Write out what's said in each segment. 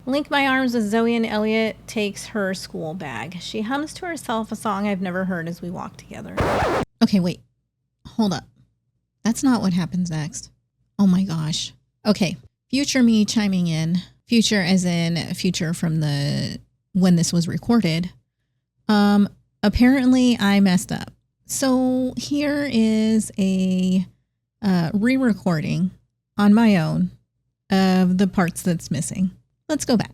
Link my arms as Zoe and Elliot takes her school bag. She hums to herself a song I've never heard as we walk together. Okay, wait. Hold up. That's not what happens next. Oh my gosh. Okay. Future me chiming in. Future as in future from when this was recorded. Apparently I messed up. So here is a re-recording on my own of the parts that's missing. Let's go back.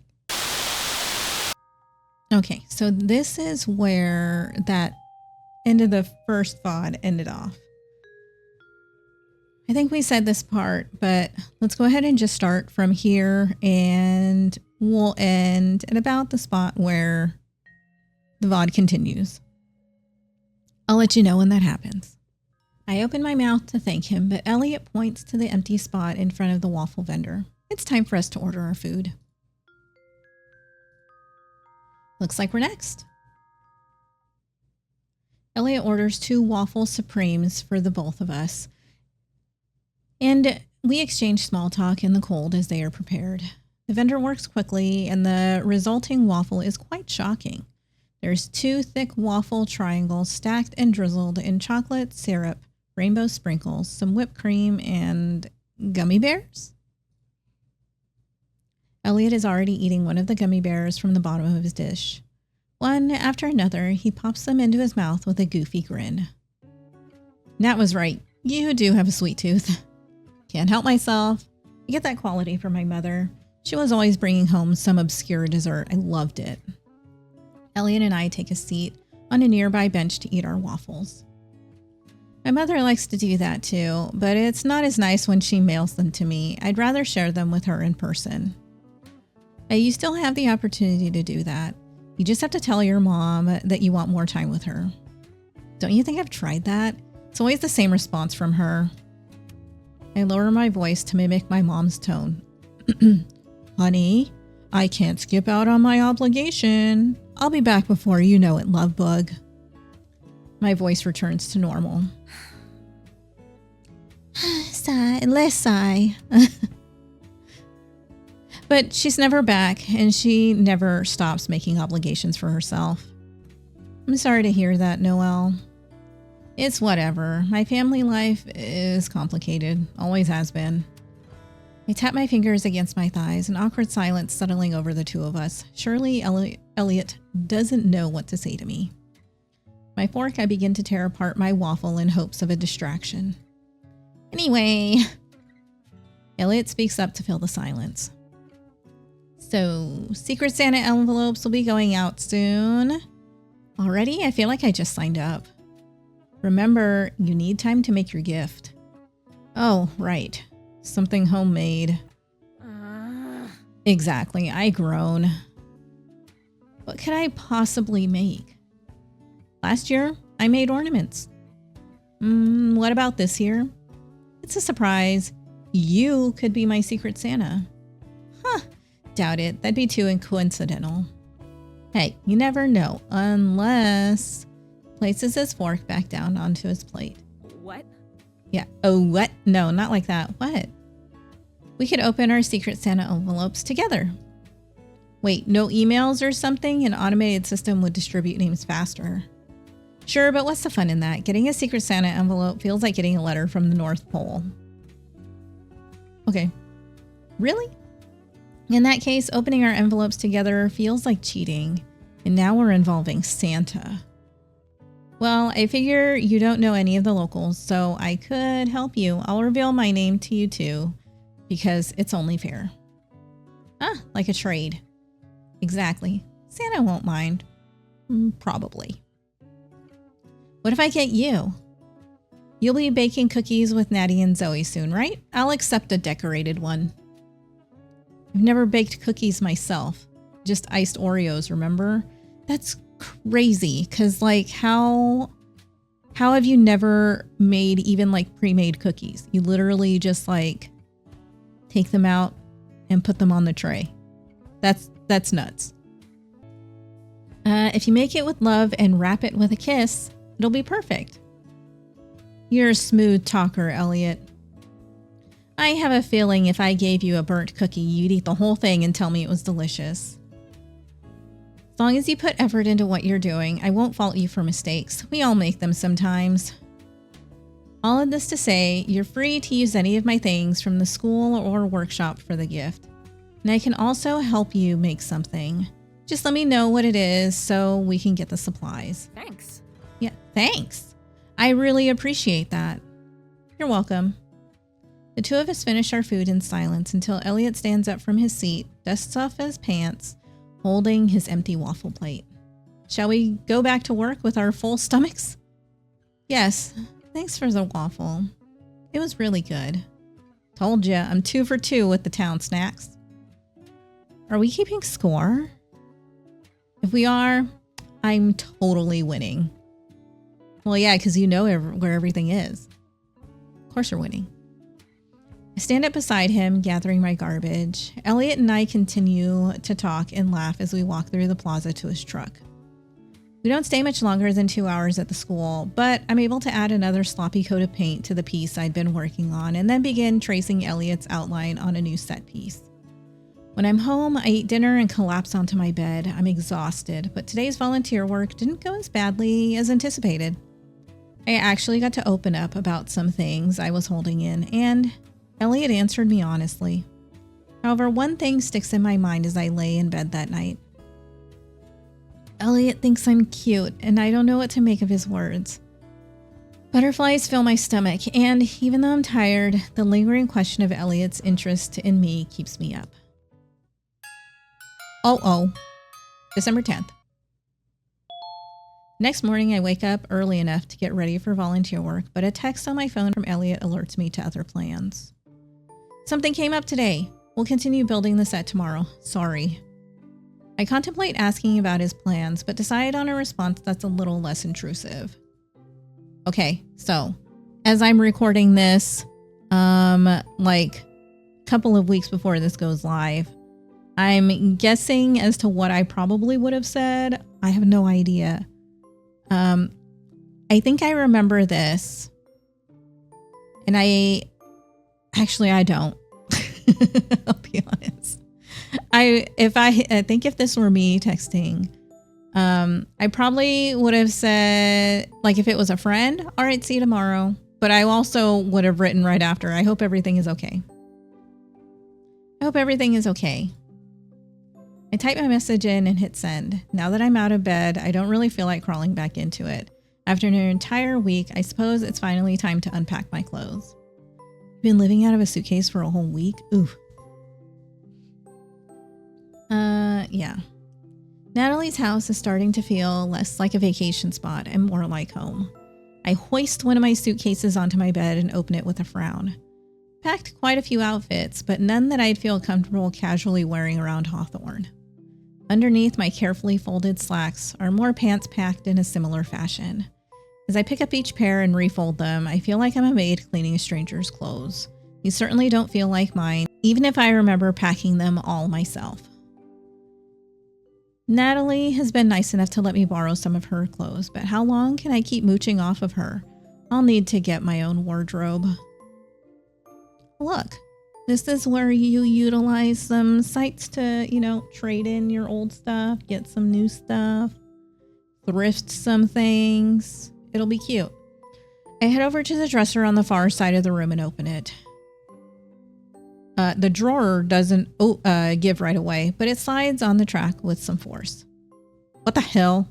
Okay, so this is where that end of the first VOD ended off. I think we said this part, but let's go ahead and just start from here and we'll end at about the spot where the VOD continues. I'll let you know when that happens. I open my mouth to thank him, but Elliot points to the empty spot in front of the waffle vendor. It's time for us to order our food. Looks like we're next. Elliot orders 2 waffle supremes for the both of us. And we exchange small talk in the cold as they are prepared. The vendor works quickly and the resulting waffle is quite shocking. There's 2 thick waffle triangles stacked and drizzled in chocolate syrup, rainbow sprinkles, some whipped cream, and gummy bears? Elliot is already eating one of the gummy bears from the bottom of his dish. One after another, he pops them into his mouth with a goofy grin. Nat was right. You do have a sweet tooth. Can't help myself. I get that quality from my mother. She was always bringing home some obscure dessert. I loved it. Elliot and I take a seat on a nearby bench to eat our waffles. My mother likes to do that too, but it's not as nice when she mails them to me. I'd rather share them with her in person. You still have the opportunity to do that. You just have to tell your mom that you want more time with her. Don't you think I've tried that? It's always the same response from her. I lower my voice to mimic my mom's tone. Honey, I can't skip out on my obligation. I'll be back before you know it, love bug. My voice returns to normal. Sigh, less sigh. But she's never back, and she never stops making obligations for herself. I'm sorry to hear that, Noel. It's whatever. My family life is complicated. Always has been. I tap my fingers against my thighs, an awkward silence settling over the two of us. Surely Elliot doesn't know what to say to me. My fork, I begin to tear apart my waffle in hopes of a distraction. Anyway, Elliot speaks up to fill the silence. So, Secret Santa envelopes will be going out soon. Already? I feel like I just signed up. Remember, you need time to make your gift. Oh, right. Something homemade. Exactly, I groan. What could I possibly make? Last year, I made ornaments. What about this year? It's a surprise. You could be my Secret Santa. Huh. Doubt it. That'd be too coincidental. Hey, you never know. Unless... Places his fork back down onto his plate. What? Yeah. Oh, what? No, not like that. What? We could open our Secret Santa envelopes together. Wait, no emails or something? An automated system would distribute names faster. Sure, but what's the fun in that? Getting a Secret Santa envelope feels like getting a letter from the North Pole. Okay. Really? In that case, opening our envelopes together feels like cheating, and now we're involving Santa. Well, I figure you don't know any of the locals, so I could help you. I'll reveal my name to you too, because it's only fair. Ah, like a trade. Exactly. Santa won't mind. Probably. What if I get you? You'll be baking cookies with Natty and Zoe soon, right? I'll accept a decorated one. I've never baked cookies myself. Just iced Oreos, remember? That's crazy, because like how have you never made even like pre-made cookies? You literally just like take them out and put them on the tray. That's nuts. If you make it with love and wrap it with a kiss, it'll be perfect. You're a smooth talker, Elliot. I have a feeling if I gave you a burnt cookie, you'd eat the whole thing and tell me it was delicious. As long as you put effort into what you're doing, I won't fault you for mistakes. We all make them sometimes. All of this to say, you're free to use any of my things from the school or workshop for the gift. And I can also help you make something. Just let me know what it is so we can get the supplies. Thanks. Yeah, thanks. I really appreciate that. You're welcome. The two of us finish our food in silence until Elliot stands up from his seat, dusts off his pants, holding his empty waffle plate. Shall we go back to work with our full stomachs? Yes, thanks for the waffle. It was really good. Told ya, I'm 2 for 2 with the town snacks. Are we keeping score? If we are, I'm totally winning. Well, yeah, because you know where everything is. Of course you're winning. I stand up beside him, gathering my garbage. Elliot and I continue to talk and laugh as we walk through the plaza to his truck. We don't stay much longer than 2 hours at the school, but I'm able to add another sloppy coat of paint to the piece I'd been working on and then begin tracing Elliot's outline on a new set piece. When I'm home, I eat dinner and collapse onto my bed. I'm exhausted, but today's volunteer work didn't go as badly as anticipated. I actually got to open up about some things I was holding in, and Elliot answered me honestly. However, one thing sticks in my mind as I lay in bed that night. Elliot thinks I'm cute, and I don't know what to make of his words. Butterflies fill my stomach, and even though I'm tired, the lingering question of Elliot's interest in me keeps me up. December 10th. Next morning, I wake up early enough to get ready for volunteer work, but a text on my phone from Elliot alerts me to other plans. Something came up today. We'll continue building the set tomorrow. Sorry. I contemplate asking about his plans, but decide on a response that's a little less intrusive. Okay, so as I'm recording this, like a couple of weeks before this goes live, I'm guessing as to what I probably would have said. I have no idea. I think I remember this, and I don't. I'll be honest. I think if this were me texting, I probably would have said, like, if it was a friend, all right, see you tomorrow. But I also would have written right after, I hope everything is okay. I hope everything is okay. I type my message in and hit send. Now that I'm out of bed, I don't really feel like crawling back into it. After an entire week, I suppose it's finally time to unpack my clothes. I've been living out of a suitcase for a whole week. Oof. Yeah. Natalie's house is starting to feel less like a vacation spot and more like home. I hoist one of my suitcases onto my bed and open it with a frown. Packed quite a few outfits, but none that I'd feel comfortable casually wearing around Hawthorne. Underneath my carefully folded slacks are more pants packed in a similar fashion. As I pick up each pair and refold them, I feel like I'm a maid cleaning a stranger's clothes. These certainly don't feel like mine, even if I remember packing them all myself. Natalie has been nice enough to let me borrow some of her clothes, but how long can I keep mooching off of her? I'll need to get my own wardrobe. Look, this is where you utilize some sites to, trade in your old stuff, get some new stuff, thrift some things. It'll be cute. I head over to the dresser on the far side of the room and open it. The drawer doesn't give right away, but it slides on the track with some force. What the hell?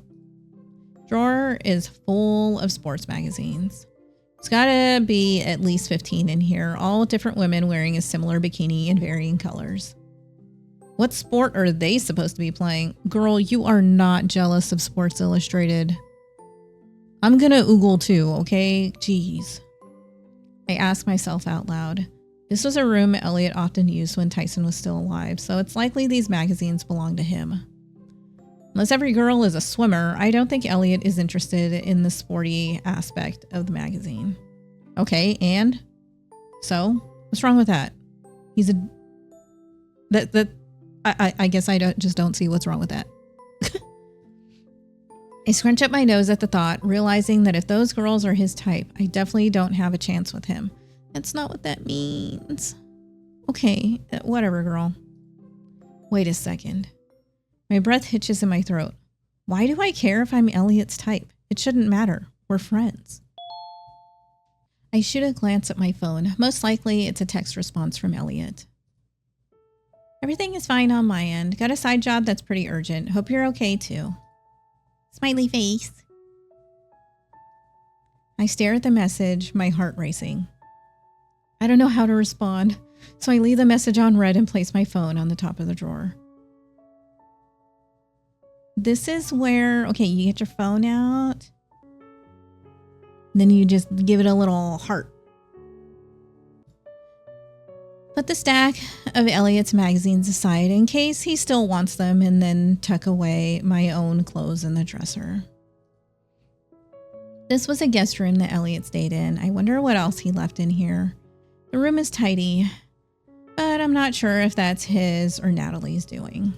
Drawer is full of sports magazines. It's gotta be at least 15 in here, all with different women wearing a similar bikini in varying colors. What sport are they supposed to be playing? Girl, you are not jealous of Sports Illustrated. I'm gonna oogle too, okay? Jeez. I ask myself out loud. This was a room Elliot often used when Tyson was still alive, so it's likely these magazines belong to him. Unless every girl is a swimmer, I don't think Elliot is interested in the sporty aspect of the magazine. Okay, and? So? What's wrong with that? I guess I just don't see what's wrong with that. I scrunch up my nose at the thought, realizing that if those girls are his type, I definitely don't have a chance with him. That's not what that means. Okay, whatever, girl. Wait a second. My breath hitches in my throat. Why do I care if I'm Elliot's type? It shouldn't matter. We're friends. I shoot a glance at my phone. Most likely, it's a text response from Elliot. Everything is fine on my end. Got a side job that's pretty urgent. Hope you're okay too. Smiley face. I stare at the message, my heart racing. I don't know how to respond, so I leave the message on read and place my phone on the top of the drawer. This is where, okay, you get your phone out. Then you just give it a little heart. Put the stack of Elliot's magazines aside in case he still wants them, and then tuck away my own clothes in the dresser. This was a guest room that Elliot stayed in. I wonder what else he left in here. The room is tidy, but I'm not sure if that's his or Natalie's doing.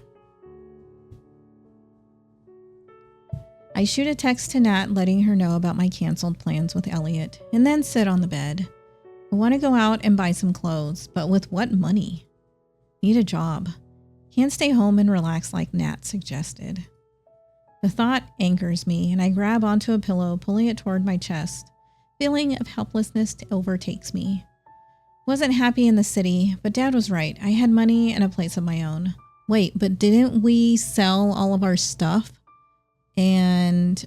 I shoot a text to Nat letting her know about my canceled plans with Elliot, and then sit on the bed. I want to go out and buy some clothes, but with what money? Need a job. Can't stay home and relax like Nat suggested. The thought anchors me, and I grab onto a pillow, pulling it toward my chest. Feeling of helplessness overtakes me. Wasn't happy in the city, but Dad was right. I had money and a place of my own. Wait, but didn't we sell all of our stuff? And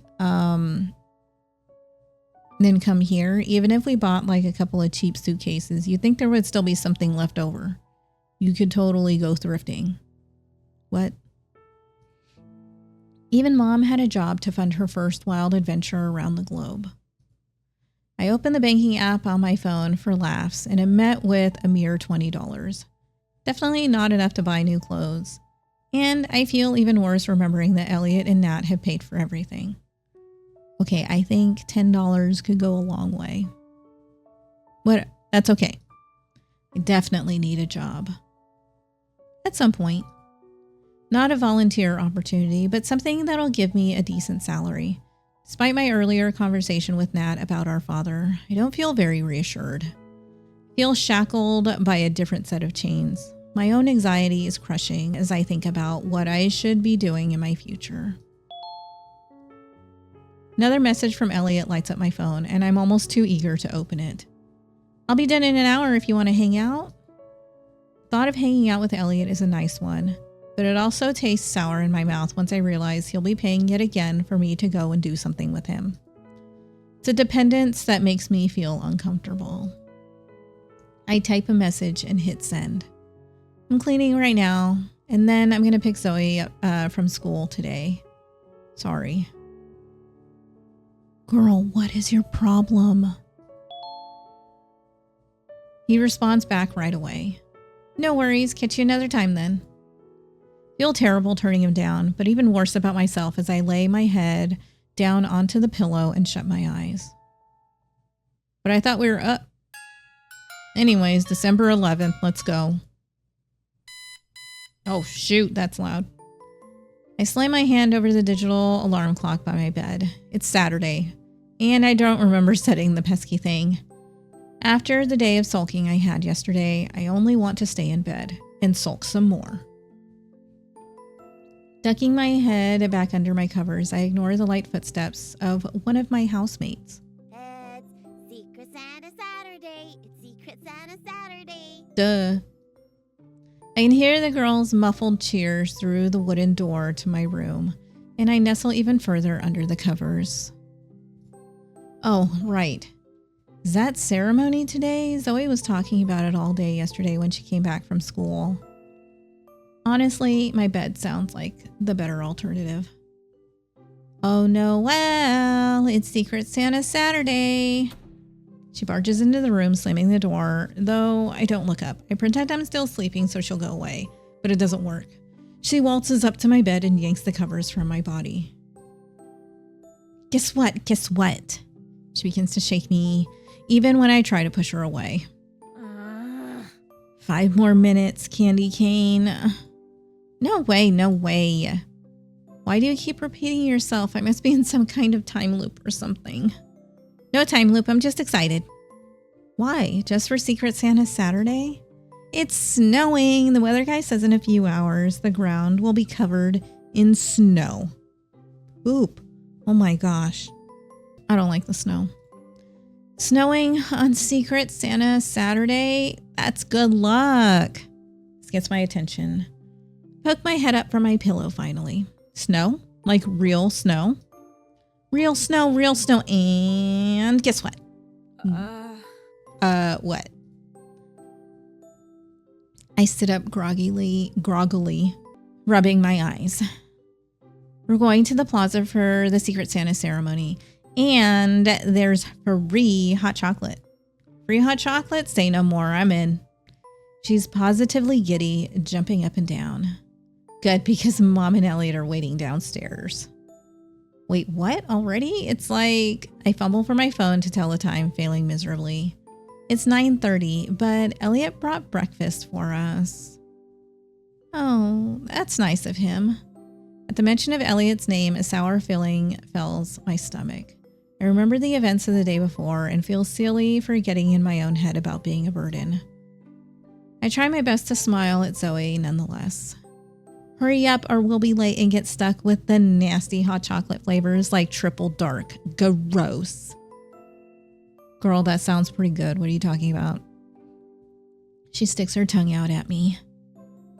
then come here? Even if we bought like a couple of cheap suitcases, you'd think there would still be something left over. You could totally go thrifting. What? Even Mom had a job to fund her first wild adventure around the globe. I opened the banking app on my phone for laughs, and it met with a mere $20. Definitely not enough to buy new clothes. And I feel even worse remembering that Elliot and Nat have paid for everything. Okay, I think $10 could go a long way. But that's okay. I definitely need a job. At some point. Not a volunteer opportunity, but something that'll give me a decent salary. Despite my earlier conversation with Nat about our father, I don't feel very reassured. I feel shackled by a different set of chains. My own anxiety is crushing as I think about what I should be doing in my future. Another message from Elliot lights up my phone, and I'm almost too eager to open it. I'll be done in an hour if you want to hang out. Thought of hanging out with Elliot is a nice one, but it also tastes sour in my mouth once I realize he'll be paying yet again for me to go and do something with him. It's a dependence that makes me feel uncomfortable. I type a message and hit send. I'm cleaning right now, and then I'm going to pick Zoe up from school today. Sorry. Girl, what is your problem? He responds back right away. No worries, catch you another time then. Feel terrible turning him down, but even worse about myself as I lay my head down onto the pillow and shut my eyes. But I thought we were up. Anyways, December 11th, let's go. Oh shoot, that's loud. I slam my hand over the digital alarm clock by my bed. It's Saturday, and I don't remember setting the pesky thing. After the day of sulking I had yesterday, I only want to stay in bed and sulk some more. Ducking my head back under my covers, I ignore the light footsteps of one of my housemates. It's Secret Santa Saturday. It's Secret Santa Saturday. Duh. I can hear the girls' muffled cheers through the wooden door to my room, and I nestle even further under the covers. Oh, right. Is that ceremony today? Zoe was talking about it all day yesterday when she came back from school. Honestly, my bed sounds like the better alternative. Oh, Noel, it's Secret Santa Saturday. She barges into the room, slamming the door, though I don't look up. I pretend I'm still sleeping so she'll go away, but it doesn't work. She waltzes up to my bed and yanks the covers from my body. Guess what? Guess what? She begins to shake me, even when I try to push her away. 5 more minutes, candy cane. No way, no way. Why do you keep repeating yourself? I must be in some kind of time loop or something. No time loop, I'm just excited. Why? Just for Secret Santa Saturday? It's snowing. The weather guy says in a few hours the ground will be covered in snow. Oop. Oh my gosh. I don't like the snow. Snowing on Secret Santa Saturday? That's good luck. This gets my attention. Poke my head up from my pillow finally. Snow? Like real snow? Real snow, and guess what? What? I sit up groggily, rubbing my eyes. We're going to the plaza for the Secret Santa ceremony, and there's free hot chocolate. Free hot chocolate? Say no more, I'm in. She's positively giddy, jumping up and down. Good, because Mom and Elliot are waiting downstairs. Wait, what? Already? It's like I fumble for my phone to tell the time, failing miserably. It's 9:30, but Elliot brought breakfast for us. Oh, that's nice of him. At the mention of Elliot's name, a sour feeling fills my stomach. I remember the events of the day before and feel silly for getting in my own head about being a burden. I try my best to smile at Zoe nonetheless. Hurry up or we'll be late and get stuck with the nasty hot chocolate flavors like triple dark. Gross. Girl, that sounds pretty good. What are you talking about? She sticks her tongue out at me.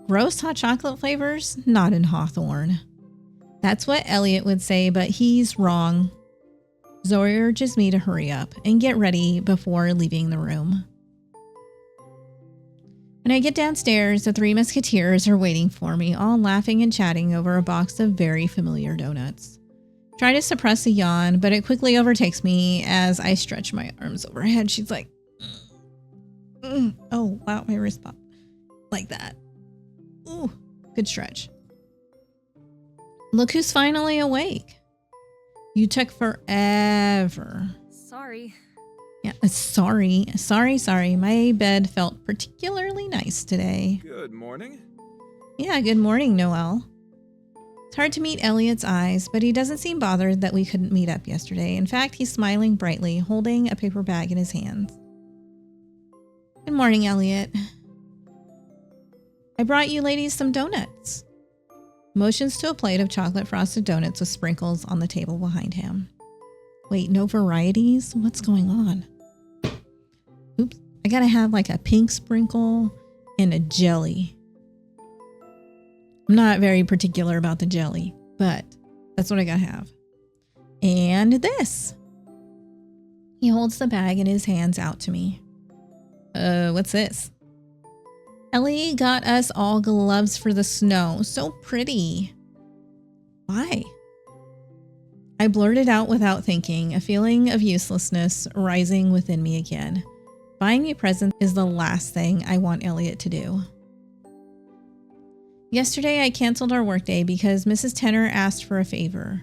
Gross hot chocolate flavors? Not in Hawthorne. That's what Elliot would say, but he's wrong. Zoe urges me to hurry up and get ready before leaving the room. When I get downstairs, the three musketeers are waiting for me, all laughing and chatting over a box of very familiar donuts. Try to suppress a yawn, but it quickly overtakes me as I stretch my arms overhead. She's like, oh, wow, my wrist popped. Like that. Ooh, good stretch. Look who's finally awake. You took forever. Sorry. Yeah, sorry. My bed felt particularly nice today. Good morning. Yeah, good morning, Noel. It's hard to meet Elliot's eyes, but he doesn't seem bothered that we couldn't meet up yesterday. In fact, he's smiling brightly, holding a paper bag in his hands. Good morning, Elliot. I brought you ladies some donuts. Motions to a plate of chocolate frosted donuts with sprinkles on the table behind him. Wait, no varieties? What's going on? Oops, I gotta have like a pink sprinkle and a jelly. I'm not very particular about the jelly, but that's what I gotta have. And this. He holds the bag in his hands out to me. What's this? Ellie got us all gloves for the snow. So pretty. Why? I blurted out without thinking, a feeling of uselessness rising within me again. Buying a present is the last thing I want Elliot to do. Yesterday, I canceled our workday because Mrs. Tenner asked for a favor.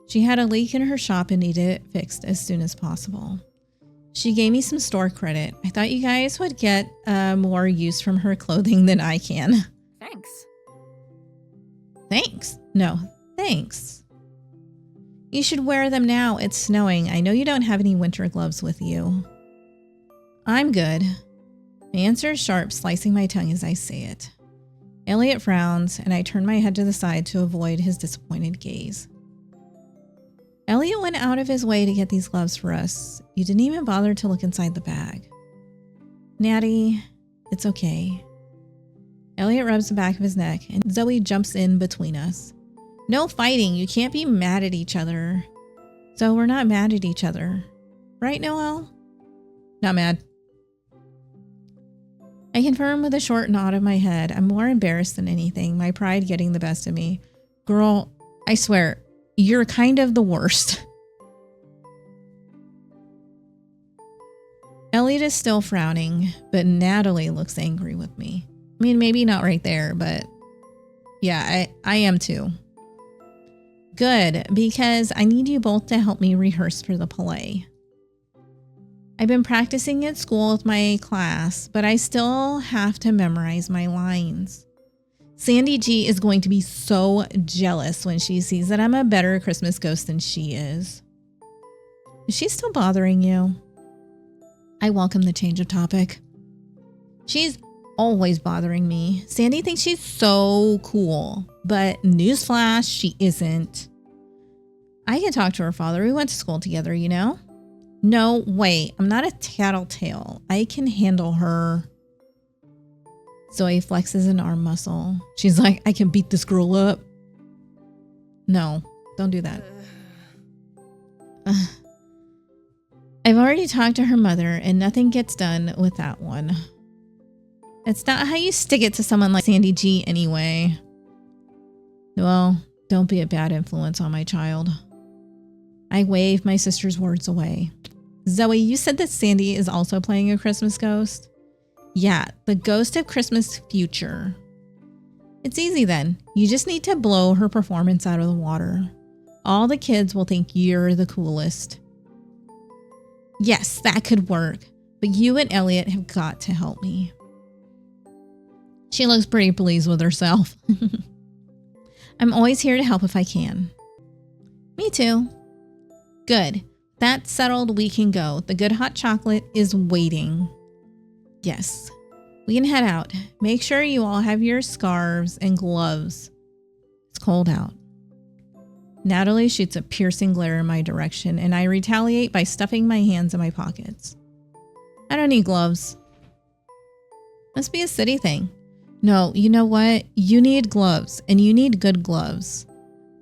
She had a leak in her shop and needed it fixed as soon as possible. She gave me some store credit. I thought you guys would get more use from her clothing than I can. Thanks. Thanks? No, thanks. You should wear them now. It's snowing. I know you don't have any winter gloves with you. I'm good. My answer is sharp, slicing my tongue as I say it. Elliot frowns, and I turn my head to the side to avoid his disappointed gaze. Elliot went out of his way to get these gloves for us. You didn't even bother to look inside the bag. Natty, it's okay. Elliot rubs the back of his neck, and Zoe jumps in between us. No fighting. You can't be mad at each other. So we're not mad at each other. Right, Noel? Not mad. I confirm with a short nod of my head. I'm more embarrassed than anything, my pride getting the best of me. Girl, I swear, you're kind of the worst. Elliot is still frowning, but Natalie looks angry with me. I mean, maybe not right there, but yeah, I am too. Good, because I need you both to help me rehearse for the play. I've been practicing at school with my class, but I still have to memorize my lines. Sandy G is going to be so jealous when she sees that I'm a better Christmas ghost than she is. Is she still bothering you? I welcome the change of topic. She's always bothering me. Sandy thinks she's so cool, but newsflash, she isn't. I can talk to her father. We went to school together, you know? No, wait, I'm not a tattletale. I can handle her. Zoe flexes an arm muscle. She's like, I can beat this girl up. No, don't do that. I've already talked to her mother and nothing gets done with that one. It's not how you stick it to someone like Sandy G anyway. Well, don't be a bad influence on my child. I wave my sister's words away. Zoe, you said that Sandy is also playing a Christmas ghost? Yeah, the ghost of Christmas future. It's easy then. You just need to blow her performance out of the water. All the kids will think you're the coolest. Yes, that could work, but you and Elliot have got to help me. She looks pretty pleased with herself. I'm always here to help if I can. Me too. Good. That's settled. We can go. The good hot chocolate is waiting. Yes. We can head out. Make sure you all have your scarves and gloves. It's cold out. Natalie shoots a piercing glare in my direction, and I retaliate by stuffing my hands in my pockets. I don't need gloves. Must be a city thing. No, you know what? You need gloves, and you need good gloves.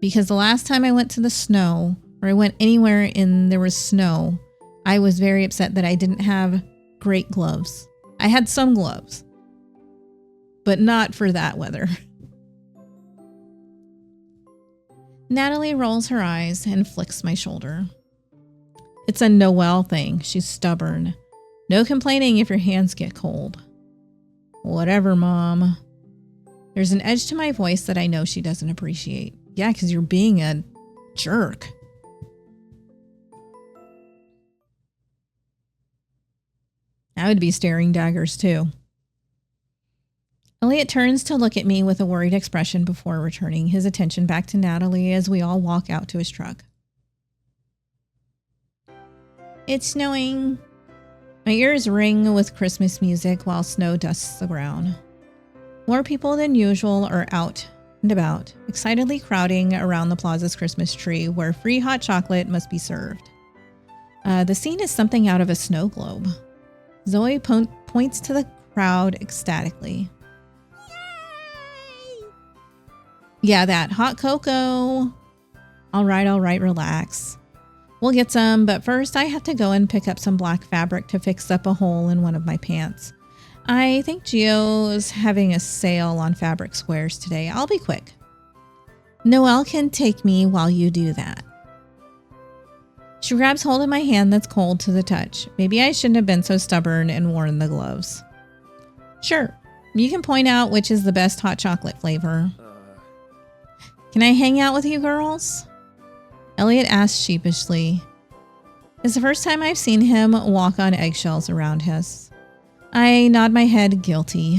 Because the last time I went to the snow, or I went anywhere and there was snow, I was very upset that I didn't have great gloves. I had some gloves, but not for that weather. Natalie rolls her eyes and flicks my shoulder. It's a Noel thing. She's stubborn. No complaining if your hands get cold. Whatever, Mom. There's an edge to my voice that I know she doesn't appreciate. Yeah, because you're being a jerk. I would be staring daggers too. Elliot turns to look at me with a worried expression before returning his attention back to Natalie as we all walk out to his truck. It's snowing. My ears ring with Christmas music while snow dusts the ground. More people than usual are out and about, excitedly crowding around the plaza's Christmas tree where free hot chocolate must be served. The scene is something out of a snow globe. Zoe points to the crowd ecstatically. Yay! Yeah, that hot cocoa. All right, relax. We'll get some, but first I have to go and pick up some black fabric to fix up a hole in one of my pants. I think Gio's having a sale on fabric squares today. I'll be quick. Noelle can take me while you do that. She grabs hold of my hand that's cold to the touch. Maybe I shouldn't have been so stubborn and worn the gloves. Sure, you can point out which is the best hot chocolate flavor. Can I hang out with you girls? Elliot asks sheepishly. It's the first time I've seen him walk on eggshells around us. I nod my head, guilty.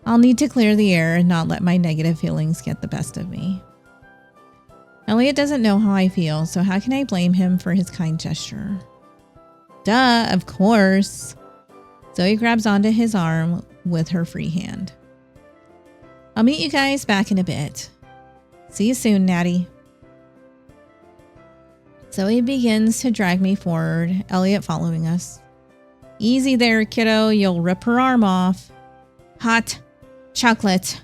I'll need to clear the air and not let my negative feelings get the best of me. Elliot doesn't know how I feel, so how can I blame him for his kind gesture? Duh, of course. Zoe grabs onto his arm with her free hand. I'll meet you guys back in a bit. See you soon, Natty. Zoe begins to drag me forward, Elliot following us. Easy there, kiddo. You'll rip her arm off. Hot chocolate.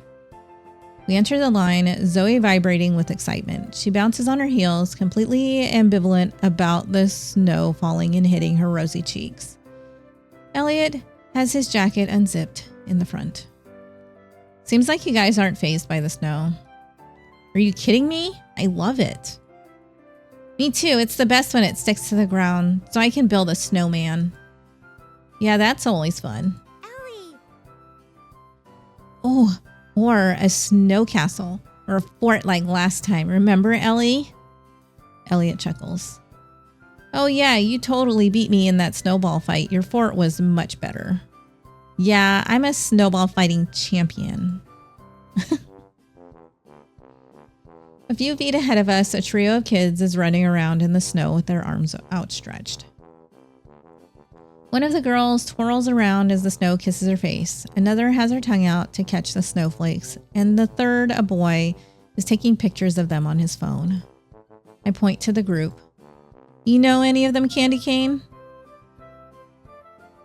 We enter the line, Zoe vibrating with excitement. She bounces on her heels, completely ambivalent about the snow falling and hitting her rosy cheeks. Elliot has his jacket unzipped in the front. Seems like you guys aren't fazed by the snow. Are you kidding me? I love it. Me too. It's the best when it sticks to the ground, so I can build a snowman. Yeah, that's always fun. Ellie! Oh, or a snow castle, or a fort like last time. Remember, Ellie? Elliot chuckles. Oh yeah, you totally beat me in that snowball fight. Your fort was much better. Yeah, I'm a snowball fighting champion. A few feet ahead of us, a trio of kids is running around in the snow with their arms outstretched. One of the girls twirls around as the snow kisses her face. Another has her tongue out to catch the snowflakes. And the third, a boy, is taking pictures of them on his phone. I point to the group. You know any of them, Candy Cane?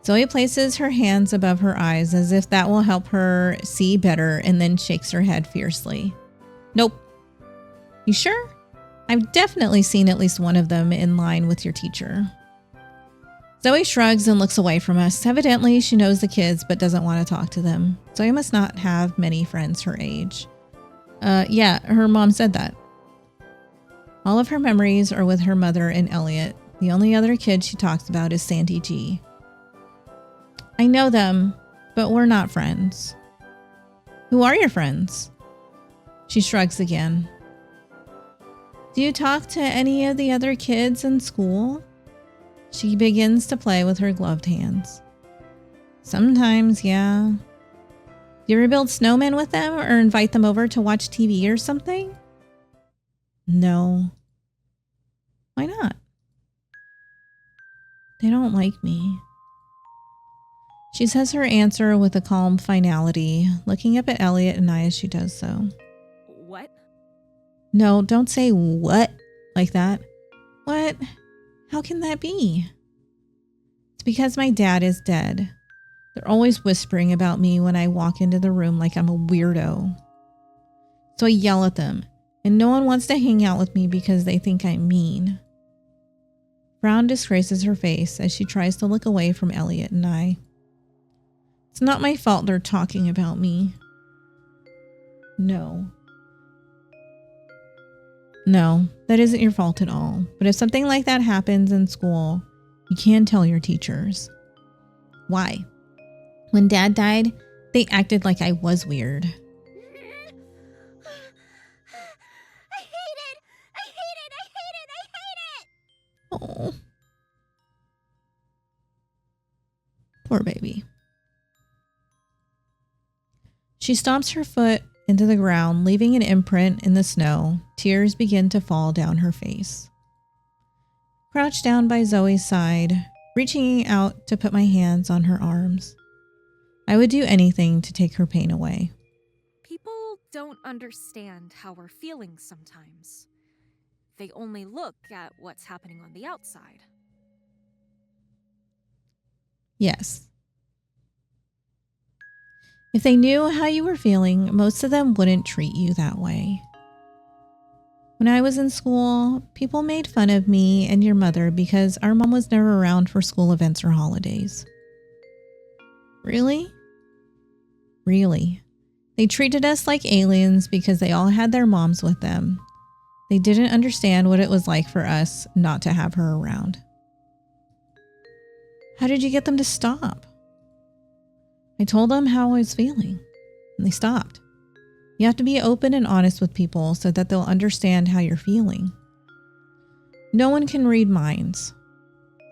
Zoe places her hands above her eyes as if that will help her see better and then shakes her head fiercely. Nope. You sure? I've definitely seen at least one of them in line with your teacher. Zoe shrugs and looks away from us. Evidently, she knows the kids but doesn't want to talk to them. Zoe must not have many friends her age. Yeah, her mom said that. All of her memories are with her mother and Elliot. The only other kid she talks about is Sandy G. I know them, but we're not friends. Who are your friends? She shrugs again. Do you talk to any of the other kids in school? She begins to play with her gloved hands. Sometimes, yeah. Do you ever build snowmen with them or invite them over to watch TV or something? No. Why not? They don't like me. She says her answer with a calm finality, looking up at Elliot and I as she does so. What? No, don't say what like that. What? How can that be? It's because my dad is dead. They're always whispering about me when I walk into the room like I'm a weirdo. So I yell at them, and no one wants to hang out with me because they think I'm mean. Frown disgraces her face as she tries to look away from Elliot and I. It's not my fault they're talking about me. No, that isn't your fault at all. But if something like that happens in school, you can tell your teachers. Why? When Dad died, they acted like I was weird. I hate it! I hate it! I hate it! I hate it! Oh, poor baby. She stomps her foot into the ground, leaving an imprint in the snow. Tears begin to fall down her face. Crouched down by Zoe's side, reaching out to put my hands on her arms. I would do anything to take her pain away. People don't understand how we're feeling sometimes. They only look at what's happening on the outside. Yes. If they knew how you were feeling, most of them wouldn't treat you that way. When I was in school, people made fun of me and your mother because our mom was never around for school events or holidays. Really? Really. They treated us like aliens because they all had their moms with them. They didn't understand what it was like for us not to have her around. How did you get them to stop? I told them how I was feeling, and they stopped. You have to be open and honest with people so that they'll understand how you're feeling. No one can read minds,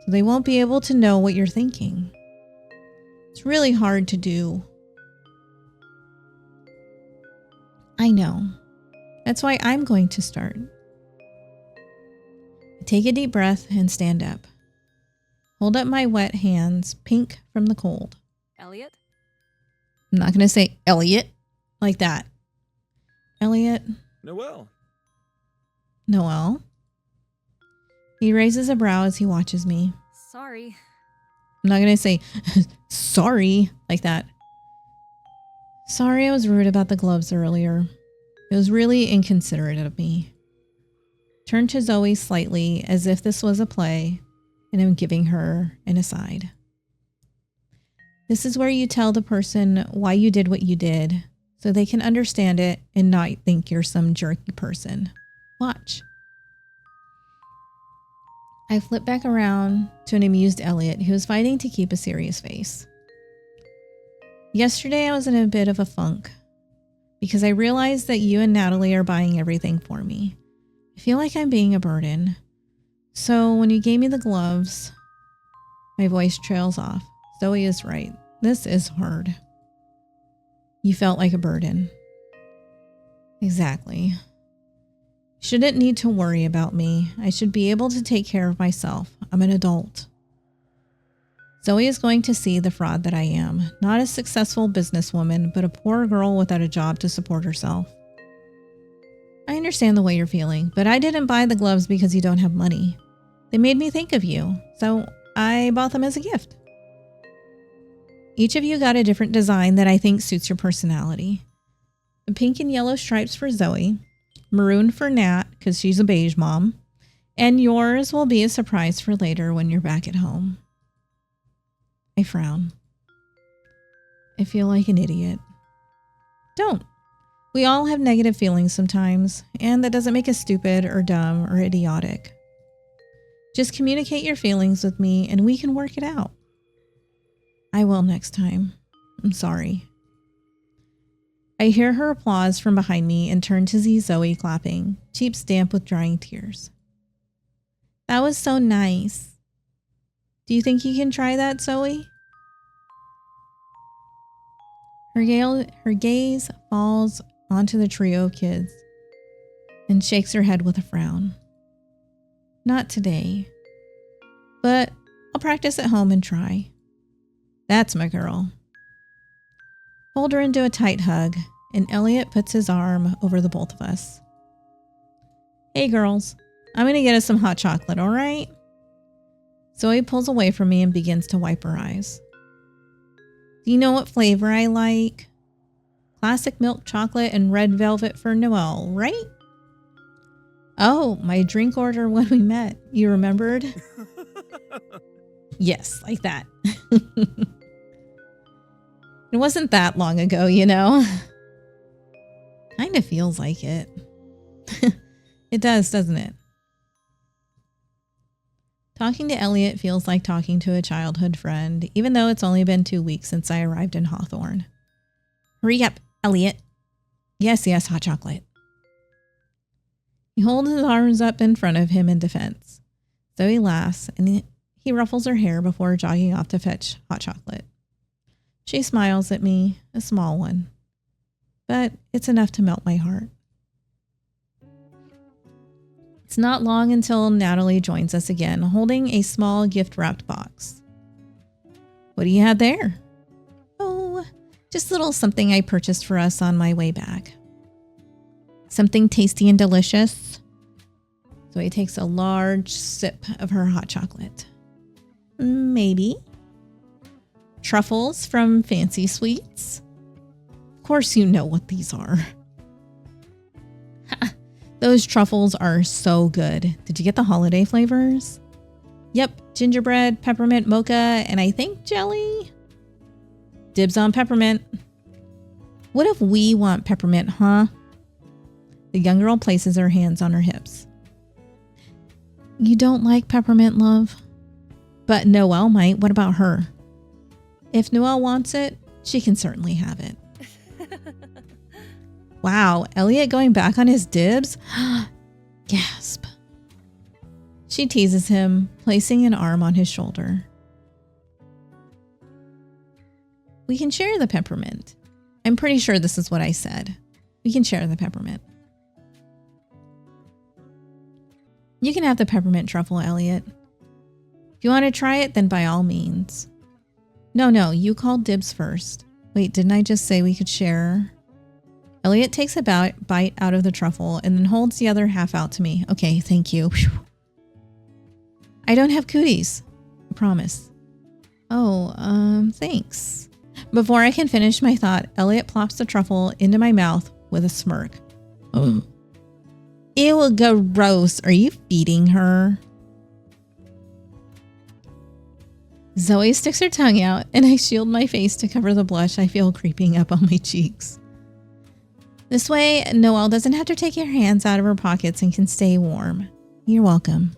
so they won't be able to know what you're thinking. It's really hard to do. I know. That's why I'm going to start. Take a deep breath and stand up. Hold up my wet hands, pink from the cold. Elliot? I'm not going to say Elliot like that. Elliot. Noel. Noel. He raises a brow as he watches me. Sorry. I'm not going to say sorry like that. Sorry I was rude about the gloves earlier. It was really inconsiderate of me. Turn to Zoe slightly as if this was a play, and I'm giving her an aside. This is where you tell the person why you did what you did, so they can understand it and not think you're some jerky person. Watch. I flip back around to an amused Elliot who was fighting to keep a serious face. Yesterday I was in a bit of a funk because I realized that you and Natalie are buying everything for me. I feel like I'm being a burden. So when you gave me the gloves, my voice trails off. Zoe is right. This is hard. You felt like a burden. Exactly. Shouldn't need to worry about me. I should be able to take care of myself. I'm an adult. Zoe is going to see the fraud that I am. Not a successful businesswoman, but a poor girl without a job to support herself. I understand the way you're feeling, but I didn't buy the gloves because you don't have money. They made me think of you, so I bought them as a gift. Each of you got a different design that I think suits your personality. The pink and yellow stripes for Zoe, maroon for Nat because she's a beige mom, and yours will be a surprise for later when you're back at home. I frown. I feel like an idiot. Don't. We all have negative feelings sometimes, and that doesn't make us stupid or dumb or idiotic. Just communicate your feelings with me and we can work it out. I will next time. I'm sorry. I hear her applause from behind me and turn to see Zoe clapping, cheeks damp with drying tears. That was so nice. Do you think you can try that, Zoe? Her gaze falls onto the trio of kids and shakes her head with a frown. Not today, but I'll practice at home and try. That's my girl. Hold her into a tight hug, and Elliot puts his arm over the both of us. Hey girls, I'm going to get us some hot chocolate, all right? Zoe pulls away from me and begins to wipe her eyes. Do you know what flavor I like? Classic milk chocolate and red velvet for Noel, right? Oh, my drink order when we met. You remembered? Yes, like that. It wasn't that long ago, you know? Kind of feels like it. It does, doesn't it? Talking to Elliot feels like talking to a childhood friend, even though it's only been 2 weeks since I arrived in Hawthorne. Hurry up, Elliot. Yes, hot chocolate. He holds his arms up in front of him in defense. Zoe laughs and he ruffles her hair before jogging off to fetch hot chocolate. She smiles at me, a small one, but it's enough to melt my heart. It's not long until Natalie joins us again, holding a small gift-wrapped box. What do you have there? Oh, just a little something I purchased for us on my way back. Something tasty and delicious. Zoe takes a large sip of her hot chocolate. Maybe. Truffles from Fancy Sweets. Of course you know what these are. Those truffles are so good. Did you get the holiday flavors? Yep, gingerbread, peppermint, mocha, and I think jelly. Dibs on peppermint. What if we want peppermint, huh? The young girl places her hands on her hips. You don't like peppermint, love? But Noelle might. What about her? If Noelle wants it, she can certainly have it. Wow, Elliot going back on his dibs? Gasp. She teases him, placing an arm on his shoulder. We can share the peppermint. I'm pretty sure this is what I said. We can share the peppermint. You can have the peppermint truffle, Elliot. If you want to try it, then by all means. No, you called dibs first. Wait, didn't I just say we could share? Elliot takes a bite out of the truffle and then holds the other half out to me. Okay, thank you. Whew. I don't have cooties. I promise. Oh, thanks. Before I can finish my thought, Elliot plops the truffle into my mouth with a smirk. Oh. Ew, gross. Are you feeding her? Zoe sticks her tongue out and I shield my face to cover the blush I feel creeping up on my cheeks. This way, Noelle doesn't have to take her hands out of her pockets and can stay warm. You're welcome.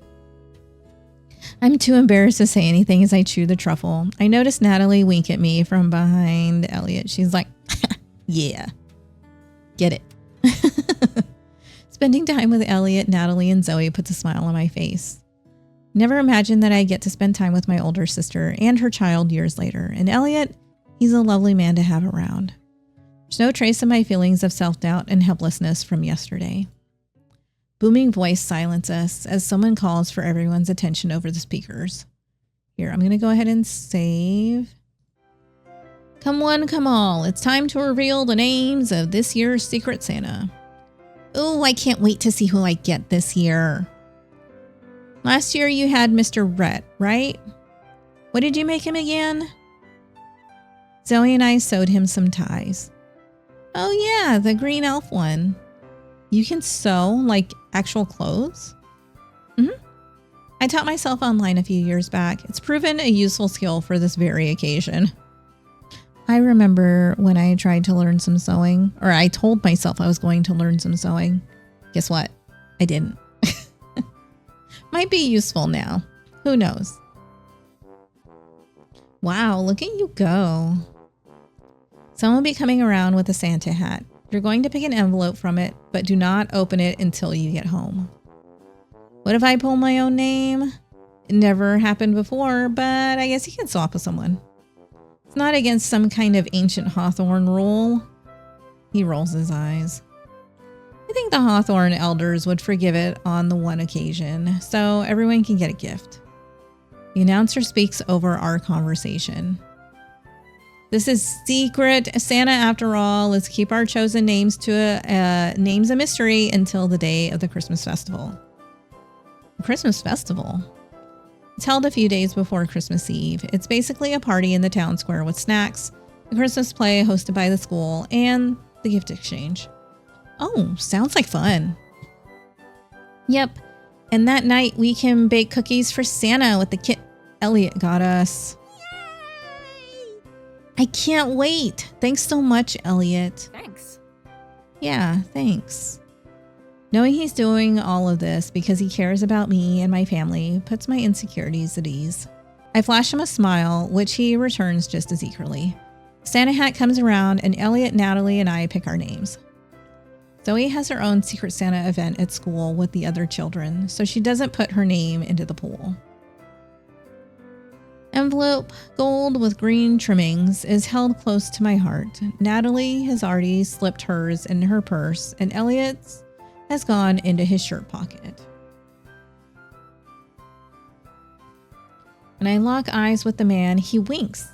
I'm too embarrassed to say anything as I chew the truffle. I notice Natalie wink at me from behind Elliot. She's like, yeah, get it. Spending time with Elliot, Natalie, and Zoe puts a smile on my face. Never imagined that I'd get to spend time with my older sister and her child years later. And Elliot, he's a lovely man to have around. There's no trace of my feelings of self-doubt and helplessness from yesterday. Booming voice silences us as someone calls for everyone's attention over the speakers. Here, I'm going to go ahead and save. Come one, come all. It's time to reveal the names of this year's Secret Santa. Oh, I can't wait to see who I get this year. Last year you had Mr. Rhett, right? What did you make him again? Zoe and I sewed him some ties. Oh yeah, the green elf one. You can sew like actual clothes? I taught myself online a few years back. It's proven a useful skill for this very occasion. I remember when I tried to learn some sewing, or I told myself I was going to learn some sewing. Guess what? I didn't. Might be useful now. Who knows? Wow, look at you go. Someone will be coming around with a Santa hat. You're going to pick an envelope from it, but do not open it until you get home. What if I pull my own name? It never happened before, but I guess you can swap with someone. It's not against some kind of ancient Hawthorne rule. He rolls his eyes. I think the Hawthorne elders would forgive it on the one occasion, so everyone can get a gift. The announcer speaks over our conversation. This is Secret Santa after all. Let's keep our chosen names to names a mystery until the day of the Christmas festival. The Christmas festival? It's held a few days before Christmas Eve. It's basically a party in the town square with snacks, a Christmas play hosted by the school, and the gift exchange. Oh, sounds like fun. Yep. And that night we can bake cookies for Santa with the kit Elliot got us. Yay! I can't wait. Thanks so much, Elliot. Thanks. Yeah, thanks. Knowing he's doing all of this because he cares about me and my family puts my insecurities at ease. I flash him a smile, which he returns just as eagerly. Santa hat comes around and Elliot, Natalie, and I pick our names. Zoe has her own Secret Santa event at school with the other children, so she doesn't put her name into the pool. Envelope, gold with green trimmings, is held close to my heart. Natalie has already slipped hers in her purse, and Elliot's has gone into his shirt pocket. When I lock eyes with the man, he winks.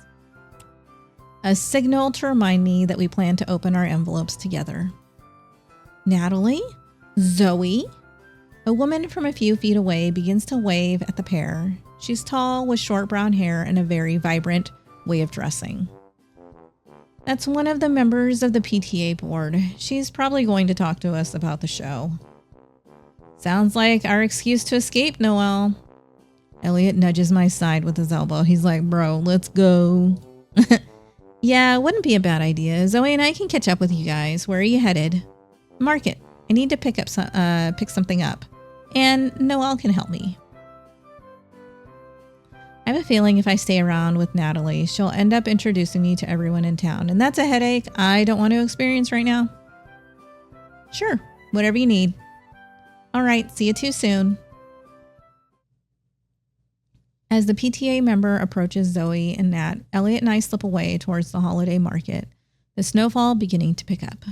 A signal to remind me that we plan to open our envelopes together. Natalie? Zoe? A woman from a few feet away begins to wave at the pair. She's tall with short brown hair and a very vibrant way of dressing. That's one of the members of the PTA board. She's probably going to talk to us about the show. Sounds like our excuse to escape, Noel. Elliot nudges my side with his elbow. He's like, bro, let's go. Yeah, it wouldn't be a bad idea. Zoe and I can catch up with you guys. Where are you headed? Market. I need to pick something up. And Noel can help me. I have a feeling if I stay around with Natalie, she'll end up introducing me to everyone in town. And that's a headache I don't want to experience right now. Sure, whatever you need. All right, see you too soon. As the PTA member approaches Zoe and Nat, Elliot and I slip away towards the holiday market, the snowfall beginning to pick up.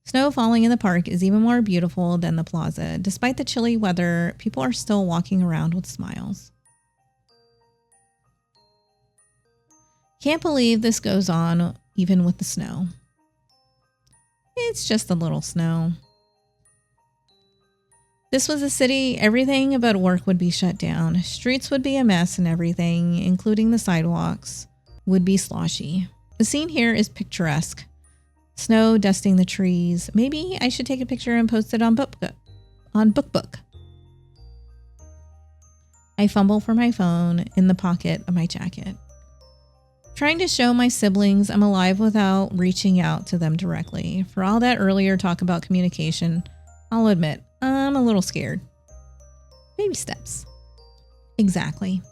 Snow falling in the park is even more beautiful than the plaza. Despite the chilly weather, people are still walking around with smiles. Can't believe this goes on even with the snow. It's just a little snow. This was a city, everything but work would be shut down. Streets would be a mess and everything, including the sidewalks, would be sloshy. The scene here is picturesque. Snow dusting the trees. Maybe I should take a picture and post it on BookBook. I fumble for my phone in the pocket of my jacket. Trying to show my siblings I'm alive without reaching out to them directly. For all that earlier talk about communication, I'll admit, I'm a little scared. Baby steps. Exactly.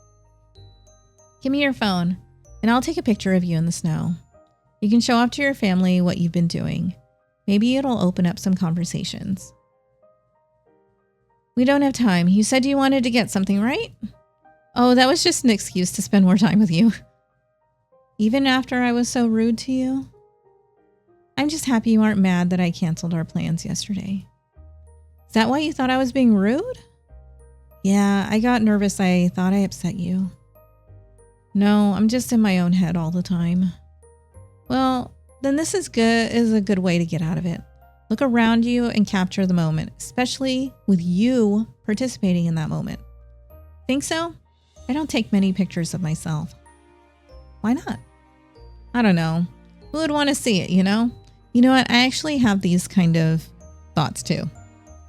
Give me your phone, and I'll take a picture of you in the snow. You can show off to your family what you've been doing. Maybe it'll open up some conversations. We don't have time. You said you wanted to get something, right? Oh, that was just an excuse to spend more time with you. Even after I was so rude to you? I'm just happy you aren't mad that I canceled our plans yesterday. Is that why you thought I was being rude? Yeah, I got nervous. I thought I upset you. No, I'm just in my own head all the time. Well, then this is a good way to get out of it. Look around you and capture the moment, especially with you participating in that moment. Think so? I don't take many pictures of myself. Why not? I don't know. Who would want to see it, you know? You know what? I actually have these kind of thoughts too.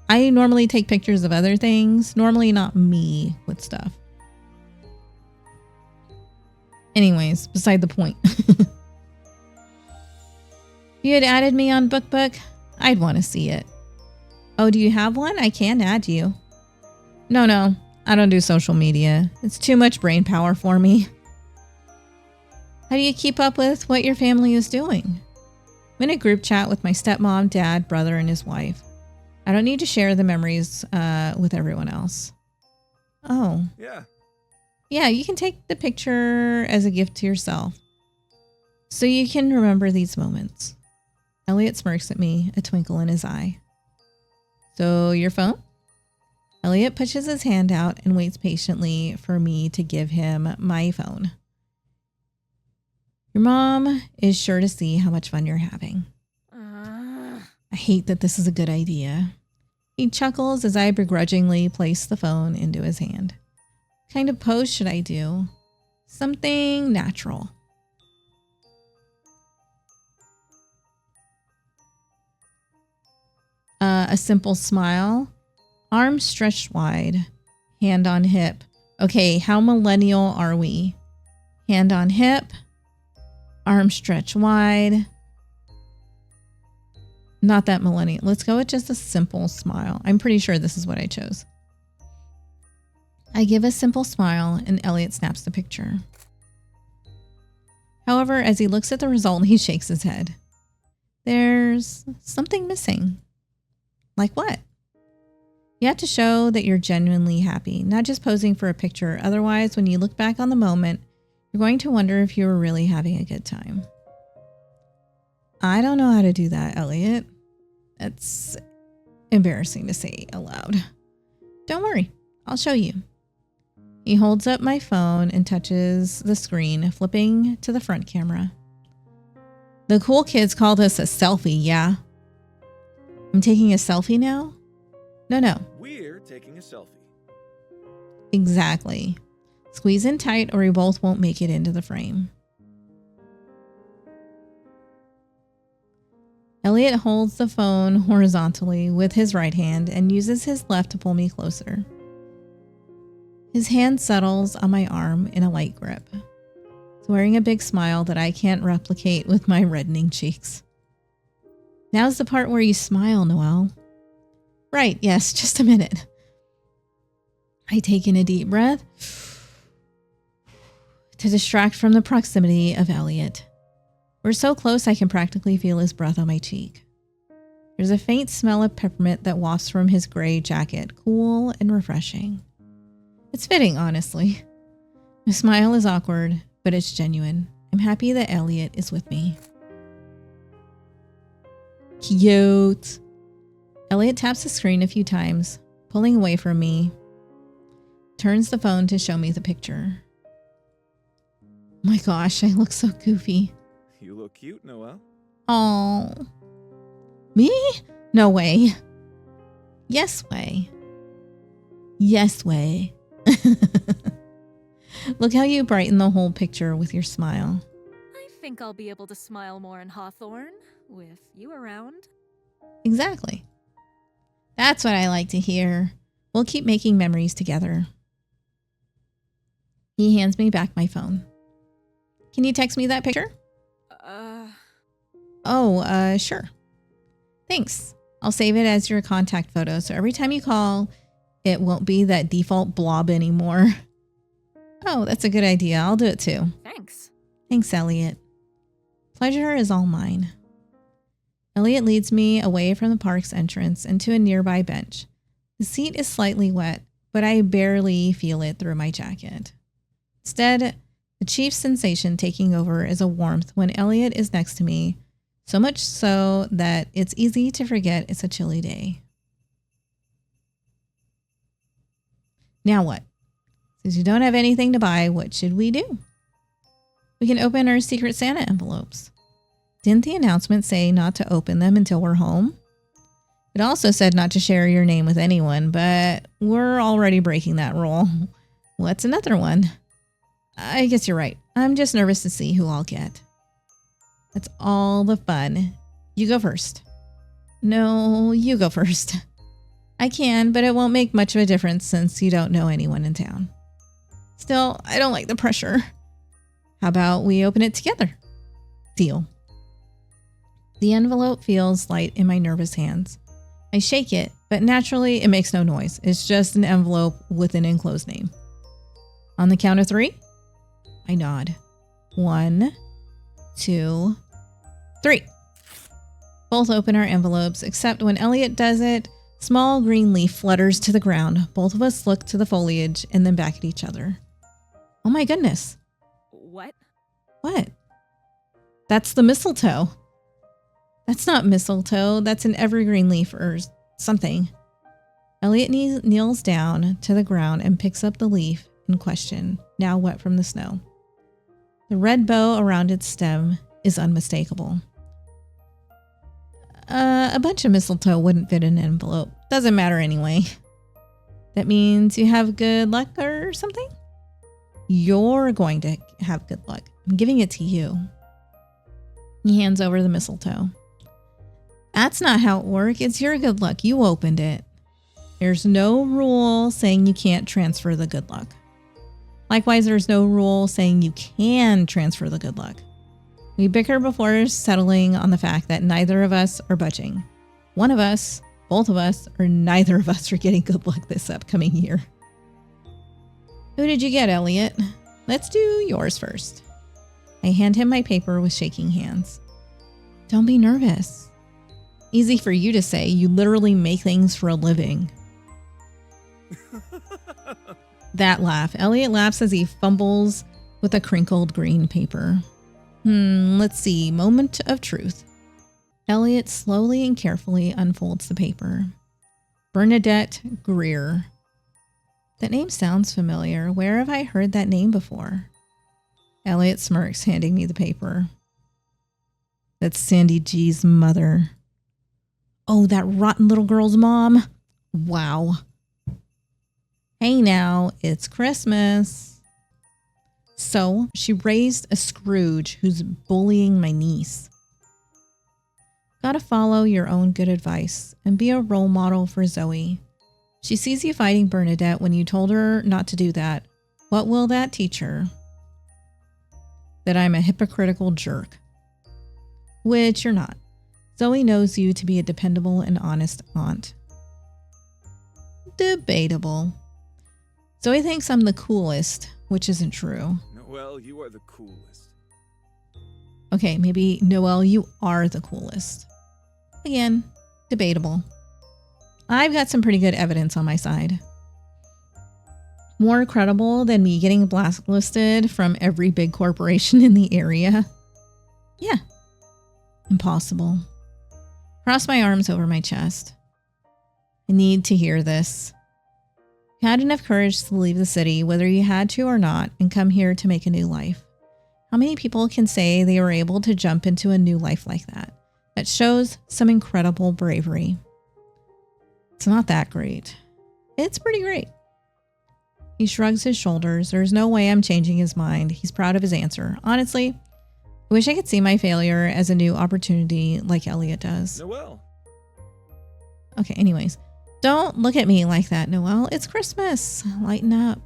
I normally take pictures of other things, normally not me with stuff. Anyways, beside the point. If you had added me on BookBook, I'd want to see it. Oh, do you have one? I can add you. No, I don't do social media. It's too much brain power for me. How do you keep up with what your family is doing? I'm in a group chat with my stepmom, dad, brother, and his wife. I don't need to share the memories with everyone else. Oh. Yeah, you can take the picture as a gift to yourself, so you can remember these moments. Elliot smirks at me, a twinkle in his eye. So, your phone? Elliot pushes his hand out and waits patiently for me to give him my phone. Your mom is sure to see how much fun you're having. I hate that this is a good idea. He chuckles as I begrudgingly place the phone into his hand. What kind of pose should I do? Something natural. A simple smile, arms stretched wide, hand on hip. Okay, how millennial are we? Hand on hip, arms stretched wide. Not that millennial. Let's go with just a simple smile. I'm pretty sure this is what I chose. I give a simple smile and Elliot snaps the picture. However, as he looks at the result, he shakes his head. There's something missing. Like what? You have to show that you're genuinely happy, not just posing for a picture. Otherwise, when you look back on the moment, you're going to wonder if you were really having a good time. I don't know how to do that, Elliot. That's embarrassing to say aloud. Don't worry, I'll show you. He holds up my phone and touches the screen, flipping to the front camera. The cool kids call this a selfie, yeah? I'm taking a selfie now? No. We're taking a selfie. Exactly. Squeeze in tight or we both won't make it into the frame. Elliot holds the phone horizontally with his right hand and uses his left to pull me closer. His hand settles on my arm in a light grip. He's wearing a big smile that I can't replicate with my reddening cheeks. Now's the part where you smile, Noel. Right, yes, just a minute. I take in a deep breath to distract from the proximity of Elliot. We're so close I can practically feel his breath on my cheek. There's a faint smell of peppermint that wafts from his gray jacket, cool and refreshing. It's fitting, honestly. My smile is awkward, but it's genuine. I'm happy that Elliot is with me. Cute. Elliot taps the screen a few times, pulling away from me. Turns the phone to show me the picture. My gosh, I look so goofy. You look cute, Noel. Oh. Me? No way. Yes way. Yes way. Look how you brighten the whole picture with your smile. I think I'll be able to smile more in Hawthorne with you around. Exactly. That's what I like to hear. We'll keep making memories together. He hands me back my phone. Can you text me that picture? Sure. Thanks. I'll save it as your contact photo, so every time you call, it won't be that default blob anymore. Oh, that's a good idea. I'll do it too. Thanks, Elliot. Pleasure is all mine. Elliot leads me away from the park's entrance and to a nearby bench. The seat is slightly wet, but I barely feel it through my jacket. Instead, the chief sensation taking over is a warmth when Elliot is next to me, so much so that it's easy to forget it's a chilly day. Now what? Since you don't have anything to buy, what should we do? We can open our Secret Santa envelopes. Didn't the announcement say not to open them until we're home? It also said not to share your name with anyone, but we're already breaking that rule. What's another one? I guess you're right. I'm just nervous to see who I'll get. That's all the fun. You go first. No, you go first. I can, but it won't make much of a difference since you don't know anyone in town. Still, I don't like the pressure. How about we open it together? Deal. The envelope feels light in my nervous hands. I shake it, but naturally it makes no noise. It's just an envelope with an enclosed name. On the count of 3, I nod. 1, 2, 3. Both open our envelopes, except when Elliot does it, small green leaf flutters to the ground. Both of us look to the foliage and then back at each other. Oh my goodness. What? What? That's the mistletoe. That's not mistletoe. That's an evergreen leaf or something. Elliot kneels down to the ground and picks up the leaf in question, now wet from the snow. The red bow around its stem is unmistakable. A bunch of mistletoe wouldn't fit in an envelope. Doesn't matter anyway. That means you have good luck or something? You're going to have good luck. I'm giving it to you. He hands over the mistletoe. That's not how it works. It's your good luck. You opened it. There's no rule saying you can't transfer the good luck. Likewise, there's no rule saying you can transfer the good luck. We bicker before settling on the fact that neither of us are budging. One of us, both of us, or neither of us are getting good luck this upcoming year. Who did you get, Elliot? Let's do yours first. I hand him my paper with shaking hands. Don't be nervous. Easy for you to say. You literally make things for a living. That laugh. Elliot laughs as he fumbles with a crinkled green paper. Let's see. Moment of truth. Elliot slowly and carefully unfolds the paper. Bernadette Greer. That name sounds familiar. Where have I heard that name before? Elliot smirks, handing me the paper. That's Sandy G's mother. Oh, that rotten little girl's mom? Wow. Hey now, it's Christmas. So, she raised a Scrooge who's bullying my niece. Gotta follow your own good advice and be a role model for Zoe. She sees you fighting Bernadette when you told her not to do that. What will that teach her? That I'm a hypocritical jerk. Which you're not. Zoe knows you to be a dependable and honest aunt. Debatable. Zoe thinks I'm the coolest, which isn't true. Noel, you are the coolest. Okay, maybe Noel, you are the coolest. Again, debatable. I've got some pretty good evidence on my side. More credible than me getting blacklisted from every big corporation in the area? Yeah. Impossible. Cross my arms over my chest. I need to hear this. You had enough courage to leave the city, whether you had to or not, and come here to make a new life. How many people can say they were able to jump into a new life like that? That shows some incredible bravery. It's not that great. It's pretty great. He shrugs his shoulders. There's no way I'm changing his mind. He's proud of his answer. Honestly, I wish I could see my failure as a new opportunity like Elliot does. Noel. Okay, anyways. Don't look at me like that, Noel. It's Christmas. Lighten up.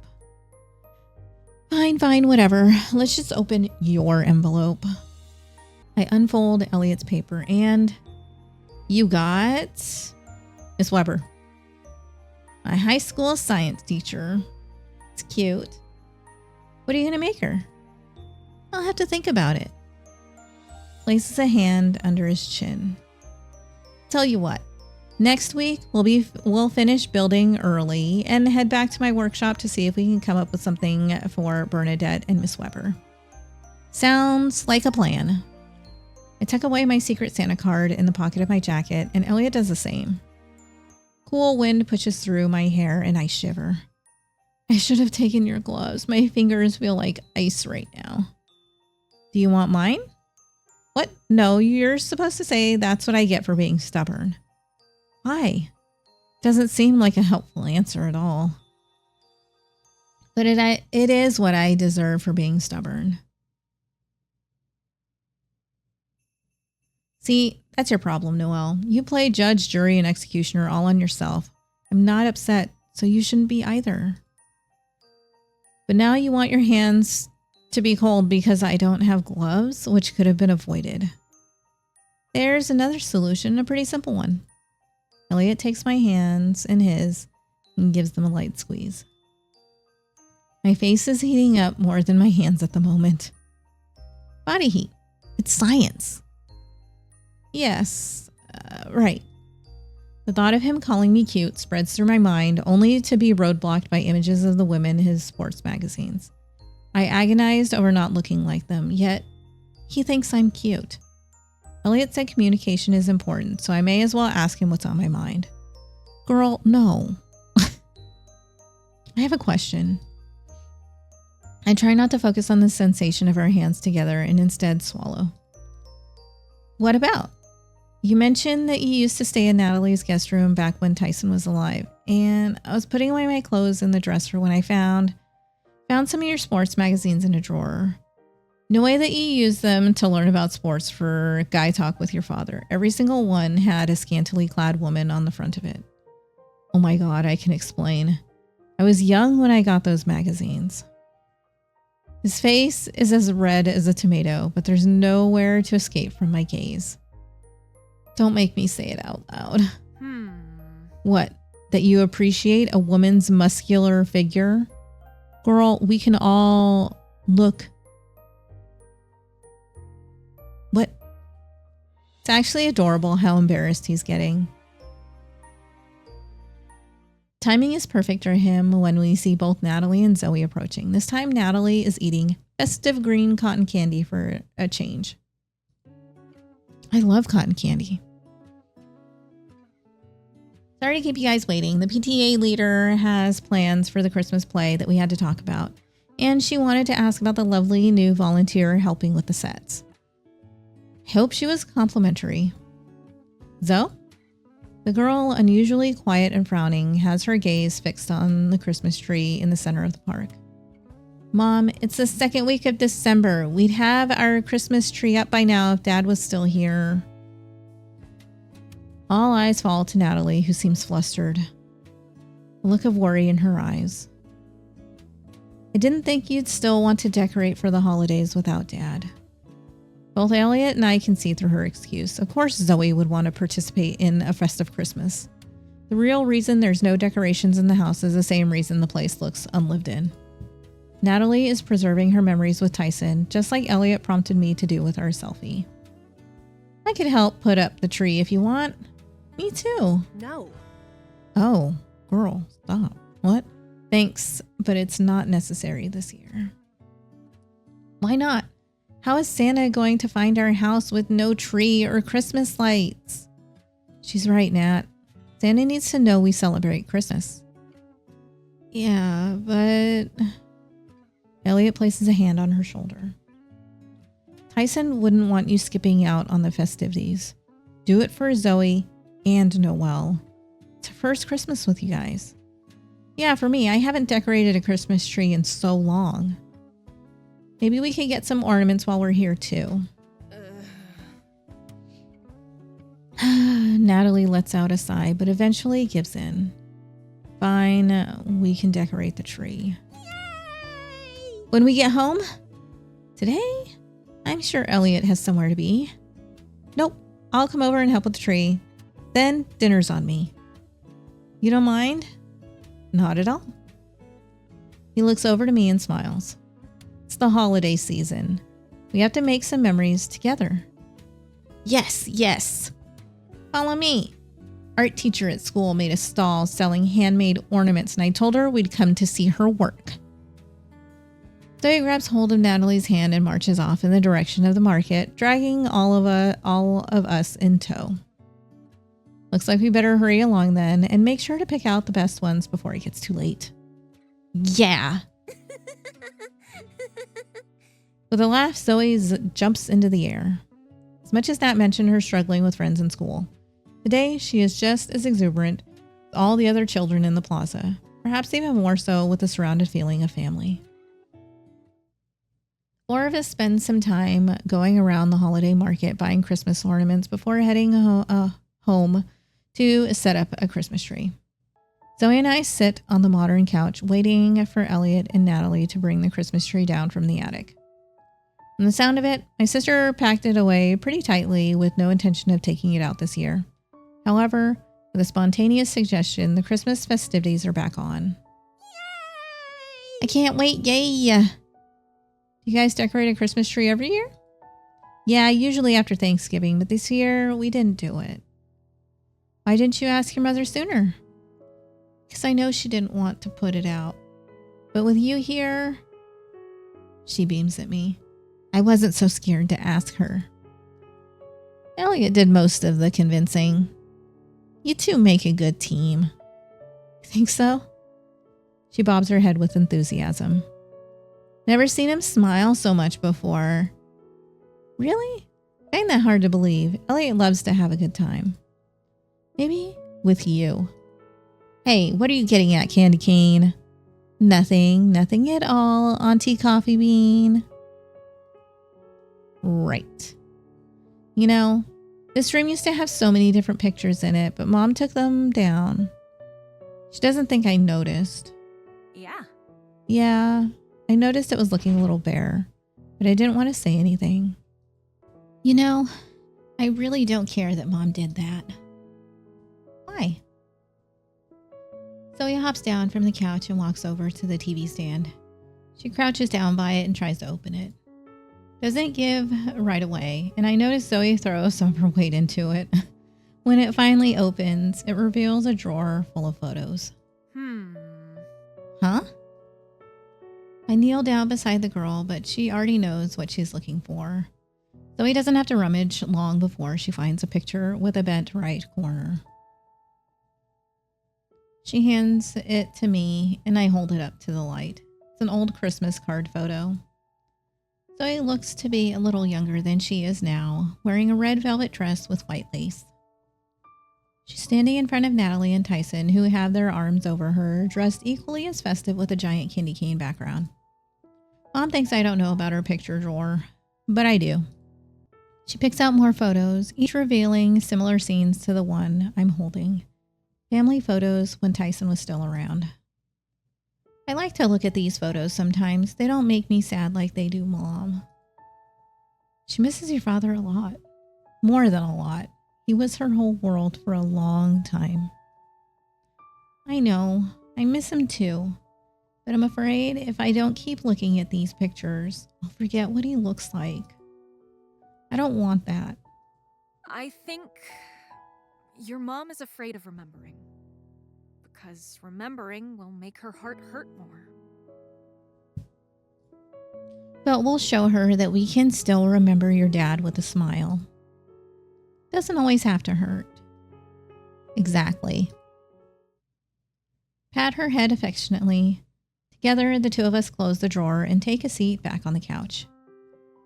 Fine, whatever. Let's just open your envelope. I unfold Elliot's paper and you got Miss Weber, my high school science teacher. It's cute. What are you going to make her? I'll have to think about it. Places a hand under his chin. Tell you what. Next week, we'll finish building early and head back to my workshop to see if we can come up with something for Bernadette and Miss Weber. Sounds like a plan. I tuck away my Secret Santa card in the pocket of my jacket, and Elliot does the same. Cool wind pushes through my hair, and I shiver. I should have taken your gloves. My fingers feel like ice right now. Do you want mine? What? No, you're supposed to say that's what I get for being stubborn. Why? Doesn't seem like a helpful answer at all. But it is what I deserve for being stubborn. See, that's your problem, Noel. You play judge, jury, and executioner all on yourself. I'm not upset, so you shouldn't be either. But now you want your hands to be cold because I don't have gloves, which could have been avoided. There's another solution, a pretty simple one. Elliot takes my hands in his and gives them a light squeeze. My face is heating up more than my hands at the moment. Body heat. It's science. Yes, right. The thought of him calling me cute spreads through my mind, only to be roadblocked by images of the women in his sports magazines. I agonized over not looking like them, yet he thinks I'm cute. Elliot said communication is important, so I may as well ask him what's on my mind. Girl, no. I have a question. I try not to focus on the sensation of our hands together and instead swallow. What about? You mentioned that you used to stay in Natalie's guest room back when Tyson was alive, and I was putting away my clothes in the dresser when I found some of your sports magazines in a drawer. No way that you used them to learn about sports for guy talk with your father. Every single one had a scantily clad woman on the front of it. Oh my God, I can explain. I was young when I got those magazines. His face is as red as a tomato, but there's nowhere to escape from my gaze. Don't make me say it out loud. What? That you appreciate a woman's muscular figure? Girl, we can all look. What? It's actually adorable how embarrassed he's getting. Timing is perfect for him when we see both Natalie and Zoe approaching. This time, Natalie is eating festive green cotton candy for a change. I love cotton candy. Sorry to keep you guys waiting. The PTA leader has plans for the Christmas play that we had to talk about, and she wanted to ask about the lovely new volunteer helping with the sets. I hope she was complimentary. Zoe? The girl, unusually quiet and frowning, has her gaze fixed on the Christmas tree in the center of the park. Mom, it's the second week of December. We'd have our Christmas tree up by now if Dad was still here. All eyes fall to Natalie, who seems flustered. A look of worry in her eyes. I didn't think you'd still want to decorate for the holidays without Dad. Both Elliot and I can see through her excuse. Of course Zoe would want to participate in a festive Christmas. The real reason there's no decorations in the house is the same reason the place looks unlived in. Natalie is preserving her memories with Tyson, just like Elliot prompted me to do with our selfie. I could help put up the tree if you want. Me too. No. Oh, girl, stop. What? Thanks, but it's not necessary this year. Why not? How is Santa going to find our house with no tree or Christmas lights? She's right, Nat. Santa needs to know we celebrate Christmas. Yeah, but... Elliot places a hand on her shoulder. Tyson wouldn't want you skipping out on the festivities. Do it for Zoe and Noel. It's her first Christmas with you guys. Yeah, for me, I haven't decorated a Christmas tree in so long. Maybe we could get some ornaments while we're here too. Natalie lets out a sigh, but eventually gives in. Fine, we can decorate the tree. Yay! When we get home? Today? I'm sure Elliot has somewhere to be. Nope, I'll come over and help with the tree. Then dinner's on me. You don't mind? Not at all. He looks over to me and smiles. It's the holiday season. We have to make some memories together. Yes. Follow me. Art teacher at school made a stall selling handmade ornaments, and I told her we'd come to see her work. Zoe grabs hold of Natalie's hand and marches off in the direction of the market, dragging all of us in tow. Looks like we better hurry along then and make sure to pick out the best ones before it gets too late. Yeah. With a laugh, Zoe jumps into the air. As much as Nat mentioned her struggling with friends in school, today she is just as exuberant as all the other children in the plaza, perhaps even more so with the surrounded feeling of family. 4 of us spend some time going around the holiday market buying Christmas ornaments before heading home to set up a Christmas tree. Zoe and I sit on the modern couch waiting for Elliot and Natalie to bring the Christmas tree down from the attic. From the sound of it, my sister packed it away pretty tightly with no intention of taking it out this year. However, with a spontaneous suggestion, the Christmas festivities are back on. Yay! I can't wait, yay! Do you guys decorate a Christmas tree every year? Yeah, usually after Thanksgiving, but this year we didn't do it. Why didn't you ask your mother sooner? Because I know she didn't want to put it out. But with you here, she beams at me. I wasn't so scared to ask her. Elliot did most of the convincing. You two make a good team. Think so? She bobs her head with enthusiasm. Never seen him smile so much before. Really? Ain't that hard to believe. Elliot loves to have a good time. Maybe with you. Hey, what are you getting at, Candy Cane? Nothing at all, Auntie Coffee Bean. Right. You know, this room used to have so many different pictures in it, but Mom took them down. She doesn't think I noticed. Yeah. Yeah, I noticed it was looking a little bare, but I didn't want to say anything. You know, I really don't care that Mom did that. Why? Zoe hops down from the couch and walks over to the TV stand. She crouches down by it and tries to open it. Doesn't give right away, and I notice Zoe throws some of her weight into it. When it finally opens, it reveals a drawer full of photos. Huh? I kneel down beside the girl, but she already knows what she's looking for. Zoe doesn't have to rummage long before she finds a picture with a bent right corner. She hands it to me, and I hold it up to the light. It's an old Christmas card photo. Zoe looks to be a little younger than she is now, wearing a red velvet dress with white lace. She's standing in front of Natalie and Tyson, who have their arms over her, dressed equally as festive with a giant candy cane background. Mom thinks I don't know about her picture drawer, but I do. She picks out more photos, each revealing similar scenes to the one I'm holding. Family photos when Tyson was still around. I like to look at these photos sometimes. They don't make me sad like they do Mom. She misses your father a lot. More than a lot. He was her whole world for a long time. I know. I miss him too. But I'm afraid if I don't keep looking at these pictures, I'll forget what he looks like. I don't want that. I think your mom is afraid of remembering. Because remembering will make her heart hurt more. But we'll show her that we can still remember your dad with a smile. Doesn't always have to hurt. Exactly. Pat her head affectionately. Together, the two of us close the drawer and take a seat back on the couch.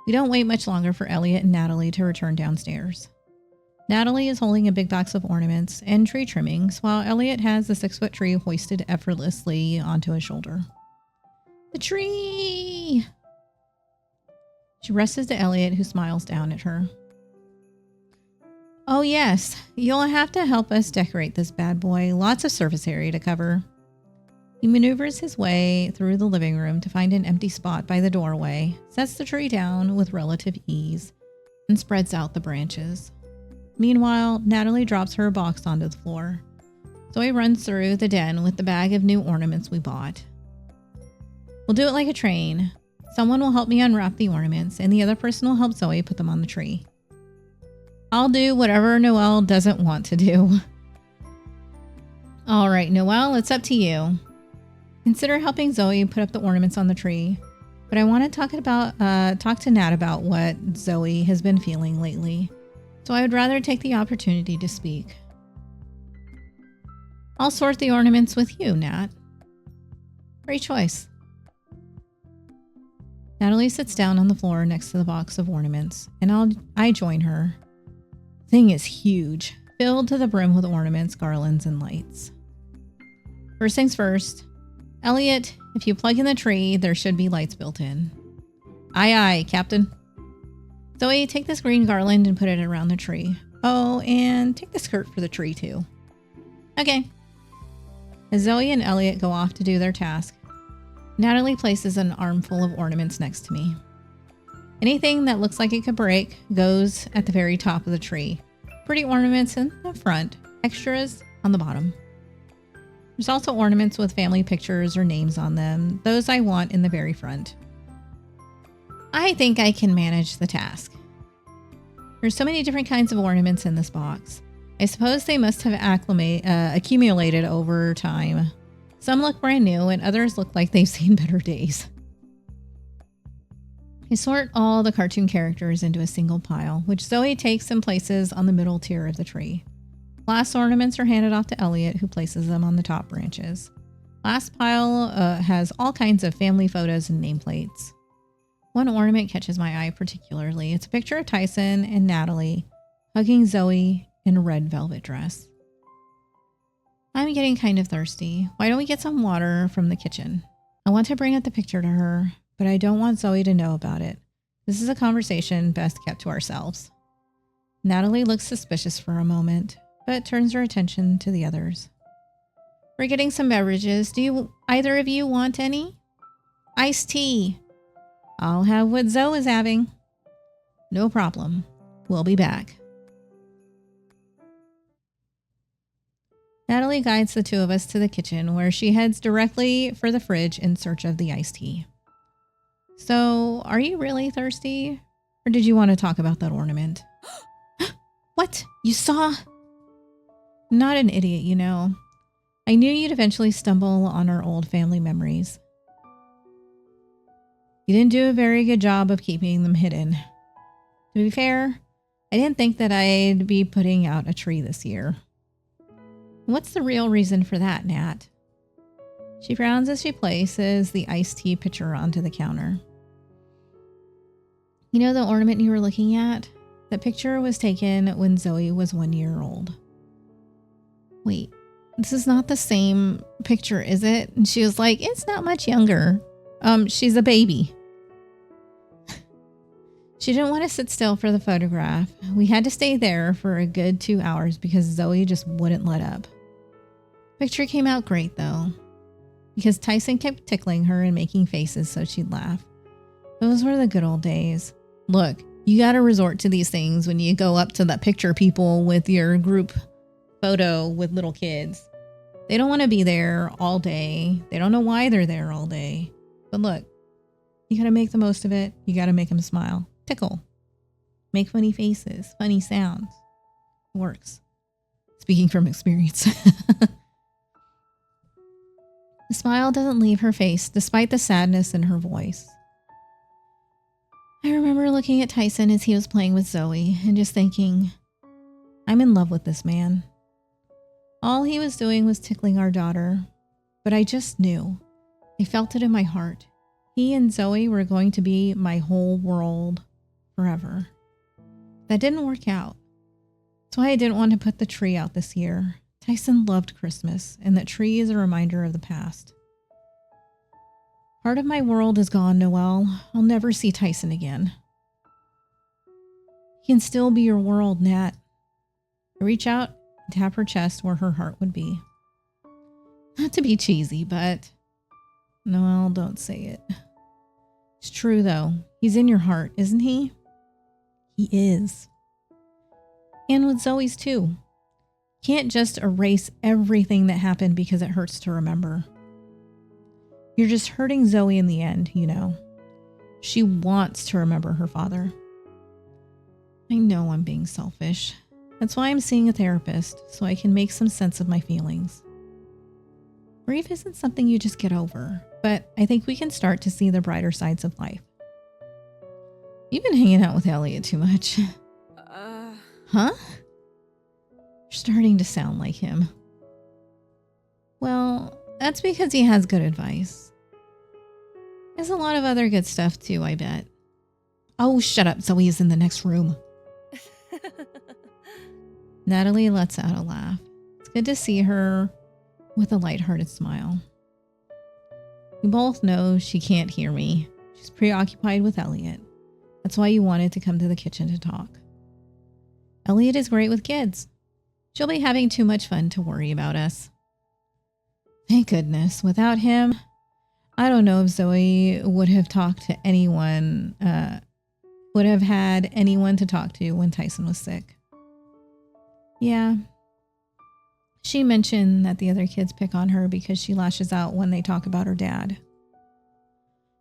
We don't wait much longer for Elliot and Natalie to return downstairs. Natalie is holding a big box of ornaments and tree trimmings, while Elliot has the 6-foot tree hoisted effortlessly onto his shoulder. The tree! She rushes to Elliot, who smiles down at her. Oh yes, you'll have to help us decorate this bad boy. Lots of surface area to cover. He maneuvers his way through the living room to find an empty spot by the doorway, sets the tree down with relative ease, and spreads out the branches. Meanwhile, Natalie drops her box onto the floor. Zoe runs through the den with the bag of new ornaments we bought. We'll do it like a train. Someone will help me unwrap the ornaments, and the other person will help Zoe put them on the tree. I'll do whatever Noel doesn't want to do. All right, Noel, it's up to you. Consider helping Zoe put up the ornaments on the tree. but I want to talk to Nat about what Zoe has been feeling lately. So I would rather take the opportunity to speak. I'll sort the ornaments with you, Nat. Great choice. Natalie sits down on the floor next to the box of ornaments, and I join her. Thing is huge, filled to the brim with ornaments, garlands, and lights. First things first, Elliot, if you plug in the tree, there should be lights built in. Aye, aye, Captain. Zoe, take this green garland and put it around the tree. Oh, and take the skirt for the tree, too. Okay. As Zoe and Elliot go off to do their task, Natalie places an armful of ornaments next to me. Anything that looks like it could break goes at the very top of the tree. Pretty ornaments in the front, extras on the bottom. There's also ornaments with family pictures or names on them. Those I want in the very front. I think I can manage the task. There's so many different kinds of ornaments in this box. I suppose they must have accumulated over time. Some look brand new and others look like they've seen better days. I sort all the cartoon characters into a single pile, which Zoe takes and places on the middle tier of the tree. Last ornaments are handed off to Elliot, who places them on the top branches. Last pile has all kinds of family photos and nameplates. One ornament catches my eye particularly. It's a picture of Tyson and Natalie hugging Zoe in a red velvet dress. I'm getting kind of thirsty. Why don't we get some water from the kitchen? I want to bring up the picture to her, but I don't want Zoe to know about it. This is a conversation best kept to ourselves. Natalie looks suspicious for a moment, but turns her attention to the others. We're getting some beverages. Do either of you want any? Iced tea. I'll have what Zoe is having. No problem. We'll be back. Natalie guides the two of us to the kitchen, where she heads directly for the fridge in search of the iced tea. So, are you really thirsty? Or did you want to talk about that ornament? What? You saw? I'm not an idiot, you know. I knew you'd eventually stumble on our old family memories. You didn't do a very good job of keeping them hidden. To be fair, I didn't think that I'd be putting out a tree this year. What's the real reason for that, Nat? She frowns as she places the iced tea pitcher onto the counter. You know the ornament you were looking at? The picture was taken when Zoe was 1 year old. Wait, this is not the same picture, is it? And she was like, it's not much younger. She's a baby. She didn't want to sit still for the photograph. We had to stay there for a good 2 hours because Zoe just wouldn't let up. Picture came out great though, because Tyson kept tickling her and making faces so she'd laugh. Those were the good old days. Look, you got to resort to these things when you go up to the picture people with your group photo with little kids. They don't want to be there all day. They don't know why they're there all day. But look, you got to make the most of it. You got to make them smile. Tickle. Make funny faces, funny sounds. It works. Speaking from experience. The smile doesn't leave her face despite the sadness in her voice. I remember looking at Tyson as he was playing with Zoe and just thinking, I'm in love with this man. All he was doing was tickling our daughter, but I just knew. I felt it in my heart. He and Zoe were going to be my whole world forever. That didn't work out. That's why I didn't want to put the tree out this year. Tyson loved Christmas, and that tree is a reminder of the past. Part of my world is gone, Noel. I'll never see Tyson again. He can still be your world, Nat. I reach out and tap her chest where her heart would be. Not to be cheesy, but... Noel, don't say it. It's true, though. He's in your heart, isn't he? He is. And with Zoe's, too. Can't just erase everything that happened because it hurts to remember. You're just hurting Zoe in the end, you know. She wants to remember her father. I know I'm being selfish. That's why I'm seeing a therapist, so I can make some sense of my feelings. Grief isn't something you just get over, but I think we can start to see the brighter sides of life. You've been hanging out with Elliot too much. Huh? You're starting to sound like him. Well, that's because he has good advice. There's a lot of other good stuff too, I bet. Oh, shut up. Zoe is in the next room. Natalie lets out a laugh. It's good to see her with a lighthearted smile. We both know she can't hear me. She's preoccupied with Elliot. That's why you wanted to come to the kitchen to talk. Elliot is great with kids. She'll be having too much fun to worry about us. Thank goodness. Without him, I don't know if Zoe would have talked to anyone, would have had anyone to talk to when Tyson was sick. Yeah. She mentioned that the other kids pick on her because she lashes out when they talk about her dad.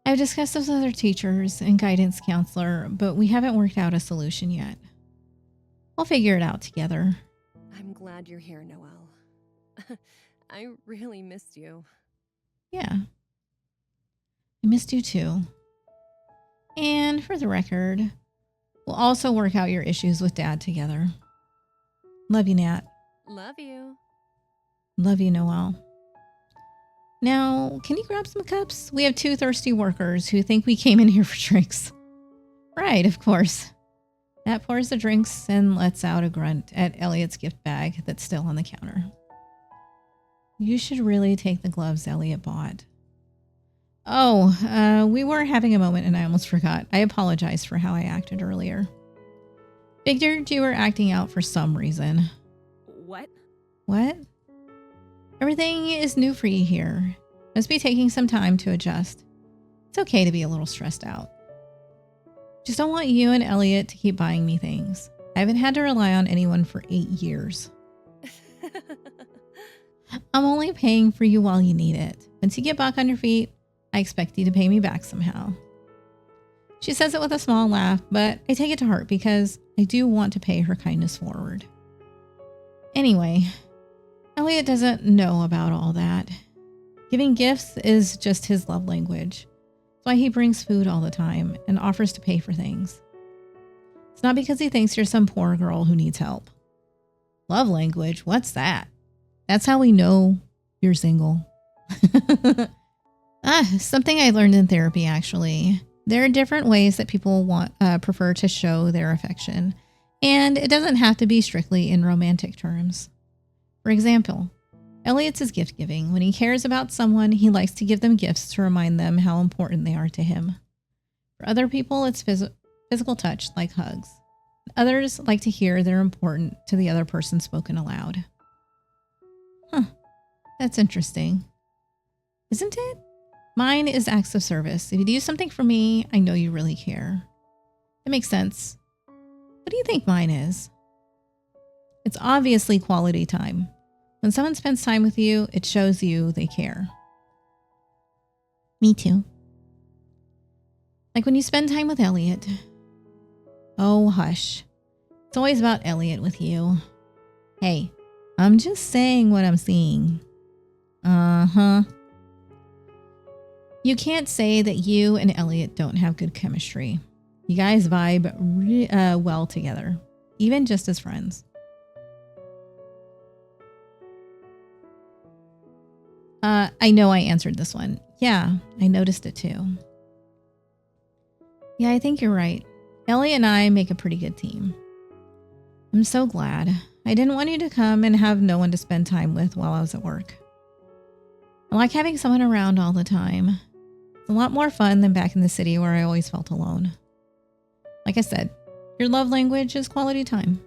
I've discussed with other teachers and guidance counselor, but we haven't worked out a solution yet. We'll figure it out together. I'm glad you're here, Noel. I really missed you. Yeah. I missed you too. And for the record, we'll also work out your issues with Dad together. Love you, Nat. Love you. Love you, Noel. Now, can you grab some cups? We have 2 thirsty workers who think we came in here for drinks. Right, of course. Nat pours the drinks and lets out a grunt at Elliot's gift bag that's still on the counter. You should really take the gloves Elliot bought. Oh, we were having a moment and I almost forgot. I apologize for how I acted earlier. Figured you were acting out for some reason. What? What? Everything is new for you here. Must be taking some time to adjust. It's okay to be a little stressed out. Just don't want you and Elliot to keep buying me things. I haven't had to rely on anyone for 8 years. I'm only paying for you while you need it. Once you get back on your feet, I expect you to pay me back somehow. She says it with a small laugh, but I take it to heart because I do want to pay her kindness forward. Anyway, Elliot doesn't know about all that. Giving gifts is just his love language. That's why he brings food all the time and offers to pay for things. It's not because he thinks you're some poor girl who needs help. Love language? What's that? That's how we know you're single. Something I learned in therapy, actually. There are different ways that people prefer to show their affection, and it doesn't have to be strictly in romantic terms. For example, Elliot's is gift giving. When he cares about someone, he likes to give them gifts to remind them how important they are to him. For other people, it's physical touch, like hugs. Others like to hear they're important to the other person spoken aloud. Huh, that's interesting. Isn't it? Mine is acts of service. If you do something for me, I know you really care. That makes sense. What do you think mine is? It's obviously quality time. When someone spends time with you, it shows you they care. Me too. Like when you spend time with Elliot. Oh, hush. It's always about Elliot with you. Hey, I'm just saying what I'm seeing. Uh-huh. You can't say that you and Elliot don't have good chemistry. You guys vibe well together, even just as friends. I know I answered this one. Yeah, I noticed it too. Yeah, I think you're right. Elliot and I make a pretty good team. I'm so glad. I didn't want you to come and have no one to spend time with while I was at work. I like having someone around all the time. It's a lot more fun than back in the city where I always felt alone. Like I said, your love language is quality time.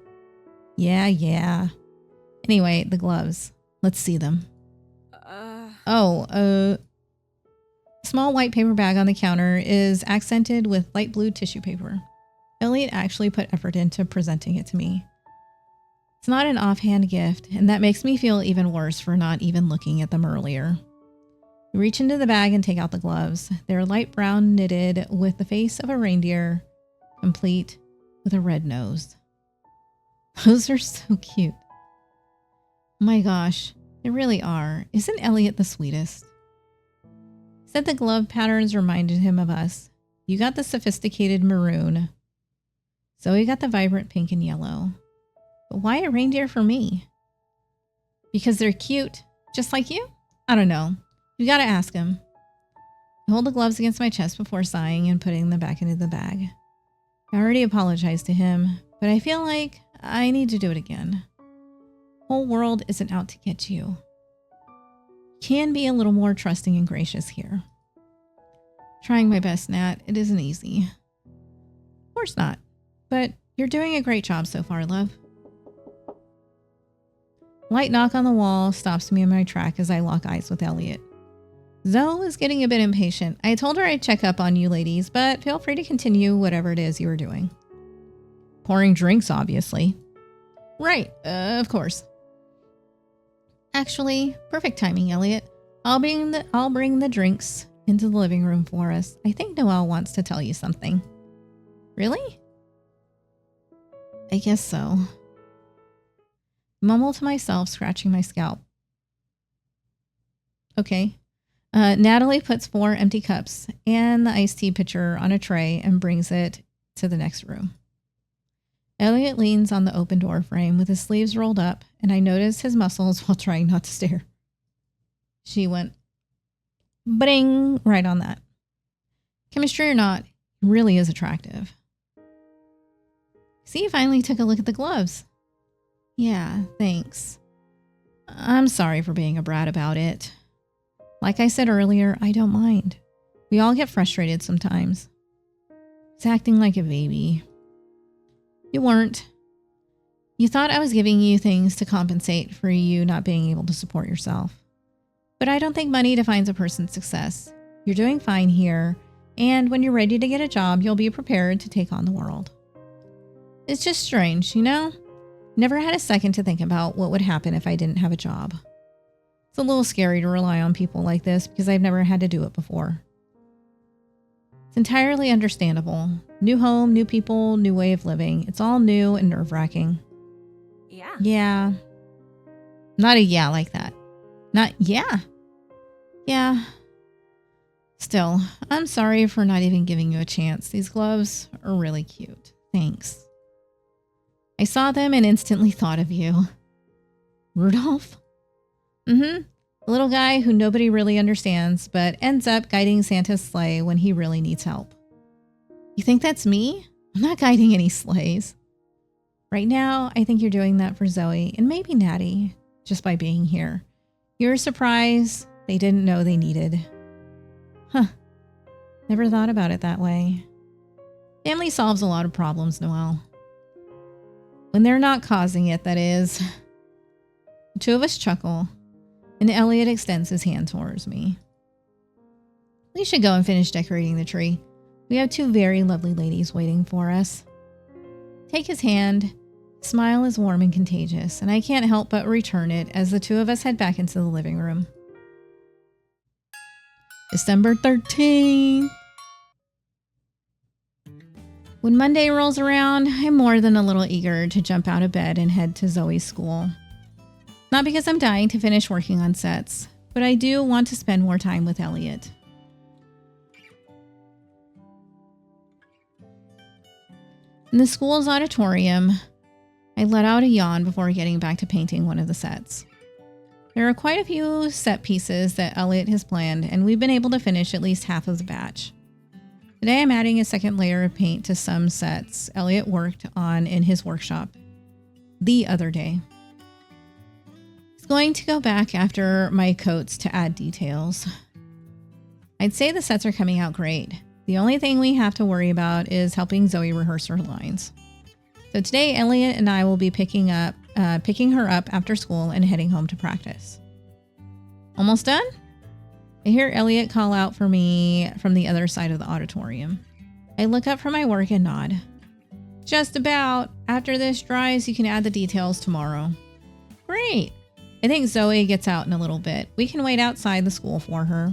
Yeah. Anyway, the gloves. Let's see them. A small white paper bag on the counter is accented with light blue tissue paper. Elliot actually put effort into presenting it to me. It's not an offhand gift, and that makes me feel even worse for not even looking at them earlier. You reach into the bag and take out the gloves. They're light brown knitted with the face of a reindeer, complete with a red nose. Those are so cute. Oh my gosh. They really are. Isn't Elliot the sweetest? Said the glove patterns reminded him of us. You got the sophisticated maroon. Zoe got the vibrant pink and yellow. But why a reindeer for me? Because they're cute, just like you? I don't know. You gotta ask him. I hold the gloves against my chest before sighing and putting them back into the bag. I already apologized to him, but I feel like I need to do it again. Whole world isn't out to get you. Can be a little more trusting and gracious here. Trying my best, Nat. It isn't easy. Of course not. But you're doing a great job so far, love. Light knock on the wall stops me in my track as I lock eyes with Elliot. Zoe is getting a bit impatient. I told her I'd check up on you ladies, but feel free to continue whatever it is you were doing. Pouring drinks, obviously. Right, of course. Actually, perfect timing, Elliot. I'll bring the drinks into the living room for us. I think Noel wants to tell you something. Really? I guess so. Mumble to myself, scratching my scalp. Okay. Natalie puts 4 empty cups and the iced tea pitcher on a tray and brings it to the next room. Elliot leans on the open door frame with his sleeves rolled up, and I notice his muscles while trying not to stare. She went, bring, right on that. Chemistry or not, he really is attractive. See, you finally took a look at the gloves. Yeah, thanks. I'm sorry for being a brat about it. Like I said earlier, I don't mind. We all get frustrated sometimes. He's acting like a baby. You weren't. You thought I was giving you things to compensate for you not being able to support yourself. But I don't think money defines a person's success. You're doing fine here, and when you're ready to get a job, you'll be prepared to take on the world. It's just strange, you know? Never had a second to think about what would happen if I didn't have a job. It's a little scary to rely on people like this because I've never had to do it before. It's entirely understandable. New home, new people, new way of living. It's all new and nerve-wracking. Yeah. Yeah. Not a yeah like that. Not yeah. Yeah. Still, I'm sorry for not even giving you a chance. These gloves are really cute. Thanks. I saw them and instantly thought of you. Rudolph? Mm-hmm. The little guy who nobody really understands, but ends up guiding Santa's sleigh when he really needs help. You think that's me? I'm not guiding any sleighs. Right now, I think you're doing that for Zoe and maybe Natty, just by being here. You're a surprise they didn't know they needed. Huh. Never thought about it that way. Family solves a lot of problems, Noel. When they're not causing it, that is. The two of us chuckle, and Elliot extends his hand towards me. We should go and finish decorating the tree. We have 2 very lovely ladies waiting for us. Take his hand. His smile is warm and contagious, and I can't help but return it as the 2 of us head back into the living room. December 13th. When Monday rolls around, I'm more than a little eager to jump out of bed and head to Zoe's school. Not because I'm dying to finish working on sets, but I do want to spend more time with Elliot. In the school's auditorium, I let out a yawn before getting back to painting one of the sets. There are quite a few set pieces that Elliot has planned, and we've been able to finish at least half of the batch. Today I'm adding a second layer of paint to some sets Elliot worked on in his workshop the other day. He's going to go back after my coats to add details. I'd say the sets are coming out great. The only thing we have to worry about is helping Zoe rehearse her lines. So today Elliot and I will be picking her up after school and heading home to practice. Almost done? I hear Elliot call out for me from the other side of the auditorium. I look up from my work and nod. Just about. After this dries, you can add the details tomorrow. Great. I think Zoe gets out in a little bit. We can wait outside the school for her.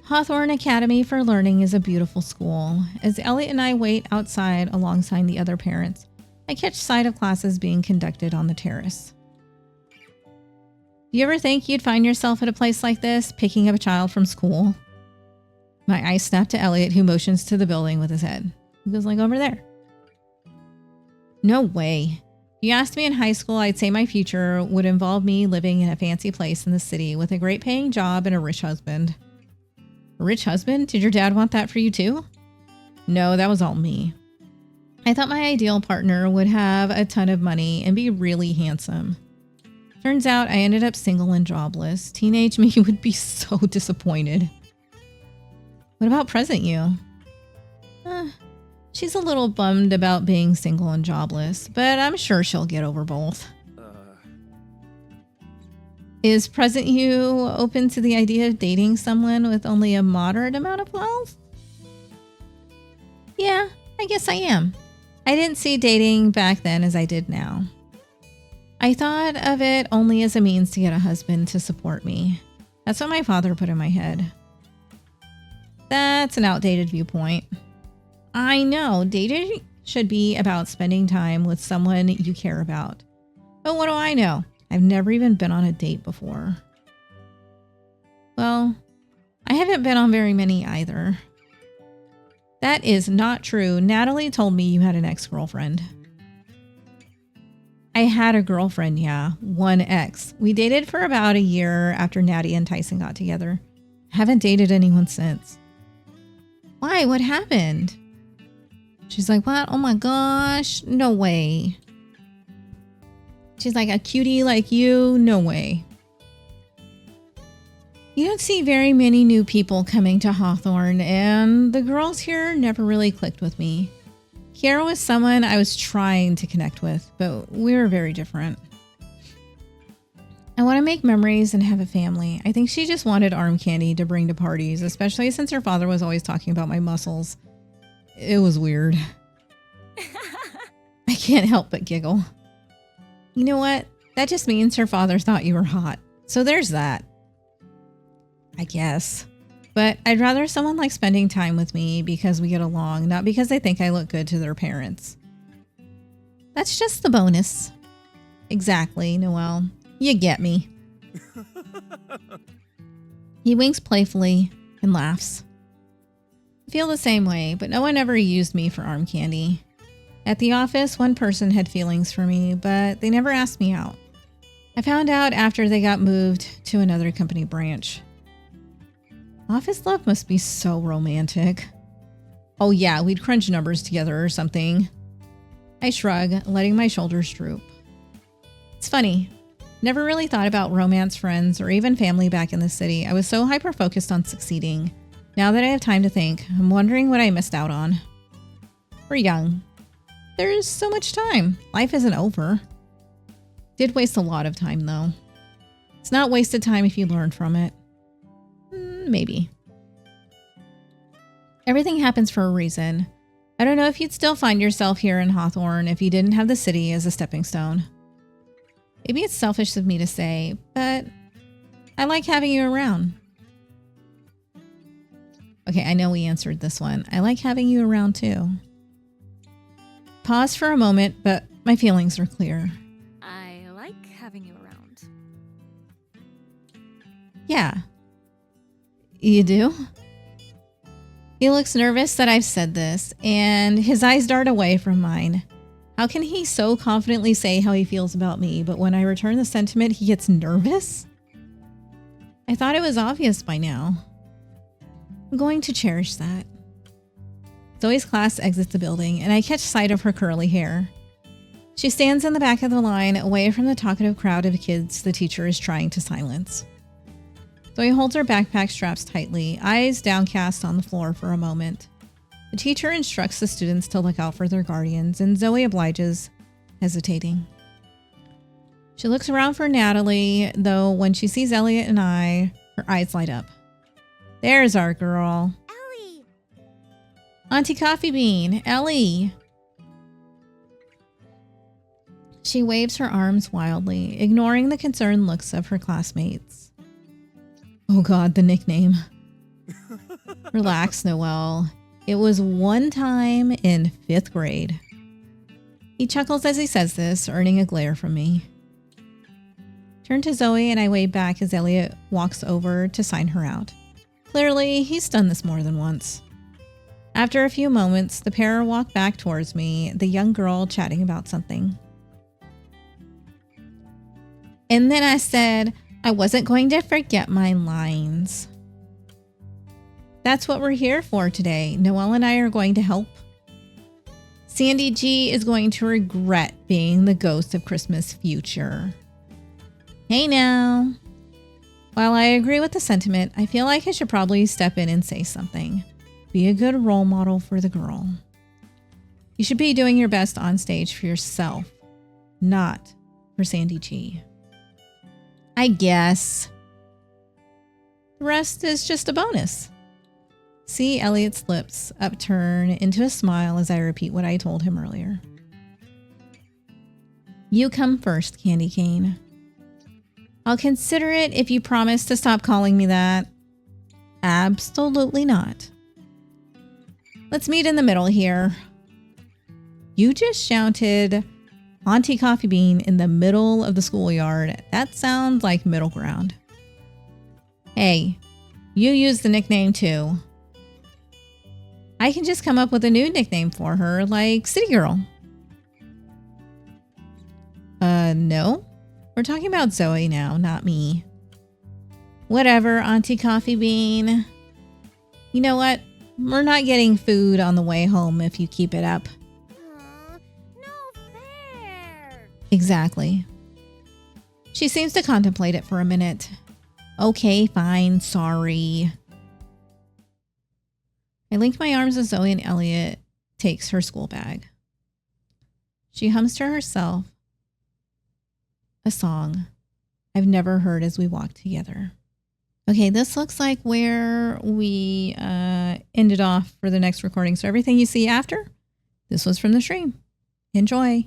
Hawthorne Academy for Learning is a beautiful school. As Elliot and I wait outside alongside the other parents, I catch sight of classes being conducted on the terrace. Do you ever think you'd find yourself at a place like this, picking up a child from school? My eyes snap to Elliot, who motions to the building with his head. He goes like, over there. No way. If you asked me in high school, I'd say my future would involve me living in a fancy place in the city with a great paying job and a rich husband. A rich husband? Did your dad want that for you too? No, that was all me. I thought my ideal partner would have a ton of money and be really handsome. Turns out I ended up single and jobless. Teenage me would be so disappointed. What about present you? She's a little bummed about being single and jobless, but I'm sure she'll get over both. Is present you open to the idea of dating someone with only a moderate amount of wealth? Yeah, I guess I am. I didn't see dating back then as I did now. I thought of it only as a means to get a husband to support me. That's what my father put in my head. That's an outdated viewpoint. I know, dating should be about spending time with someone you care about. But what do I know? I've never even been on a date before. Well, I haven't been on very many either. That is not true. Natalie told me you had an ex-girlfriend. I had a girlfriend, yeah. One ex. We dated for about a year after Natty and Tyson got together. Haven't dated anyone since. Why? What happened? She's like, what? Oh my gosh. No way. She's like, a cutie like you? No way. You don't see very many new people coming to Hawthorne, and the girls here never really clicked with me. Kiara was someone I was trying to connect with, but we were very different. I want to make memories and have a family. I think she just wanted arm candy to bring to parties, especially since her father was always talking about my muscles. It was weird. I can't help but giggle. You know what? That just means her father thought you were hot. So there's that. I guess. But I'd rather someone like spending time with me because we get along, not because they think I look good to their parents. That's just the bonus. Exactly, Noel. You get me. He winks playfully and laughs. I feel the same way, but no one ever used me for arm candy. At the office, one person had feelings for me, but they never asked me out. I found out after they got moved to another company branch. Office love must be so romantic. Oh yeah, we'd crunch numbers together or something. I shrug, letting my shoulders droop. It's funny. Never really thought about romance friends or even family back in the city. I was so hyper-focused on succeeding. Now that I have time to think, I'm wondering what I missed out on. We're young. There's so much time. Life isn't over. Did waste a lot of time though. It's not wasted time if you learn from it. Maybe. Everything happens for a reason. I don't know if you'd still find yourself here in Hawthorne if you didn't have the city as a stepping stone. Maybe it's selfish of me to say, but I like having you around. Okay, I know we answered this one. I like having you around too. Pause for a moment, but my feelings are clear. I like having you around. Yeah. You do? He looks nervous that I've said this, and his eyes dart away from mine. How can he so confidently say how he feels about me, but when I return the sentiment, he gets nervous? I thought it was obvious by now. I'm going to cherish that. Zoe's class exits the building, and I catch sight of her curly hair. She stands in the back of the line, away from the talkative crowd of kids the teacher is trying to silence. Zoe holds her backpack straps tightly, eyes downcast on the floor for a moment. The teacher instructs the students to look out for their guardians, and Zoe obliges, hesitating. She looks around for Natalie, though when she sees Elliot and I, her eyes light up. There's our girl. Ellie! Auntie Coffee Bean, Ellie! She waves her arms wildly, ignoring the concerned looks of her classmates. Oh God, the nickname. Relax, Noel. It was one time in 5th grade. He chuckles as he says this, earning a glare from me. Turn to Zoe and I wave back as Elliot walks over to sign her out. Clearly, he's done this more than once. After a few moments, the pair walk back towards me, the young girl chatting about something. And then I said I wasn't going to forget my lines. That's what we're here for today. Noel and I are going to help. Sandy G is going to regret being the ghost of Christmas future. Hey now. While I agree with the sentiment, I feel like I should probably step in and say something. Be a good role model for the girl. You should be doing your best on stage for yourself, not for Sandy G. I guess. The rest is just a bonus. See Elliot's lips upturn into a smile as I repeat what I told him earlier. You come first, Candy Cane. I'll consider it if you promise to stop calling me that. Absolutely not. Let's meet in the middle here. You just shouted Auntie Coffee Bean in the middle of the schoolyard. That sounds like middle ground. Hey, you use the nickname too. I can just come up with a new nickname for her, like City Girl. No. We're talking about Zoe now, not me. Whatever, Auntie Coffee Bean. You know what? We're not getting food on the way home if you keep it up. No fair. Exactly. She seems to contemplate it for a minute. Okay, fine, sorry. I link my arms as Zoe and Elliot takes her school bag. She hums to herself a song I've never heard as we walk together. Okay, this looks like where we ended off for the next recording. So everything you see after, this was from the stream. Enjoy.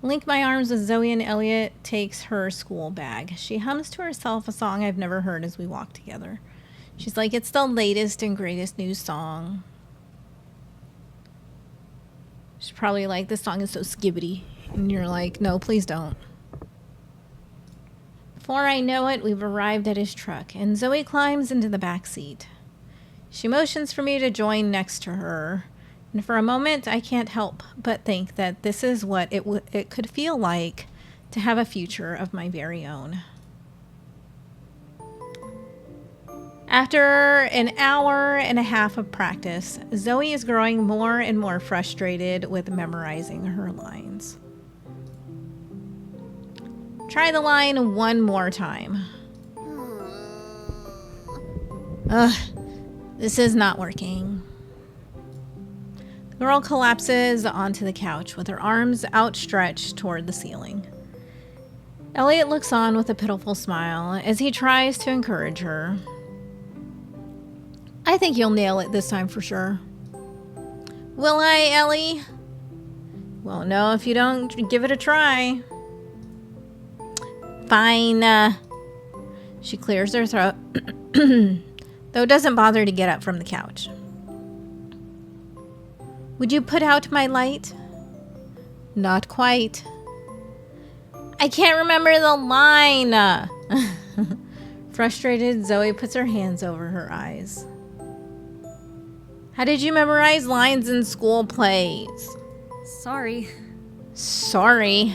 Link my arms as Zoe and Elliot takes her school bag. She hums to herself a song I've never heard as we walk together. She's like, it's the latest and greatest new song. She's probably like, this song is so skibbity. And you're like, no, please don't. Before I know it, we've arrived at his truck, and Zoe climbs into the back seat. She motions for me to join next to her, and for a moment, I can't help but think that this is what it could feel like to have a future of my very own. After an hour and a half of practice, Zoe is growing more and more frustrated with memorizing her lines. Try the line one more time. Ugh, this is not working. The girl collapses onto the couch with her arms outstretched toward the ceiling. Elliot looks on with a pitiful smile as he tries to encourage her. I think you'll nail it this time for sure. Will I, Ellie? Won't know if you don't give it a try. Fine. She clears her throat, though doesn't bother to get up from the couch. Would you put out my light? Not quite. I can't remember the line. Frustrated, Zoe puts her hands over her eyes. How did you memorize lines in school plays? Sorry. Sorry,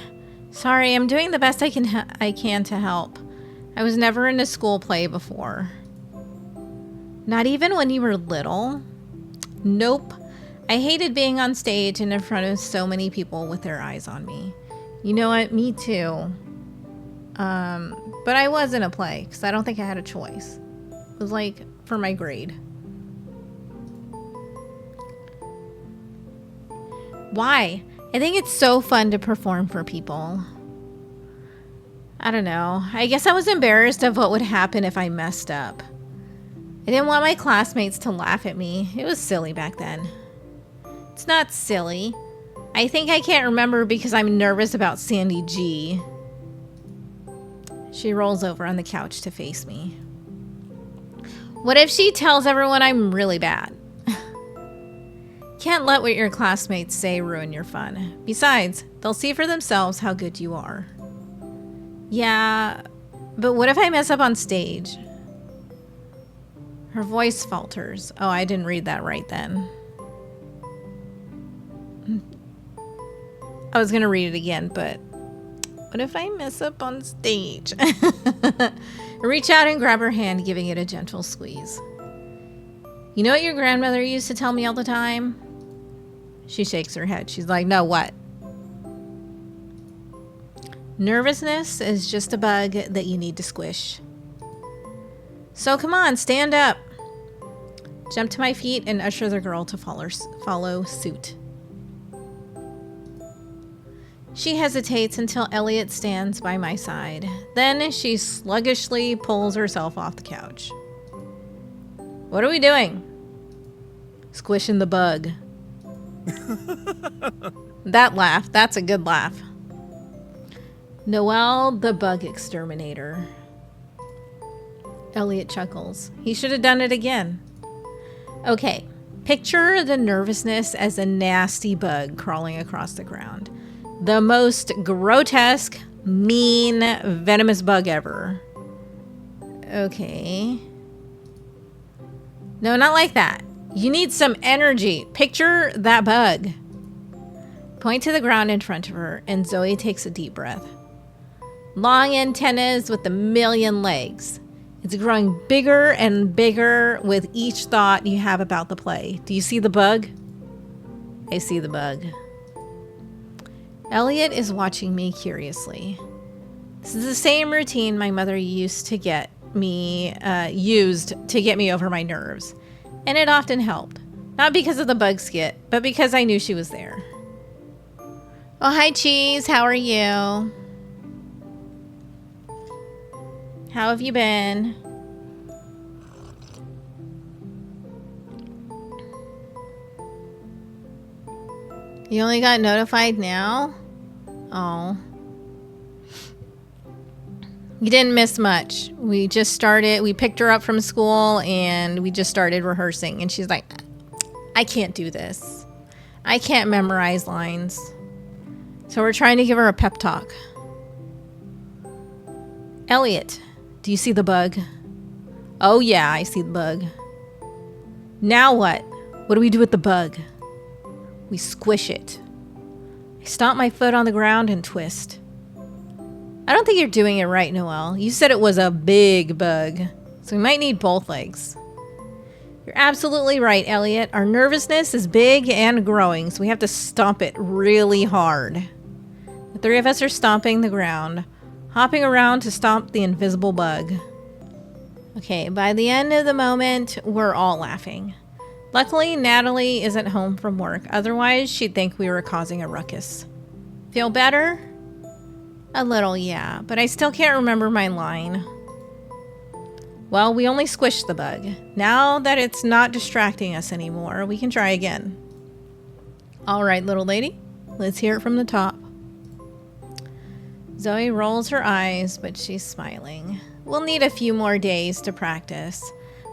I'm doing the best I can to help. I was never in a school play before. Not even when you were little? Nope. I hated being on stage and in front of so many people with their eyes on me. You know what? Me too. But I was in a play because I don't think I had a choice. It was like for my grade. Why? I think it's so fun to perform for people. I don't know. I guess I was embarrassed of what would happen if I messed up. I didn't want my classmates to laugh at me. It was silly back then. It's not silly. I think I can't remember because I'm nervous about Sandy G. She rolls over on the couch to face me. What if she tells everyone I'm really bad? Can't let what your classmates say ruin your fun. Besides, they'll see for themselves how good you are. Yeah, but what if I mess up on stage? Her voice falters. Oh, I didn't read that right then. I was going to read it again, but what if I mess up on stage? Reach out and grab her hand, giving it a gentle squeeze. You know what your grandmother used to tell me all the time? She shakes her head. She's like, no, what? Nervousness is just a bug that you need to squish. So come on, stand up. Jump to my feet and usher the girl to follow suit. She hesitates until Elliot stands by my side. Then she sluggishly pulls herself off the couch. What are we doing? Squishing the bug. That laugh, that's a good laugh. Noel, the bug exterminator. Elliot chuckles. He should have done it again. Okay, picture the nervousness as a nasty bug crawling across the ground. The most grotesque, mean, venomous bug ever. Okay. No, not like that. You need some energy. Picture that bug. Point to the ground in front of her, and Zoe takes a deep breath. Long antennas with a million legs. It's growing bigger and bigger with each thought you have about the play. Do you see the bug? I see the bug. Elliot is watching me curiously. This is the same routine my mother used to get me over my nerves. And it often helped. Not because of the bug skit, but because I knew she was there. Oh, hi, Cheese. How are you? How have you been? You only got notified now? Oh. You didn't miss much. We picked her up from school and we just started rehearsing. And she's like, I can't do this. I can't memorize lines. So we're trying to give her a pep talk. Elliot, do you see the bug? Oh yeah, I see the bug. Now what? What do we do with the bug? We squish it. I stomp my foot on the ground and twist. I don't think you're doing it right, Noel. You said it was a big bug, so we might need both legs. You're absolutely right, Elliot. Our nervousness is big and growing, so we have to stomp it really hard. The three of us are stomping the ground, hopping around to stomp the invisible bug. Okay, by the end of the moment, we're all laughing. Luckily, Natalie isn't home from work. Otherwise, she'd think we were causing a ruckus. Feel better? A little, yeah, but I still can't remember my line. Well, we only squished the bug. Now that it's not distracting us anymore, we can try again. All right, little lady, let's hear it from the top. Zoe rolls her eyes, but she's smiling. We'll need a few more days to practice,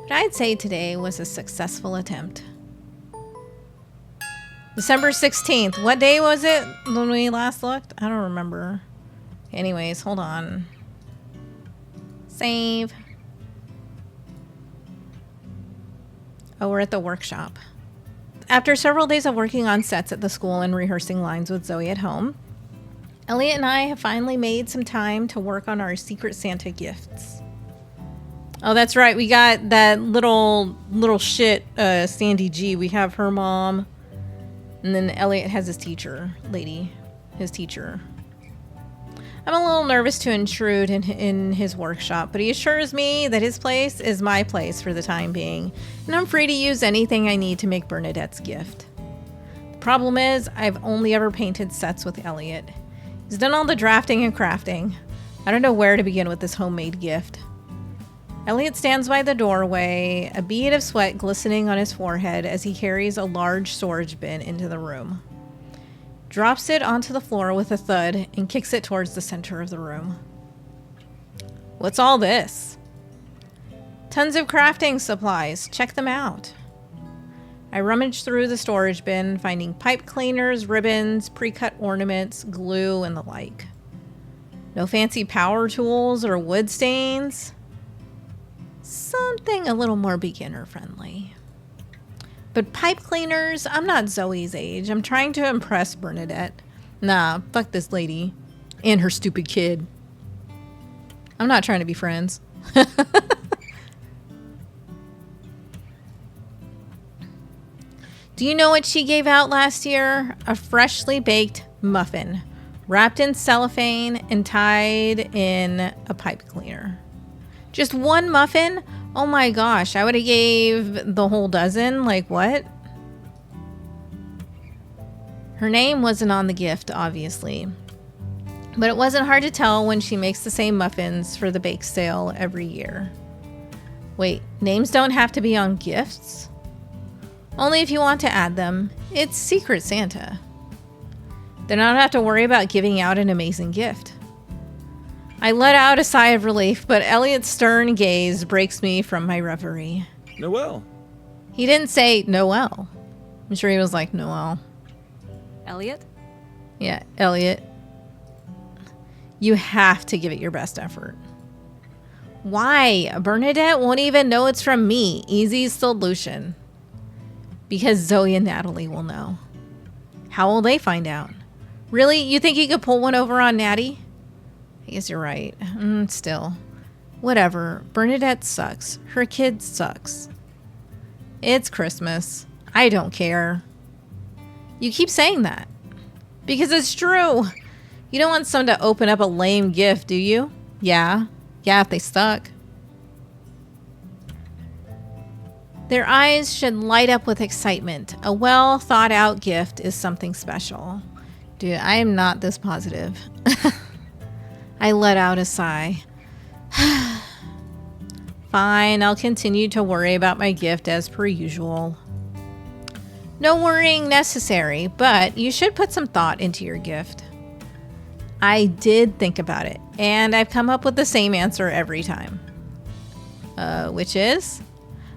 but I'd say today was a successful attempt. December 16th. What day was it when we last looked? I don't remember. Anyways, hold on. Save. Oh, we're at the workshop. After several days of working on sets at the school and rehearsing lines with Zoe at home, Elliot and I have finally made some time to work on our Secret Santa gifts. Oh, that's right. We got that little shit, Sandy G. We have her mom. And then Elliot has his teacher. I'm a little nervous to intrude in his workshop, but he assures me that his place is my place for the time being, and I'm free to use anything I need to make Bernadette's gift. The problem is, I've only ever painted sets with Elliot. He's done all the drafting and crafting. I don't know where to begin with this homemade gift. Elliot stands by the doorway, a bead of sweat glistening on his forehead as he carries a large storage bin into the room. Drops it onto the floor with a thud and kicks it towards the center of the room. What's all this? Tons of crafting supplies. Check them out. I rummage through the storage bin, finding pipe cleaners, ribbons, pre-cut ornaments, glue, and the like. No fancy power tools or wood stains. Something a little more beginner-friendly. But pipe cleaners, I'm not Zoe's age. I'm trying to impress Bernadette. Nah, fuck this lady. And her stupid kid. I'm not trying to be friends. Do you know what she gave out last year? A freshly baked muffin, wrapped in cellophane and tied in a pipe cleaner. Just one muffin? Oh my gosh, I would have gave the whole dozen. Like what? Her name wasn't on the gift, obviously. But it wasn't hard to tell when she makes the same muffins for the bake sale every year. Wait, names don't have to be on gifts? Only if you want to add them. It's Secret Santa. Then I don't have to worry about giving out an amazing gift. I let out a sigh of relief, but Elliot's stern gaze breaks me from my reverie. Noel. He didn't say Noel. I'm sure he was like, Noel. Elliot? Yeah, Elliot. You have to give it your best effort. Why? Bernadette won't even know it's from me. Easy solution. Because Zoe and Natalie will know. How will they find out? Really? You think you could pull one over on Natty? I guess you're right. Still. Whatever. Bernadette sucks. Her kid sucks. It's Christmas. I don't care. You keep saying that. Because it's true. You don't want someone to open up a lame gift, do you? Yeah. Yeah, if they suck. Their eyes should light up with excitement. A well thought out gift is something special. Dude, I am not this positive. I let out a sigh. Fine, I'll continue to worry about my gift as per usual. No worrying necessary, but you should put some thought into your gift. I did think about it, and I've come up with the same answer every time. Which is?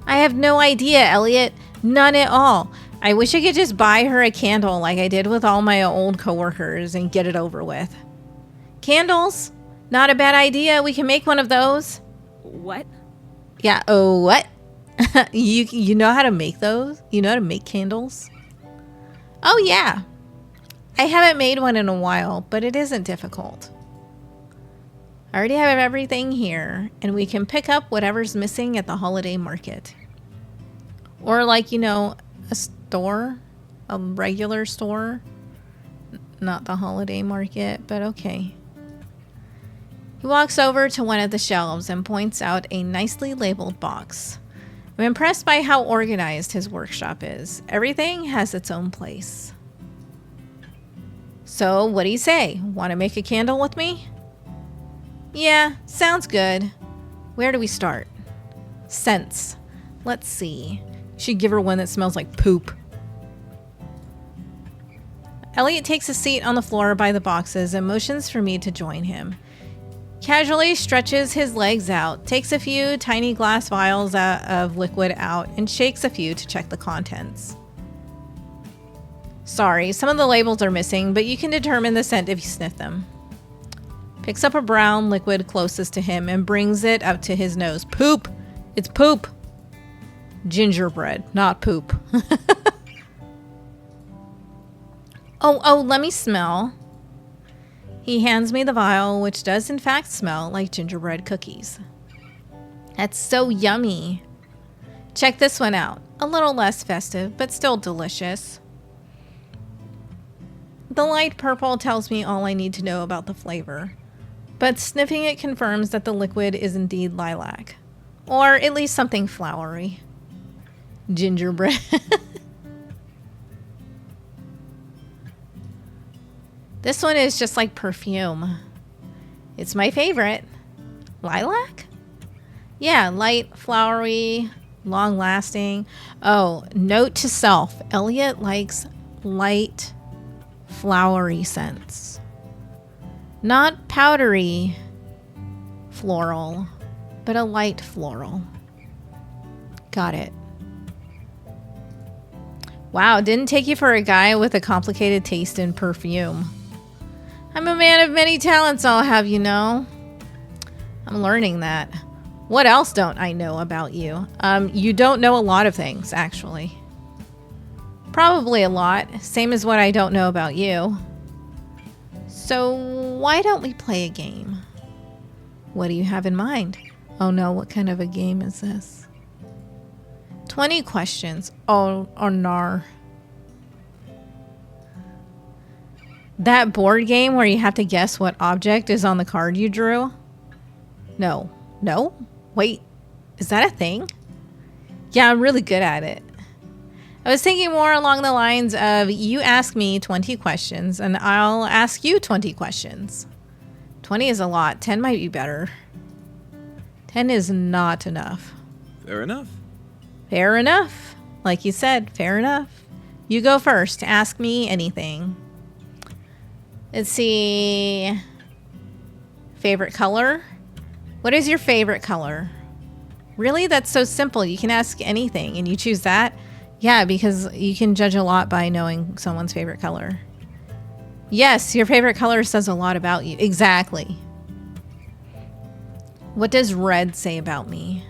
I have no idea, Elliot. None at all. I wish I could just buy her a candle like I did with all my old coworkers and get it over with. Candles? Not a bad idea. We can make one of those. What? Yeah, oh, what? You know how to make those? You know how to make candles? Oh, yeah. I haven't made one in a while, but it isn't difficult. I already have everything here, and we can pick up whatever's missing at the holiday market. Or like, a store, a regular store. Not the holiday market, but okay. He walks over to one of the shelves and points out a nicely labeled box. I'm impressed by how organized his workshop is. Everything has its own place. So, what do you say? Want to make a candle with me? Yeah, sounds good. Where do we start? Scents. Let's see. Should give her one that smells like poop. Elliot takes a seat on the floor by the boxes and motions for me to join him. Casually stretches his legs out, takes a few tiny glass vials of liquid out, and shakes a few to check the contents. Sorry, some of the labels are missing, but you can determine the scent if you sniff them. Picks up a brown liquid closest to him and brings it up to his nose. Poop! It's poop! Gingerbread, not poop. Oh, let me smell. He hands me the vial, which does in fact smell like gingerbread cookies. That's so yummy. Check this one out. A little less festive, but still delicious. The light purple tells me all I need to know about the flavor, but sniffing it confirms that the liquid is indeed lilac, or at least something flowery. Gingerbread. This one is just like perfume. It's my favorite. Lilac? Yeah, light, flowery, long-lasting. Oh, note to self. Elliot likes light, flowery scents. Not powdery floral, but a light floral. Got it. Wow, didn't take you for a guy with a complicated taste in perfume. I'm a man of many talents, I'll have you know. I'm learning that. What else don't I know about you? You don't know a lot of things, actually. Probably a lot, same as what I don't know about you. So why don't we play a game? What do you have in mind? Oh no, what kind of a game is this? 20 questions. Oh nar. That board game where you have to guess what object is on the card you drew? No. No? Wait, is that a thing? Yeah, I'm really good at it. I was thinking more along the lines of you ask me 20 questions and I'll ask you 20 questions. 20 is a lot. 10 might be better. 10 is not enough. Fair enough. Fair enough. Like you said, fair enough. You go first. Ask me anything. Let's see. Favorite color? What is your favorite color? Really? That's so simple. You can ask anything and you choose that? Yeah, because you can judge a lot by knowing someone's favorite color. Yes, your favorite color says a lot about you. Exactly. What does red say about me?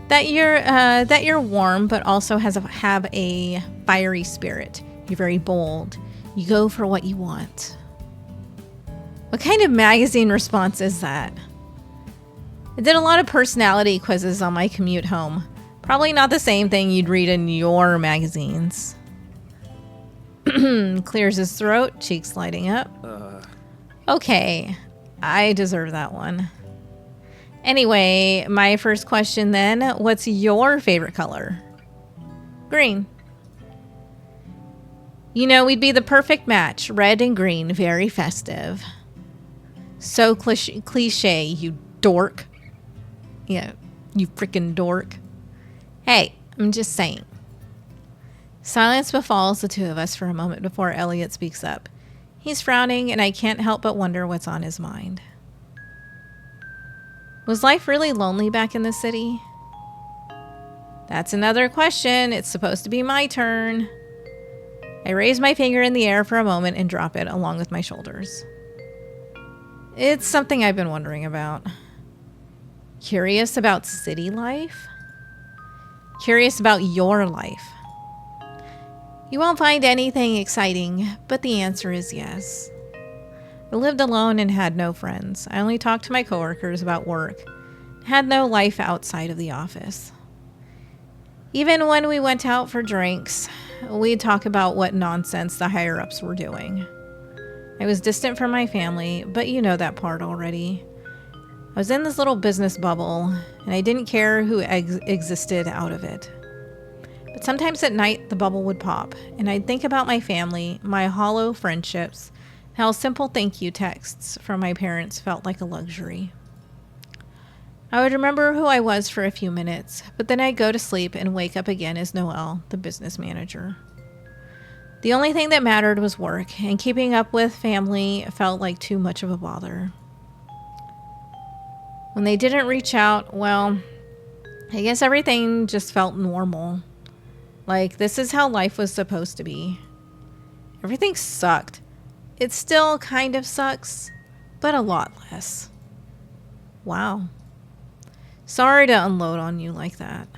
That you're warm, but also have a fiery spirit. You're very bold. You go for what you want. What kind of magazine response is that? I did a lot of personality quizzes on my commute home. Probably not the same thing you'd read in your magazines. Clears his throat, cheeks lighting up. Okay, I deserve that one. Anyway, my first question then, what's your favorite color? Green. You know, we'd be the perfect match. Red and green, very festive. So cliche, you dork. Yeah, you freaking dork. Hey, I'm just saying. Silence befalls the two of us for a moment before Elliot speaks up. He's frowning, and I can't help but wonder what's on his mind. Was life really lonely back in the city? That's another question. It's supposed to be my turn. I raise my finger in the air for a moment and drop it along with my shoulders. It's something I've been wondering about. Curious about city life? Curious about your life. You won't find anything exciting, but the answer is yes. I lived alone and had no friends. I only talked to my coworkers about work. Had no life outside of the office. Even when we went out for drinks, we'd talk about what nonsense the higher-ups were doing. I was distant from my family, but you know that part already. I was in this little business bubble, and I didn't care who existed out of it. But sometimes at night, the bubble would pop, and I'd think about my family, my hollow friendships, how simple thank you texts from my parents felt like a luxury. I would remember who I was for a few minutes, but then I'd go to sleep and wake up again as Noel, the business manager. The only thing that mattered was work, and keeping up with family felt like too much of a bother. When they didn't reach out, well, I guess everything just felt normal. Like, this is how life was supposed to be. Everything sucked. It still kind of sucks, but a lot less. Wow. Sorry to unload on you like that.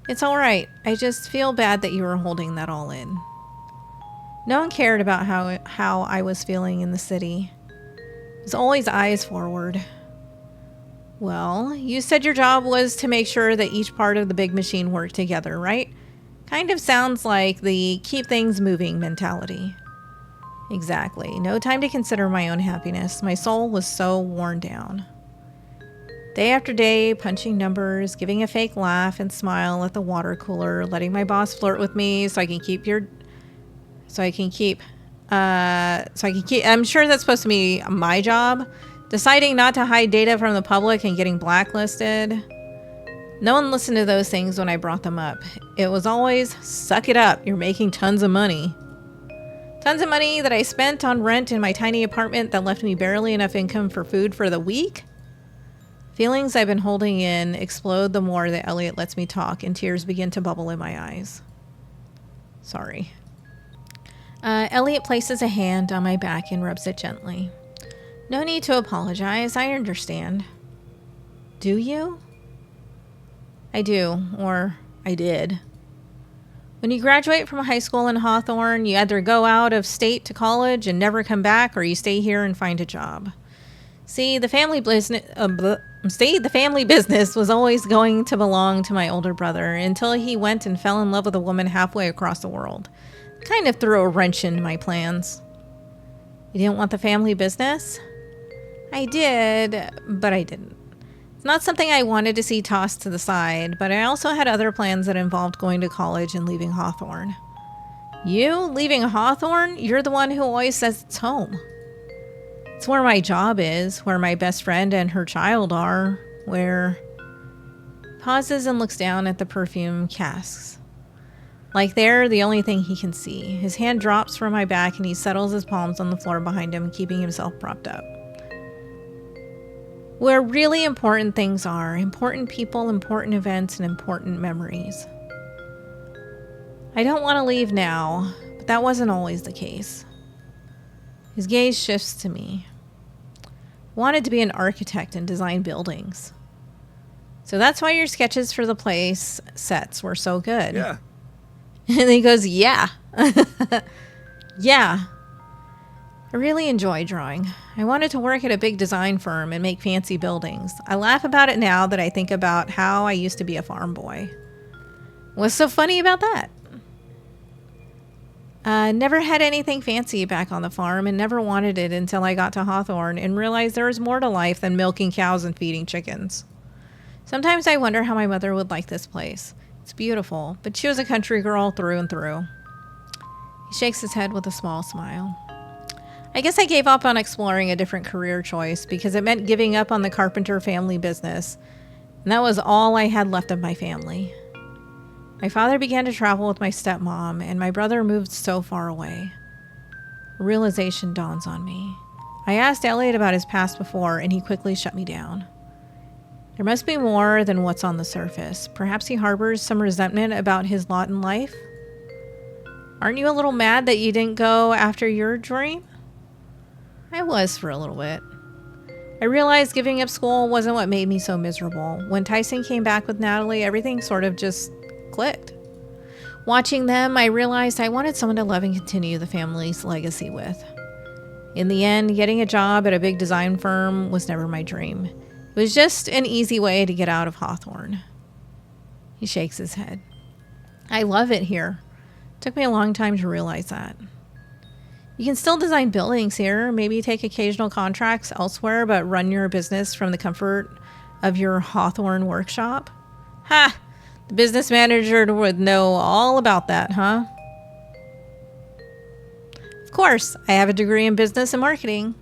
It's alright. I just feel bad that you were holding that all in. No one cared about how I was feeling in the city. It was always eyes forward. Well, you said your job was to make sure that each part of the big machine worked together, right? Kind of sounds like the keep things moving mentality. Exactly. No time to consider my own happiness. My soul was so worn down. Day after day, punching numbers, giving a fake laugh and smile at the water cooler, letting my boss flirt with me so I can keep I'm sure that's supposed to be my job. Deciding not to hide data from the public and getting blacklisted. No one listened to those things when I brought them up. It was always, suck it up, you're making tons of money. Tons of money that I spent on rent in my tiny apartment that left me barely enough income for food for the week. Feelings I've been holding in explode the more that Elliot lets me talk, and tears begin to bubble in my eyes. Sorry. Elliot places a hand on my back and rubs it gently. No need to apologize. I understand. Do you? I do, or I did. When you graduate from high school in Hawthorne, you either go out of state to college and never come back, or you stay here and find a job. See, the family business was always going to belong to my older brother until he went and fell in love with a woman halfway across the world. Kind of threw a wrench into my plans. You didn't want the family business? I did, but I didn't. It's not something I wanted to see tossed to the side, but I also had other plans that involved going to college and leaving Hawthorne. You? Leaving Hawthorne? You're the one who always says it's home. It's where my job is, where my best friend and her child are, where... Pauses and looks down at the perfume casks. Like they're the only thing he can see. His hand drops from my back and he settles his palms on the floor behind him, keeping himself propped up. Where really important things are, important people, important events, and important memories. I don't want to leave now, but that wasn't always the case. His gaze shifts to me. I wanted to be an architect and design buildings. So that's why your sketches for the place sets were so good. Yeah. And he goes, yeah. Yeah. I really enjoy drawing. I wanted to work at a big design firm and make fancy buildings. I laugh about it now that I think about how I used to be a farm boy. What's so funny about that? Never had anything fancy back on the farm and never wanted it until I got to Hawthorne and realized there was more to life than milking cows and feeding chickens. Sometimes I wonder how my mother would like this place. It's beautiful, but she was a country girl through and through. He shakes his head with a small smile. I guess I gave up on exploring a different career choice because it meant giving up on the carpenter family business, and that was all I had left of my family. My father began to travel with my stepmom, and my brother moved so far away. A realization dawns on me. I asked Elliot about his past before, and he quickly shut me down. There must be more than what's on the surface. Perhaps he harbors some resentment about his lot in life. Aren't you a little mad that you didn't go after your dream? I was for a little bit. I realized giving up school wasn't what made me so miserable. When Tyson came back with Natalie, everything sort of just clicked. Watching them, I realized I wanted someone to love and continue the family's legacy with. In the end, getting a job at a big design firm was never my dream. It was just an easy way to get out of Hawthorne. He shakes his head. I love it here. It took me a long time to realize that. You can still design buildings here, maybe take occasional contracts elsewhere, but run your business from the comfort of your Hawthorne workshop? Ha! The business manager would know all about that, huh? Of course, I have a degree in business and marketing.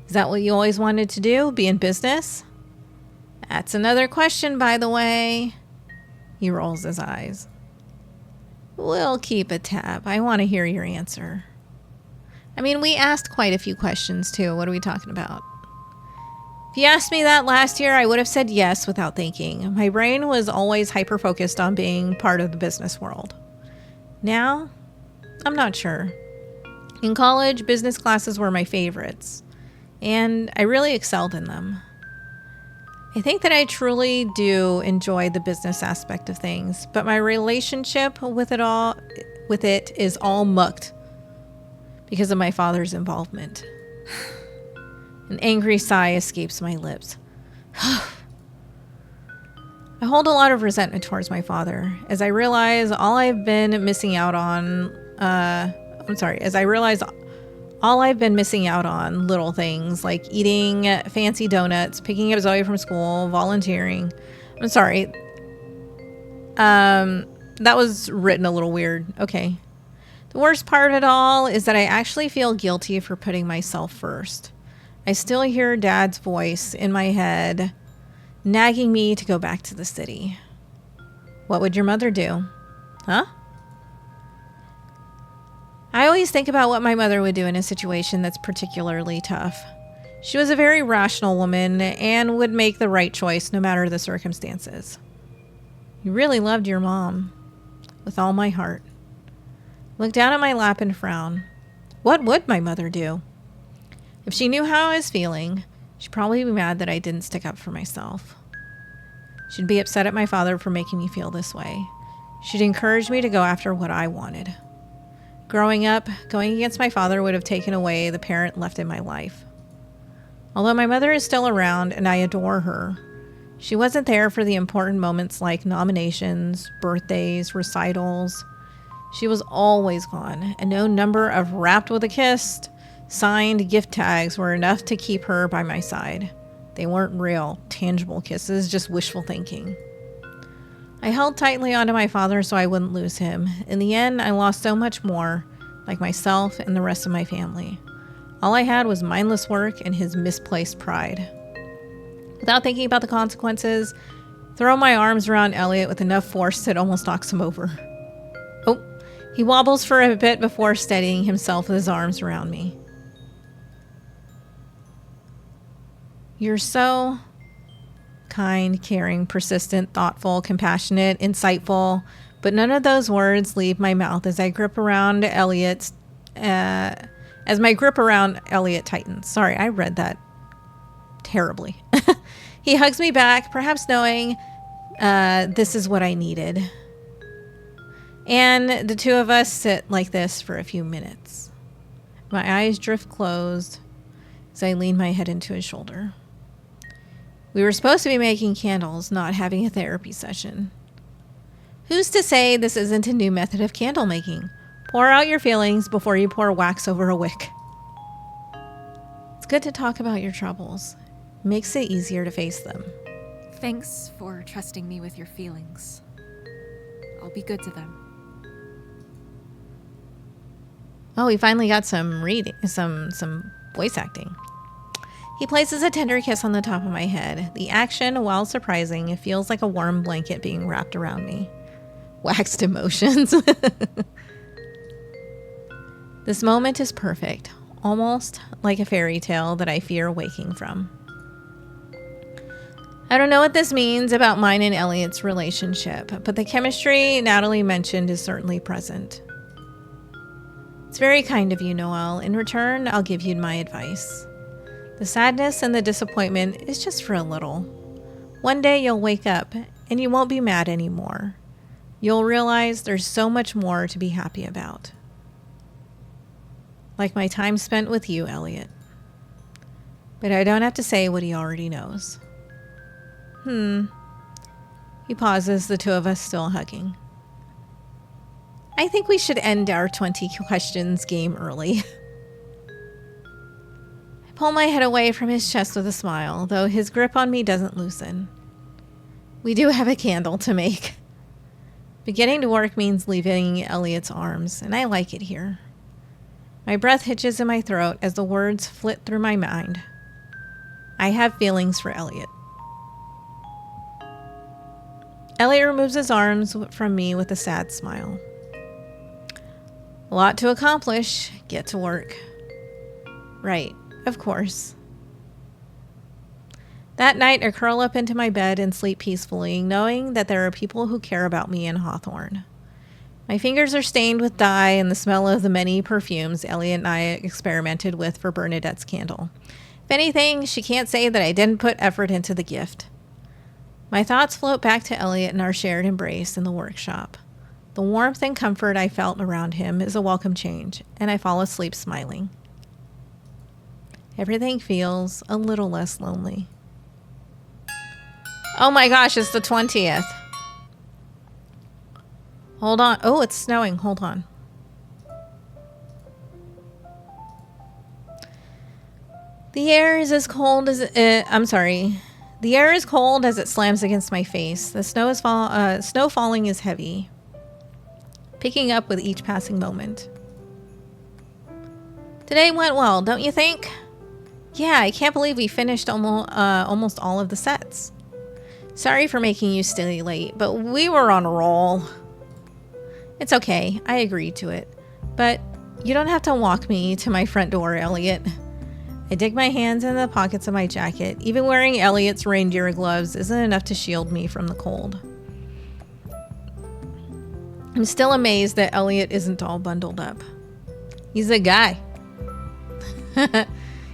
Is that what you always wanted to do, be in business? That's another question, by the way. He rolls his eyes. We'll keep a tab. I want to hear your answer. I mean, we asked quite a few questions, too. What are we talking about? If you asked me that last year, I would have said yes without thinking. My brain was always hyper-focused on being part of the business world. Now, I'm not sure. In college, business classes were my favorites, and I really excelled in them. I think that I truly do enjoy the business aspect of things, but my relationship with it is all mucked because of my father's involvement. An angry sigh escapes my lips. I hold a lot of resentment towards my father as I realize all I've been missing out on, little things like eating fancy donuts, picking up Zoe from school, volunteering. That was written a little weird. Okay. The worst part of it all is that I actually feel guilty for putting myself first. I still hear Dad's voice in my head, nagging me to go back to the city. What would your mother do? Huh? I always think about what my mother would do in a situation that's particularly tough. She was a very rational woman and would make the right choice no matter the circumstances. You really loved your mom. With all my heart. Looked down at my lap and frowned. What would my mother do? If she knew how I was feeling, she'd probably be mad that I didn't stick up for myself. She'd be upset at my father for making me feel this way. She'd encourage me to go after what I wanted. Growing up, going against my father would have taken away the parent left in my life. Although my mother is still around and I adore her, she wasn't there for the important moments like nominations, birthdays, recitals. She was always gone, and no number of wrapped with a kiss, signed gift tags were enough to keep her by my side. They weren't real, tangible kisses, just wishful thinking. I held tightly onto my father so I wouldn't lose him. In the end, I lost so much more, like myself and the rest of my family. All I had was mindless work and his misplaced pride. Without thinking about the consequences, throw my arms around Elliot with enough force that it almost knocks him over. Oh, he wobbles for a bit before steadying himself with his arms around me. You're so kind, caring, persistent, thoughtful, compassionate, insightful, but none of those words leave my mouth as my grip around Elliot tightens. Sorry, I read that terribly. He hugs me back, perhaps knowing this is what I needed. And the two of us sit like this for a few minutes. My eyes drift closed as I lean my head into his shoulder. We were supposed to be making candles, not having a therapy session. Who's to say this isn't a new method of candle making? Pour out your feelings before you pour wax over a wick. It's good to talk about your troubles. It makes it easier to face them. Thanks for trusting me with your feelings. I'll be good to them. Oh, we finally got some reading, some voice acting. He places a tender kiss on the top of my head. The action, while surprising, feels like a warm blanket being wrapped around me. Waxed emotions. This moment is perfect, almost like a fairy tale that I fear waking from. I don't know what this means about mine and Elliot's relationship, but the chemistry Natalie mentioned is certainly present. It's very kind of you, Noel. In return, I'll give you my advice. The sadness and the disappointment is just for a little. One day you'll wake up and you won't be mad anymore. You'll realize there's so much more to be happy about. Like my time spent with you, Elliot. But I don't have to say what he already knows. He pauses, the two of us still hugging. I think we should end our 20 questions game early. I pull my head away from his chest with a smile, though his grip on me doesn't loosen. We do have a candle to make. Beginning to work means leaving Elliot's arms, and I like it here. My breath hitches in my throat as the words flit through my mind. I have feelings for Elliot. Elliot removes his arms from me with a sad smile. A lot to accomplish. Get to work. Right, of course. That night, I curl up into my bed and sleep peacefully, knowing that there are people who care about me in Hawthorne. My fingers are stained with dye and the smell of the many perfumes Elliot and I experimented with for Bernadette's candle. If anything, she can't say that I didn't put effort into the gift. My thoughts float back to Elliot and our shared embrace in the workshop. The warmth and comfort I felt around him is a welcome change, and I fall asleep smiling. Everything feels a little less lonely. Oh my gosh, it's the 20th. Hold on. Oh, it's snowing. Hold on. The air is as cold as The air is cold as it slams against my face. The snow falling is heavy, picking up with each passing moment. Today went well, don't you think? Yeah, I can't believe we finished almost all of the sets. Sorry for making you stay late, but we were on a roll. It's okay, I agreed to it. But you don't have to walk me to my front door, Elliot. I dig my hands in the pockets of my jacket. Even wearing Elliot's reindeer gloves isn't enough to shield me from the cold. I'm still amazed that Elliot isn't all bundled up. He's a guy.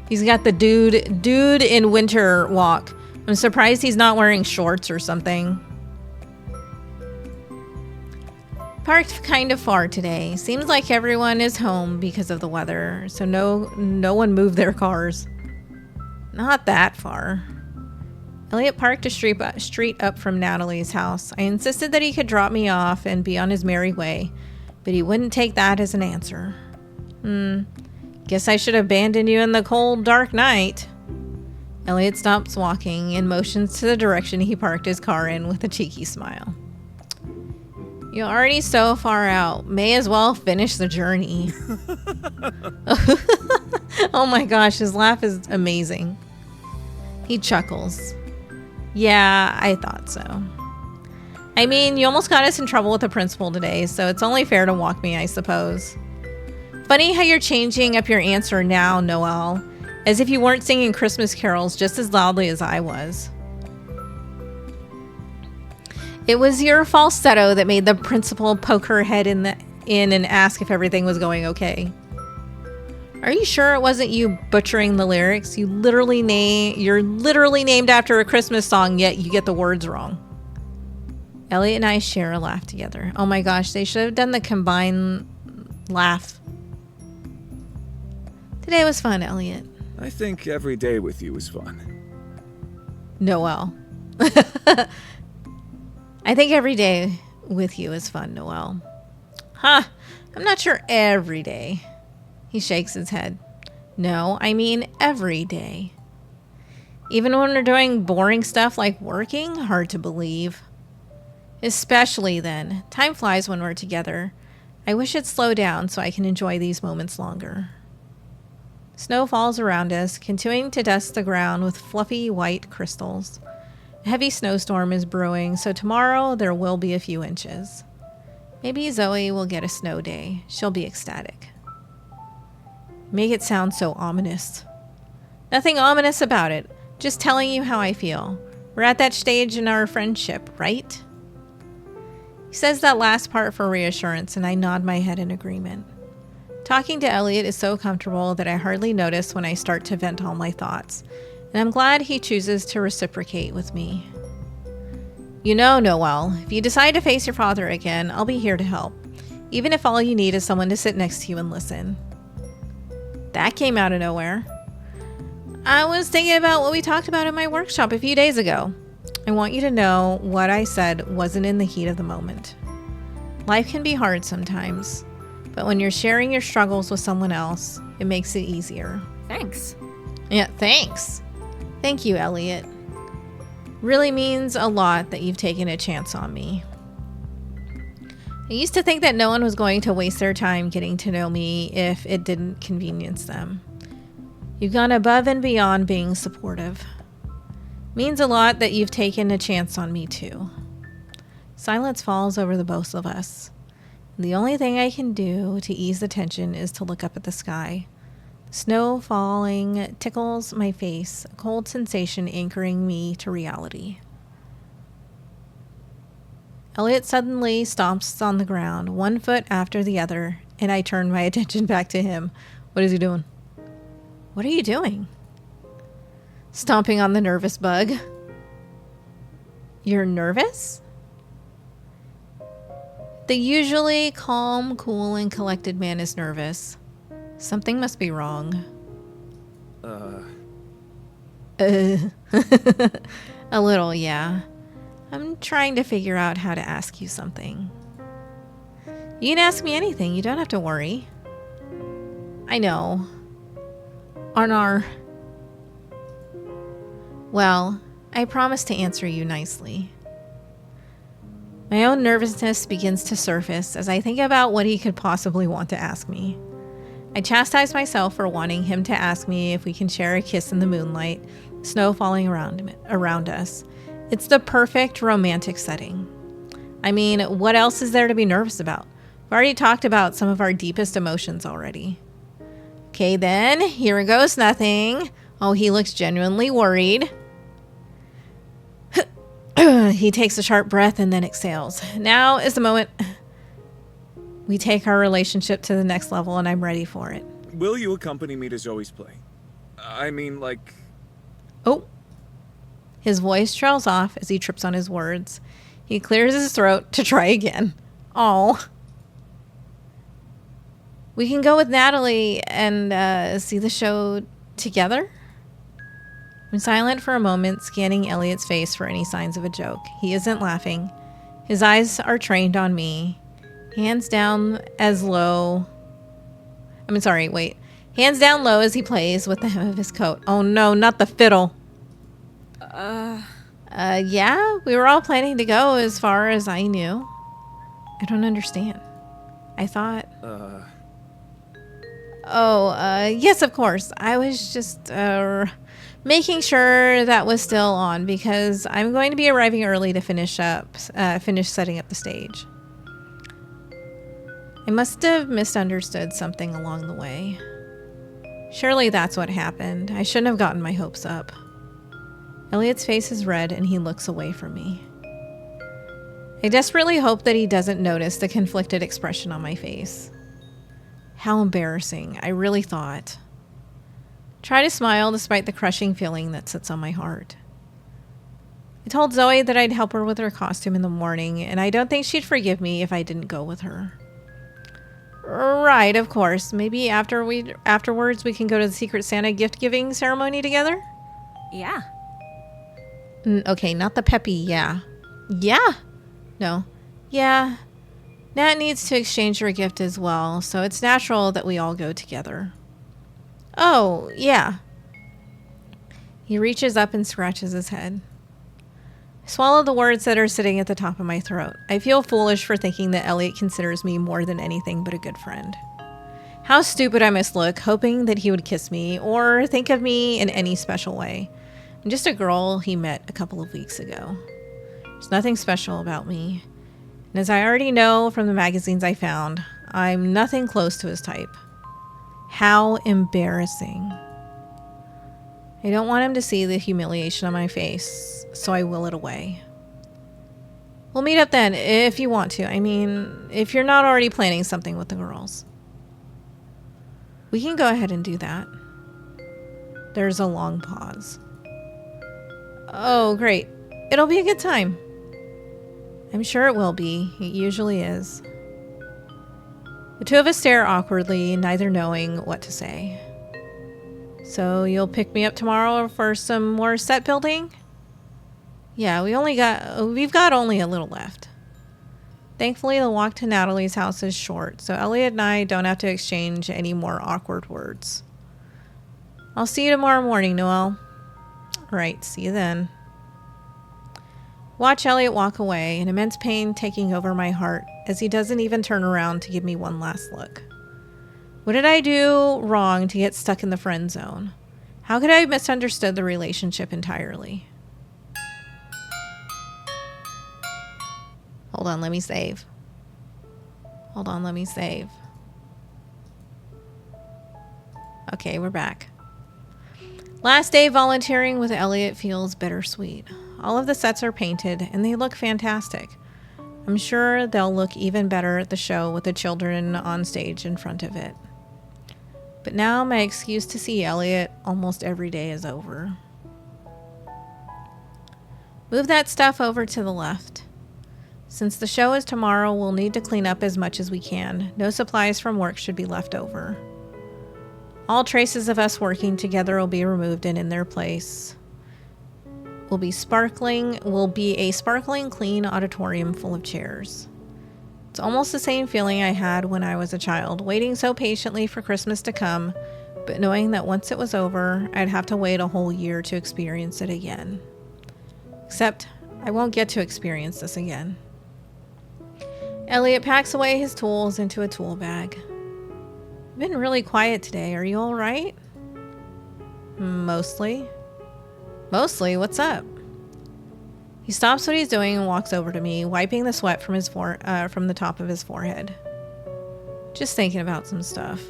He's got the dude in winter walk. I'm surprised he's not wearing shorts or something. Parked kind of far today. Seems like everyone is home because of the weather, so no one moved their cars. Not that far. Elliot parked a street up from Natalie's house. I insisted that he could drop me off and be on his merry way, but he wouldn't take that as an answer. Guess I should abandon you in the cold, dark night. Elliot stops walking and motions to the direction he parked his car in with a cheeky smile. You're already so far out. May as well finish the journey. Oh my gosh, his laugh is amazing. He chuckles. Yeah, I thought so. I mean, you almost got us in trouble with the principal today, so it's only fair to walk me, I suppose. Funny how you're changing up your answer now, Noel, as if you weren't singing Christmas carols just as loudly as I was. It was your falsetto that made the principal poke her head in and ask if everything was going okay. Are you sure it wasn't you butchering the lyrics? You're literally named after a Christmas song, yet you get the words wrong. Elliot and I share a laugh together. Oh my gosh, they should have done the combined laugh. Today was fun, Elliot. I think every day with you is fun. Noel. I think every day with you is fun, Noel. Huh, I'm not sure every day. He shakes his head. No, I mean every day. Even when we're doing boring stuff like working, hard to believe. Especially then. Time flies when we're together. I wish it'd slow down so I can enjoy these moments longer. Snow falls around us, continuing to dust the ground with fluffy white crystals. A heavy snowstorm is brewing, so tomorrow there will be a few inches. Maybe Zoe will get a snow day. She'll be ecstatic. Make it sound so ominous. Nothing ominous about it. Just telling you how I feel. We're at that stage in our friendship, right? He says that last part for reassurance, and I nod my head in agreement. Talking to Elliot is so comfortable that I hardly notice when I start to vent all my thoughts, and I'm glad he chooses to reciprocate with me. You know, Noel, if you decide to face your father again, I'll be here to help, even if all you need is someone to sit next to you and listen. That came out of nowhere. I was thinking about what we talked about in my workshop a few days ago. I want you to know what I said wasn't in the heat of the moment. Life can be hard sometimes, but when you're sharing your struggles with someone else, it makes it easier. Thanks. Yeah, thanks. Thank you, Elliot. Really means a lot that you've taken a chance on me. I used to think that no one was going to waste their time getting to know me if it didn't convenience them. You've gone above and beyond being supportive. Means a lot that you've taken a chance on me too. Silence falls over the both of us. The only thing I can do to ease the tension is to look up at the sky. Snow falling tickles my face, a cold sensation anchoring me to reality. Elliot suddenly stomps on the ground, one foot after the other, and I turn my attention back to him. What is he doing? What are you doing? Stomping on the nervous bug. You're nervous? The usually calm, cool, and collected man is nervous. Something must be wrong. A little, yeah. I'm trying to figure out how to ask you something. You can ask me anything. You don't have to worry. I know. Well, I promise to answer you nicely. My own nervousness begins to surface as I think about what he could possibly want to ask me. I chastise myself for wanting him to ask me if we can share a kiss in the moonlight, snow falling around us. It's the perfect romantic setting. I mean, what else is there to be nervous about? We've already talked about some of our deepest emotions already. Okay, then, here goes nothing. Oh, he looks genuinely worried. He takes a sharp breath and then exhales. Now is the moment. We take our relationship to the next level, and I'm ready for it. Will you accompany me to Zoe's play? I mean, like... Oh. His voice trails off as he trips on his words. He clears his throat to try again. Oh. We can go with Natalie and see the show together? I'm silent for a moment, scanning Elliot's face for any signs of a joke. He isn't laughing. His eyes are trained on me. Hands down low as he plays with the hem of his coat. Oh no, not the fiddle. Yeah, we were all planning to go as far as I knew. I don't understand. I thought... yes, of course. I was just, making sure that was still on because I'm going to be arriving early to finish setting up the stage. I must have misunderstood something along the way. Surely that's what happened. I shouldn't have gotten my hopes up. Elliot's face is red and he looks away from me. I desperately hope that he doesn't notice the conflicted expression on my face. How embarrassing. I really thought. Try to smile despite the crushing feeling that sits on my heart. I told Zoe that I'd help her with her costume in the morning, and I don't think she'd forgive me if I didn't go with her. Right, of course. Maybe afterwards we can go to the Secret Santa gift-giving ceremony together? Yeah. Okay, not the peppy yeah. Yeah? No. Yeah. Nat needs to exchange her gift as well, so it's natural that we all go together. Oh, yeah. He reaches up and scratches his head. I swallow the words that are sitting at the top of my throat. I feel foolish for thinking that Elliot considers me more than anything but a good friend. How stupid I must look, hoping that he would kiss me or think of me in any special way. I'm just a girl he met a couple of weeks ago. There's nothing special about me. And as I already know from the magazines I found, I'm nothing close to his type. How embarrassing. I don't want him to see the humiliation on my face, so I will it away. We'll meet up then, if you want to. I mean, if you're not already planning something with the girls. We can go ahead and do that. There's a long pause. Oh, great. It'll be a good time. I'm sure it will be. It usually is. The two of us stare awkwardly, neither knowing what to say. So you'll pick me up tomorrow for some more set building? Yeah, we've got only a little left. Thankfully, the walk to Natalie's house is short, so Elliot and I don't have to exchange any more awkward words. I'll see you tomorrow morning, Noel. Right, see you then. Watch Elliot walk away, an immense pain taking over my heart as he doesn't even turn around to give me one last look. What did I do wrong to get stuck in the friend zone? How could I have misunderstood the relationship entirely? Hold on, let me save. Okay, we're back. Last day volunteering with Elliot feels bittersweet. All of the sets are painted and they look fantastic. I'm sure they'll look even better at the show with the children on stage in front of it. But now my excuse to see Elliot almost every day is over. Move that stuff over to the left. Since the show is tomorrow, we'll need to clean up as much as we can. No supplies from work should be left over. All traces of us working together will be removed and in their place will be a sparkling clean auditorium full of chairs. It's almost the same feeling I had when I was a child, waiting so patiently for Christmas to come, but knowing that once it was over, I'd have to wait a whole year to experience it again. Except I won't get to experience this again. Elliot packs away his tools into a tool bag. You've been really quiet today. Are you all right? Mostly. Mostly? What's up? He stops what he's doing and walks over to me, wiping the sweat from the top of his forehead. Just thinking about some stuff.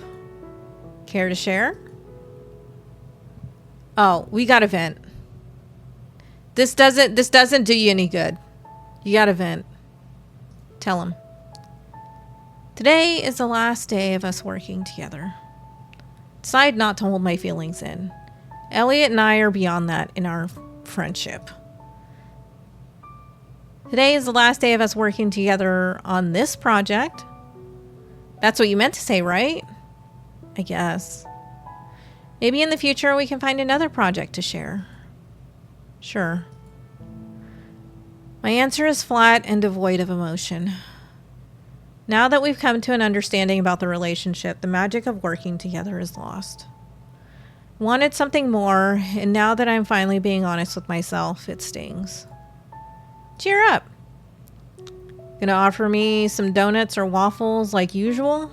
Care to share? Oh, we gotta vent. This doesn't do you any good. You gotta vent. Tell him. Today is the last day of us working together. Decide not to hold my feelings in. Elliot and I are beyond that in our friendship. Today is the last day of us working together on this project. That's what you meant to say, right? I guess. Maybe in the future we can find another project to share. Sure. My answer is flat and devoid of emotion. Now that we've come to an understanding about the relationship, the magic of working together is lost. Wanted something more, and now that I'm finally being honest with myself, it stings. Cheer up. Gonna offer me some donuts or waffles like usual?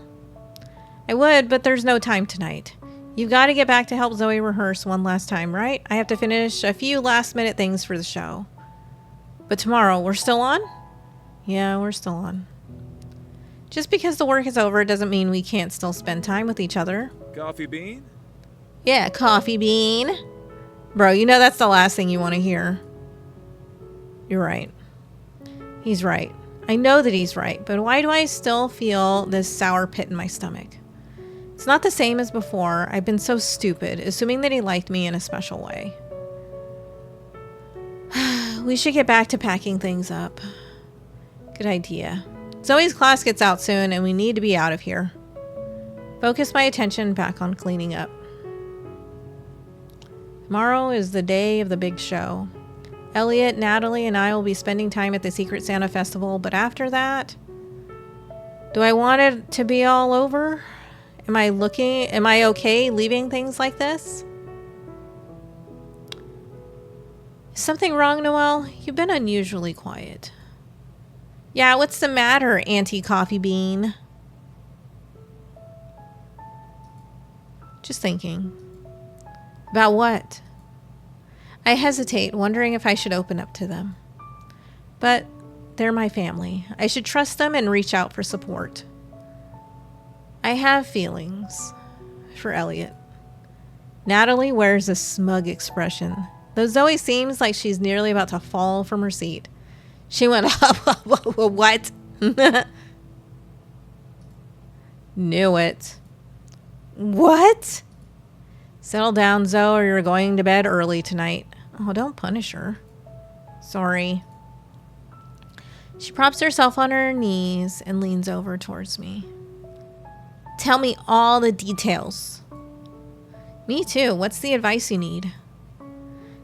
I would, but there's no time tonight. You've got to get back to help Zoe rehearse one last time, right? I have to finish a few last-minute things for the show. But tomorrow, we're still on? Yeah, we're still on. Just because the work is over doesn't mean we can't still spend time with each other. Coffee bean? Yeah, coffee bean. Bro, you know that's the last thing you want to hear. You're right. He's right. I know that he's right, but why do I still feel this sour pit in my stomach? It's not the same as before. I've been so stupid, assuming that he liked me in a special way. We should get back to packing things up. Good idea. Zoe's class gets out soon, and we need to be out of here. Focus my attention back on cleaning up. Tomorrow is the day of the big show. Elliot, Natalie, and I will be spending time at the Secret Santa Festival, but after that, do I want it to be all over? Am I okay leaving things like this? Is something wrong, Noel? You've been unusually quiet. Yeah, what's the matter, Auntie Coffee Bean? Just thinking. About what? I hesitate, wondering if I should open up to them. But they're my family. I should trust them and reach out for support. I have feelings for Elliot. Natalie wears a smug expression, though Zoe seems like she's nearly about to fall from her seat. She went, what? Knew it. What? Settle down, Zoe, or you're going to bed early tonight. Oh, don't punish her. Sorry. She props herself on her knees and leans over towards me. Tell me all the details. Me too. What's the advice you need?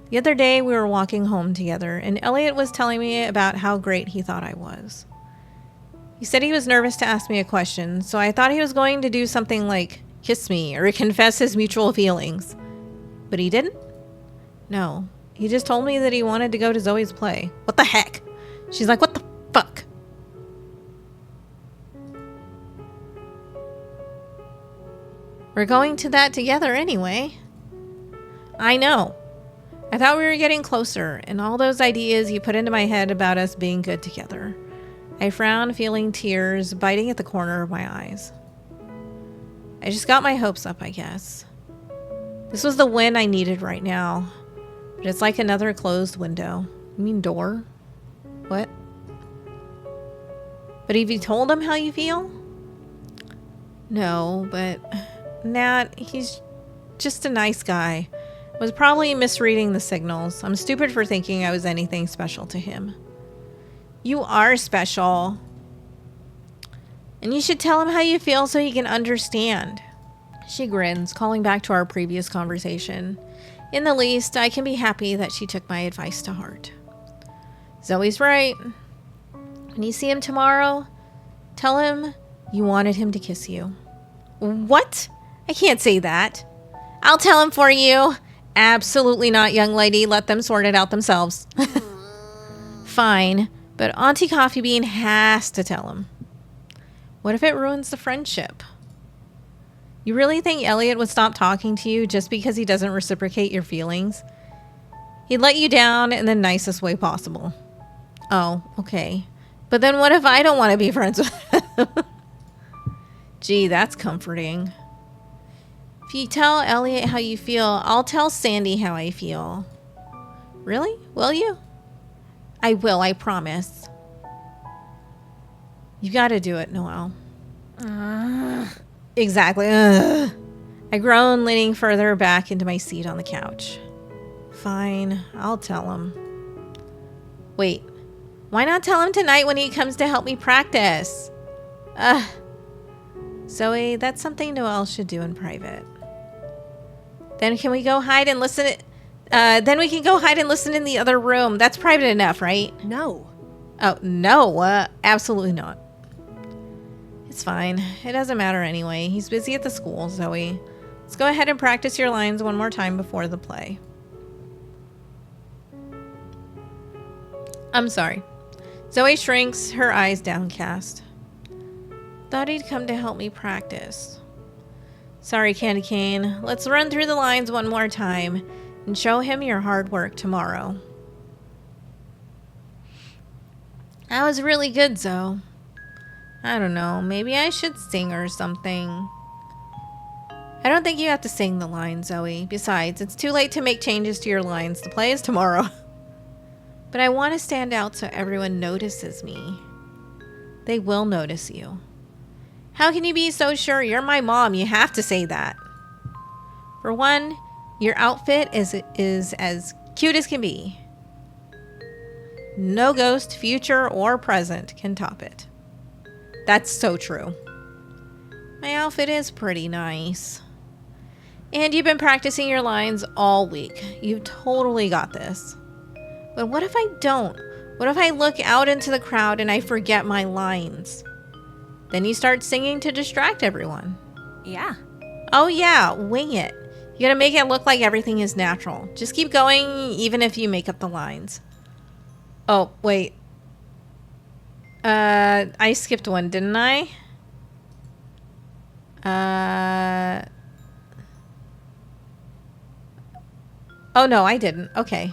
The other day we were walking home together, and Elliot was telling me about how great he thought I was. He said he was nervous to ask me a question, so I thought he was going to do something like kiss me or confess his mutual feelings. But he didn't? No. He just told me that he wanted to go to Zoe's play. What the heck? She's like, what the fuck? We're going to that together anyway. I know. I thought we were getting closer, and all those ideas you put into my head about us being good together. I frowned, feeling tears biting at the corner of my eyes. I just got my hopes up, I guess. This was the win I needed right now, but it's like another closed window. You mean door? What? But have you told him how you feel? No, but Nat, he's just a nice guy. Was probably misreading the signals. I'm stupid for thinking I was anything special to him. You are special. And you should tell him how you feel so he can understand. She grins, calling back to our previous conversation. In the least, I can be happy that she took my advice to heart. Zoe's right. When you see him tomorrow, tell him you wanted him to kiss you. What? I can't say that. I'll tell him for you. Absolutely not, young lady. Let them sort it out themselves. Fine, but Auntie Coffee Bean has to tell him. What if it ruins the friendship? You really think Elliot would stop talking to you just because he doesn't reciprocate your feelings? He'd let you down in the nicest way possible. Oh, okay. But then what if I don't want to be friends with him? Gee, that's comforting. If you tell Elliot how you feel, I'll tell Sandy how I feel. Really? Will you? I will, I promise. You gotta do it, Noel. Exactly. Ugh. I groan, leaning further back into my seat on the couch. Fine, I'll tell him. Wait, why not tell him tonight when he comes to help me practice? Zoe, that's something Noel should do in private. Then can we go hide and listen? Then we can go hide and listen in the other room. That's private enough, right? No. Oh, no, absolutely not. It's fine. It doesn't matter anyway. He's busy at the school, Zoe. Let's go ahead and practice your lines one more time before the play. I'm sorry. Zoe shrinks, her eyes downcast. Thought he'd come to help me practice. Sorry, Candy Cane. Let's run through the lines one more time and show him your hard work tomorrow. That was really good, Zoe. I don't know. Maybe I should sing or something. I don't think you have to sing the lines, Zoe. Besides, it's too late to make changes to your lines. The play is tomorrow. But I want to stand out so everyone notices me. They will notice you. How can you be so sure? You're my mom. You have to say that. For one, your outfit is as cute as can be. No ghost, future or present, can top it. That's so true. My outfit is pretty nice. And you've been practicing your lines all week. You've totally got this. But what if I don't? What if I look out into the crowd and I forget my lines? Then you start singing to distract everyone. Yeah. Oh yeah, wing it. You gotta make it look like everything is natural. Just keep going even if you make up the lines. Oh, wait. I skipped one, didn't I? Oh no, I didn't. Okay.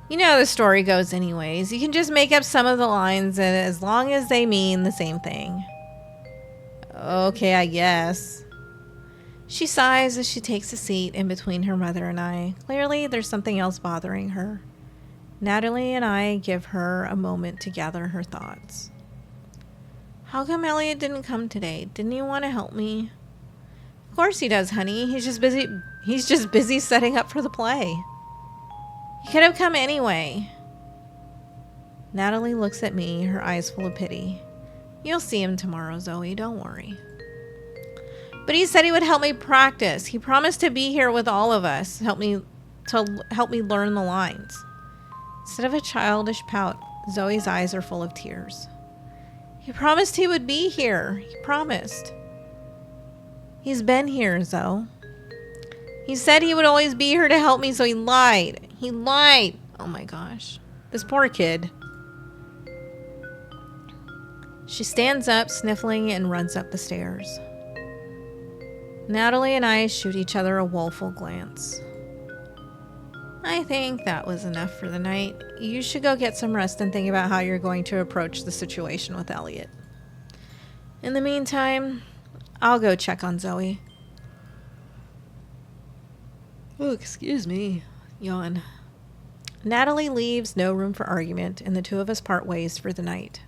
You know how the story goes anyways. You can just make up some of the lines and as long as they mean the same thing. Okay, I guess. She sighs as she takes a seat in between her mother and I. Clearly, there's something else bothering her. Natalie and I give her a moment to gather her thoughts. How come Elliot didn't come today? Didn't he want to help me? Of course he does, honey. He's just busy setting up for the play. He could have come anyway. Natalie looks at me, her eyes full of pity. You'll see him tomorrow, Zoe. Don't worry. But he said he would help me practice. He promised to be here with all of us, help me learn the lines. Instead of a childish pout, Zoe's eyes are full of tears. He promised he would be here. He promised. He's been here, Zoe. He said he would always be here to help me, so he lied. He lied. Oh my gosh. This poor kid. She stands up, sniffling, and runs up the stairs. Natalie and I shoot each other a woeful glance. I think that was enough for the night. You should go get some rest and think about how you're going to approach the situation with Elliot. In the meantime, I'll go check on Zoe. Oh, excuse me. Yawn. Natalie leaves no room for argument, and the two of us part ways for the night.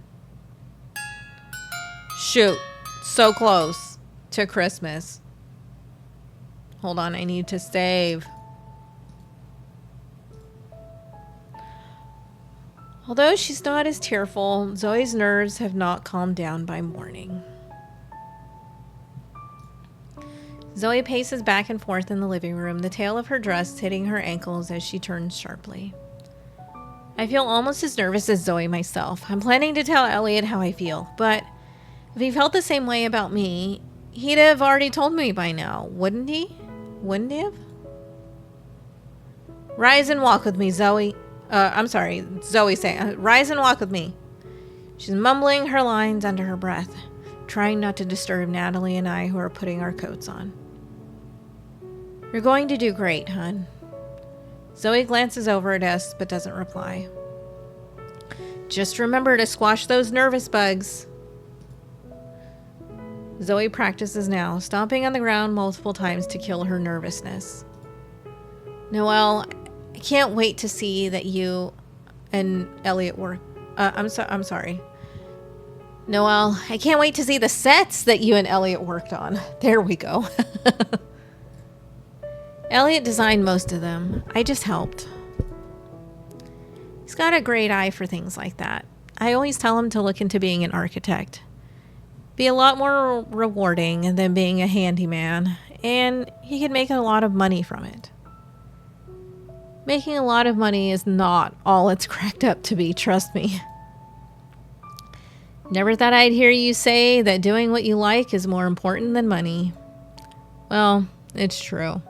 Shoot. So close to Christmas. Hold on, I need to save. Although she's not as tearful, Zoe's nerves have not calmed down by morning. Zoe paces back and forth in the living room, the tail of her dress hitting her ankles as she turns sharply. I feel almost as nervous as Zoe myself. I'm planning to tell Elliot how I feel, but if he felt the same way about me, he'd have already told me by now, wouldn't he? Wouldn't he have? Rise and walk with me, Zoe. I'm sorry, Zoe saying, rise and walk with me. She's mumbling her lines under her breath, trying not to disturb Natalie and I who are putting our coats on. You're going to do great, hon. Zoe glances over at us, but doesn't reply. Just remember to squash those nervous bugs. Zoe practices now, stomping on the ground multiple times to kill her nervousness. Noel, I can't wait to see that you and Elliot work. I'm sorry. Noel, I can't wait to see the sets that you and Elliot worked on. There we go. Elliot designed most of them. I just helped. He's got a great eye for things like that. I always tell him to look into being an architect. Be a lot more rewarding than being a handyman, and he could make a lot of money from it. Making a lot of money is not all it's cracked up to be, trust me. Never thought I'd hear you say that doing what you like is more important than money. Well, it's true.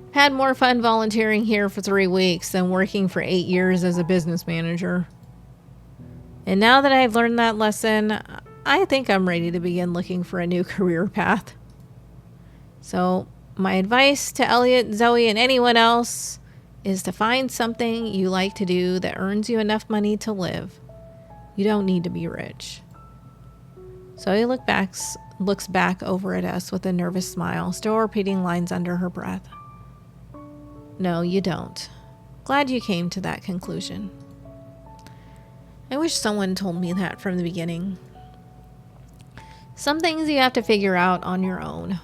I've had more fun volunteering here for 3 weeks than working for 8 years as a business manager. And now that I've learned that lesson, I think I'm ready to begin looking for a new career path. So, my advice to Elliot, Zoe, and anyone else is to find something you like to do that earns you enough money to live. You don't need to be rich. Zoe looks back over at us with a nervous smile, still repeating lines under her breath. No, you don't. Glad you came to that conclusion. I wish someone told me that from the beginning. Some things you have to figure out on your own.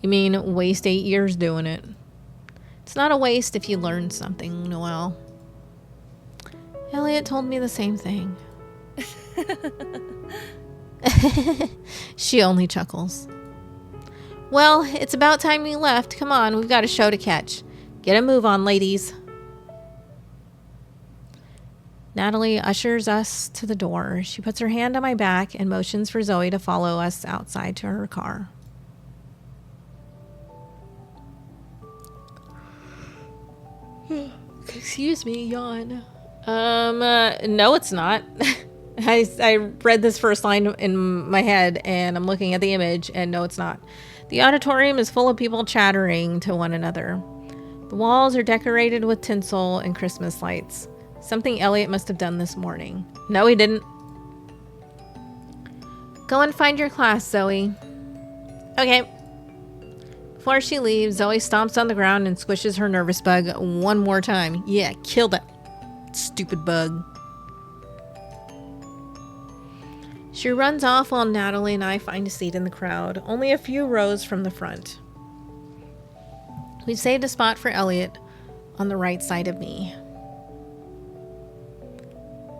You mean waste 8 years doing it? It's not a waste if you learn something, Noel. Elliot told me the same thing. She only chuckles. Well, it's about time we left. Come on, we've got a show to catch. Get a move on, ladies. Natalie ushers us to the door. She puts her hand on my back and motions for Zoe to follow us outside to her car. Excuse me, yawn. No, it's not. I read this first line in my head and I'm looking at the image and no, it's not. The auditorium is full of people chattering to one another. The walls are decorated with tinsel and Christmas lights. Something Elliot must have done this morning. No, he didn't. Go and find your class, Zoe. Okay. Before she leaves, Zoe stomps on the ground and squishes her nervous bug one more time. Yeah, kill that stupid bug. She runs off while Natalie and I find a seat in the crowd, only a few rows from the front. We saved a spot for Elliot on the right side of me.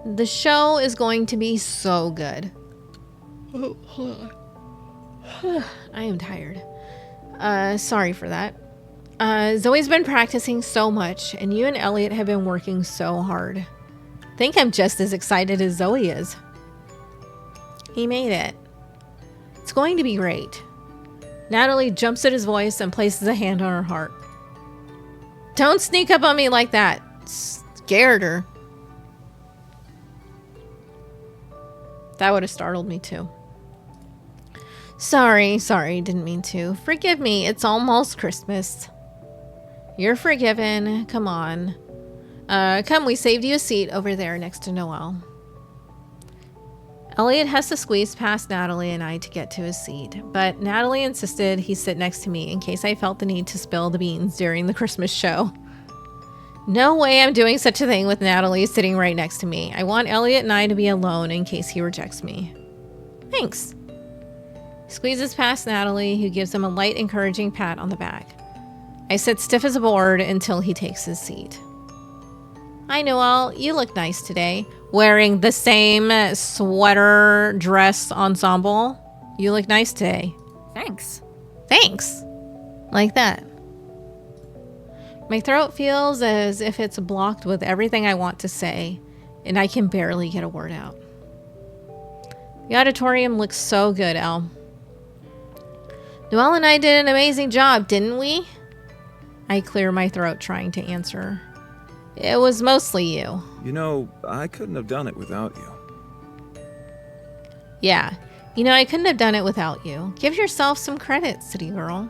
The show is going to be so good. Oh, hold on. I am tired. Sorry for that. Zoe's been practicing so much, and you and Elliot have been working so hard. I think I'm just as excited as Zoe is. He made it. It's going to be great. Natalie jumps at his voice and places a hand on her heart. Don't sneak up on me like that. Scared her. That would have startled me too. Sorry, didn't mean to. Forgive me, it's almost Christmas. You're forgiven. Come on. Come, we saved you a seat over there next to Noel. Elliot has to squeeze past Natalie and I to get to his seat, but Natalie insisted he sit next to me in case I felt the need to spill the beans during the Christmas show. No way I'm doing such a thing with Natalie sitting right next to me. I want Elliot and I to be alone in case he rejects me. Thanks. He squeezes past Natalie, who gives him a light, encouraging pat on the back. I sit stiff as a board until he takes his seat. Hi, Noel. You look nice today. Wearing the same sweater dress ensemble. You look nice today. Thanks. Thanks. Like that. My throat feels as if it's blocked with everything I want to say, and I can barely get a word out. The auditorium looks so good, Elle. Noel and I did an amazing job, didn't we? I clear my throat trying to answer. It was mostly you. You know, I couldn't have done it without you. Yeah. You know, I couldn't have done it without you. Give yourself some credit, city girl.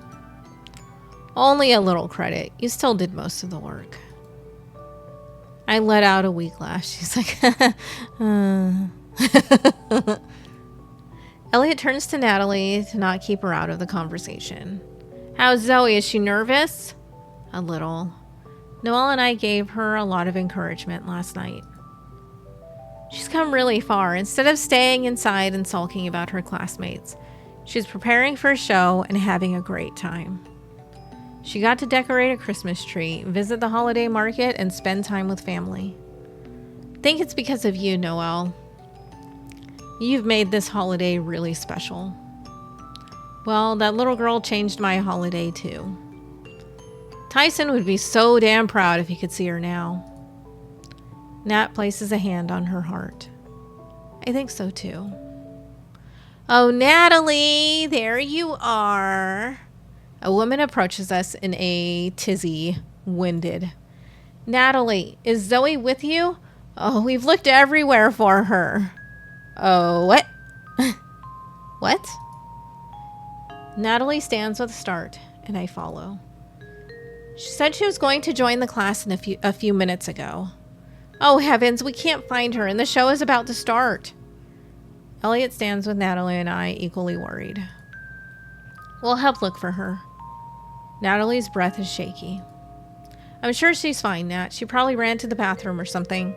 Only a little credit. You still did most of the work. I let out a weak laugh. She's like, Elliot turns to Natalie to not keep her out of the conversation. How's Zoe? Is she nervous? A little. Noel and I gave her a lot of encouragement last night. She's come really far. Instead of staying inside and sulking about her classmates, she's preparing for a show and having a great time. She got to decorate a Christmas tree, visit the holiday market, and spend time with family. I think it's because of you, Noel. You've made this holiday really special. Well, that little girl changed my holiday too. Tyson would be so damn proud if he could see her now. Nat places a hand on her heart. I think so too. Oh, Natalie, there you are. A woman approaches us in a tizzy, winded. Natalie, is Zoe with you? Oh, we've looked everywhere for her. Oh, what? What? Natalie stands with a start, and I follow. She said she was going to join the class in a few minutes ago. Oh, heavens, we can't find her, and the show is about to start. Elliot stands with Natalie and I, equally worried. We'll help look for her. Natalie's breath is shaky. I'm sure she's fine, Nat. She probably ran to the bathroom or something.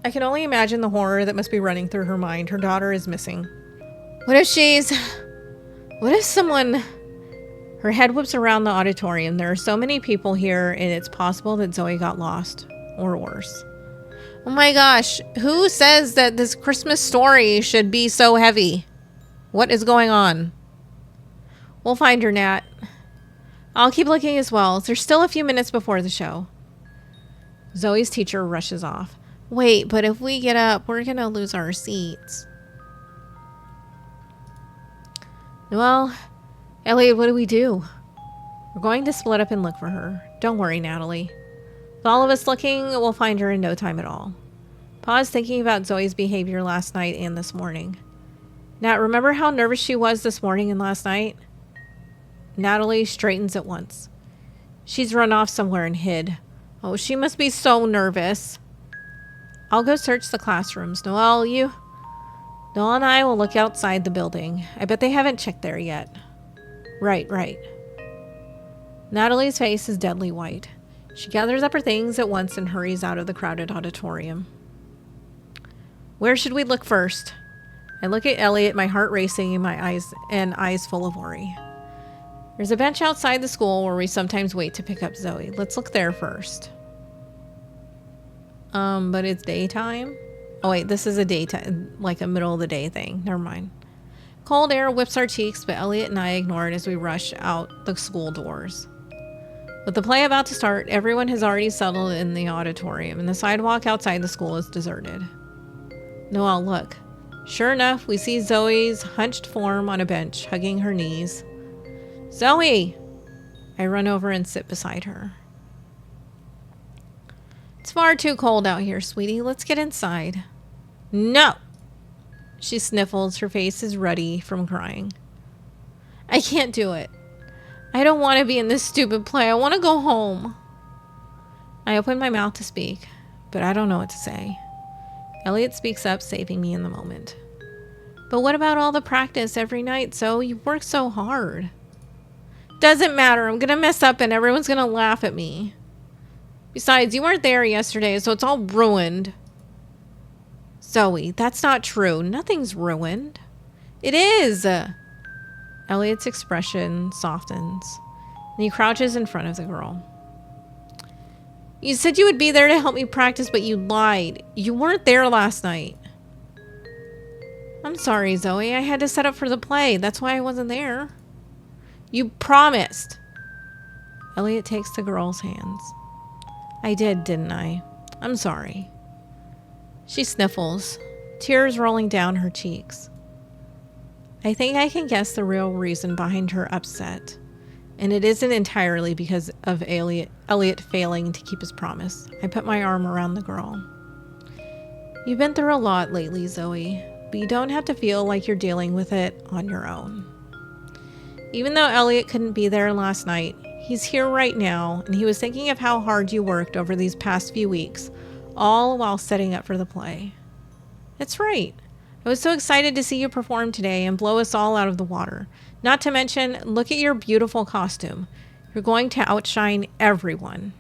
I can only imagine the horror that must be running through her mind. Her daughter is missing. What if someone... Her head whips around the auditorium. There are so many people here, and it's possible that Zoe got lost. Or worse. Oh my gosh, who says that this Christmas story should be so heavy? What is going on? We'll find her, Nat. I'll keep looking as well. There's still a few minutes before the show. Zoe's teacher rushes off. Wait, but if we get up, we're gonna lose our seats. Well, Elliot, what do we do? We're going to split up and look for her. Don't worry, Natalie. With all of us looking, we'll find her in no time at all. Pause thinking about Zoe's behavior last night and this morning. Nat, remember how nervous she was this morning and last night? Natalie straightens at once. She's run off somewhere and hid. Oh, she must be so nervous. I'll go search the classrooms. Noel and I will look outside the building. I bet they haven't checked there yet. Right. Natalie's face is deadly white. She gathers up her things at once and hurries out of the crowded auditorium. Where should we look first? I look at Elliot, my heart racing and my eyes full of worry. There's a bench outside the school where we sometimes wait to pick up Zoe. Let's look there first. But it's daytime? Oh wait, this is a daytime, like a middle of the day thing. Never mind. Cold air whips our cheeks, but Elliot and I ignore it as we rush out the school doors. With the play about to start, everyone has already settled in the auditorium, and the sidewalk outside the school is deserted. Noel, look. Sure enough, we see Zoe's hunched form on a bench, hugging her knees. Zoe! I run over and sit beside her. It's far too cold out here, sweetie. Let's get inside. No! She sniffles. Her face is ruddy from crying. I can't do it. I don't want to be in this stupid play. I want to go home. I open my mouth to speak, but I don't know what to say. Elliot speaks up, saving me in the moment. But what about all the practice every night, Zoe? You work so hard. Doesn't matter. I'm going to mess up and everyone's going to laugh at me. Besides, you weren't there yesterday, so it's all ruined. Zoe, that's not true. Nothing's ruined. It is. Elliot's expression softens, and he crouches in front of the girl. You said you would be there to help me practice, but you lied. You weren't there last night. I'm sorry, Zoe. I had to set up for the play. That's why I wasn't there. You promised. Elliot takes the girl's hands. I did, didn't I? I'm sorry. She sniffles, tears rolling down her cheeks. I think I can guess the real reason behind her upset, and it isn't entirely because of Elliot failing to keep his promise. I put my arm around the girl. You've been through a lot lately, Zoe, but you don't have to feel like you're dealing with it on your own. Even though Elliot couldn't be there last night, he's here right now, and he was thinking of how hard you worked over these past few weeks, all while setting up for the play. That's right. I was so excited to see you perform today and blow us all out of the water. Not to mention, look at your beautiful costume. You're going to outshine everyone.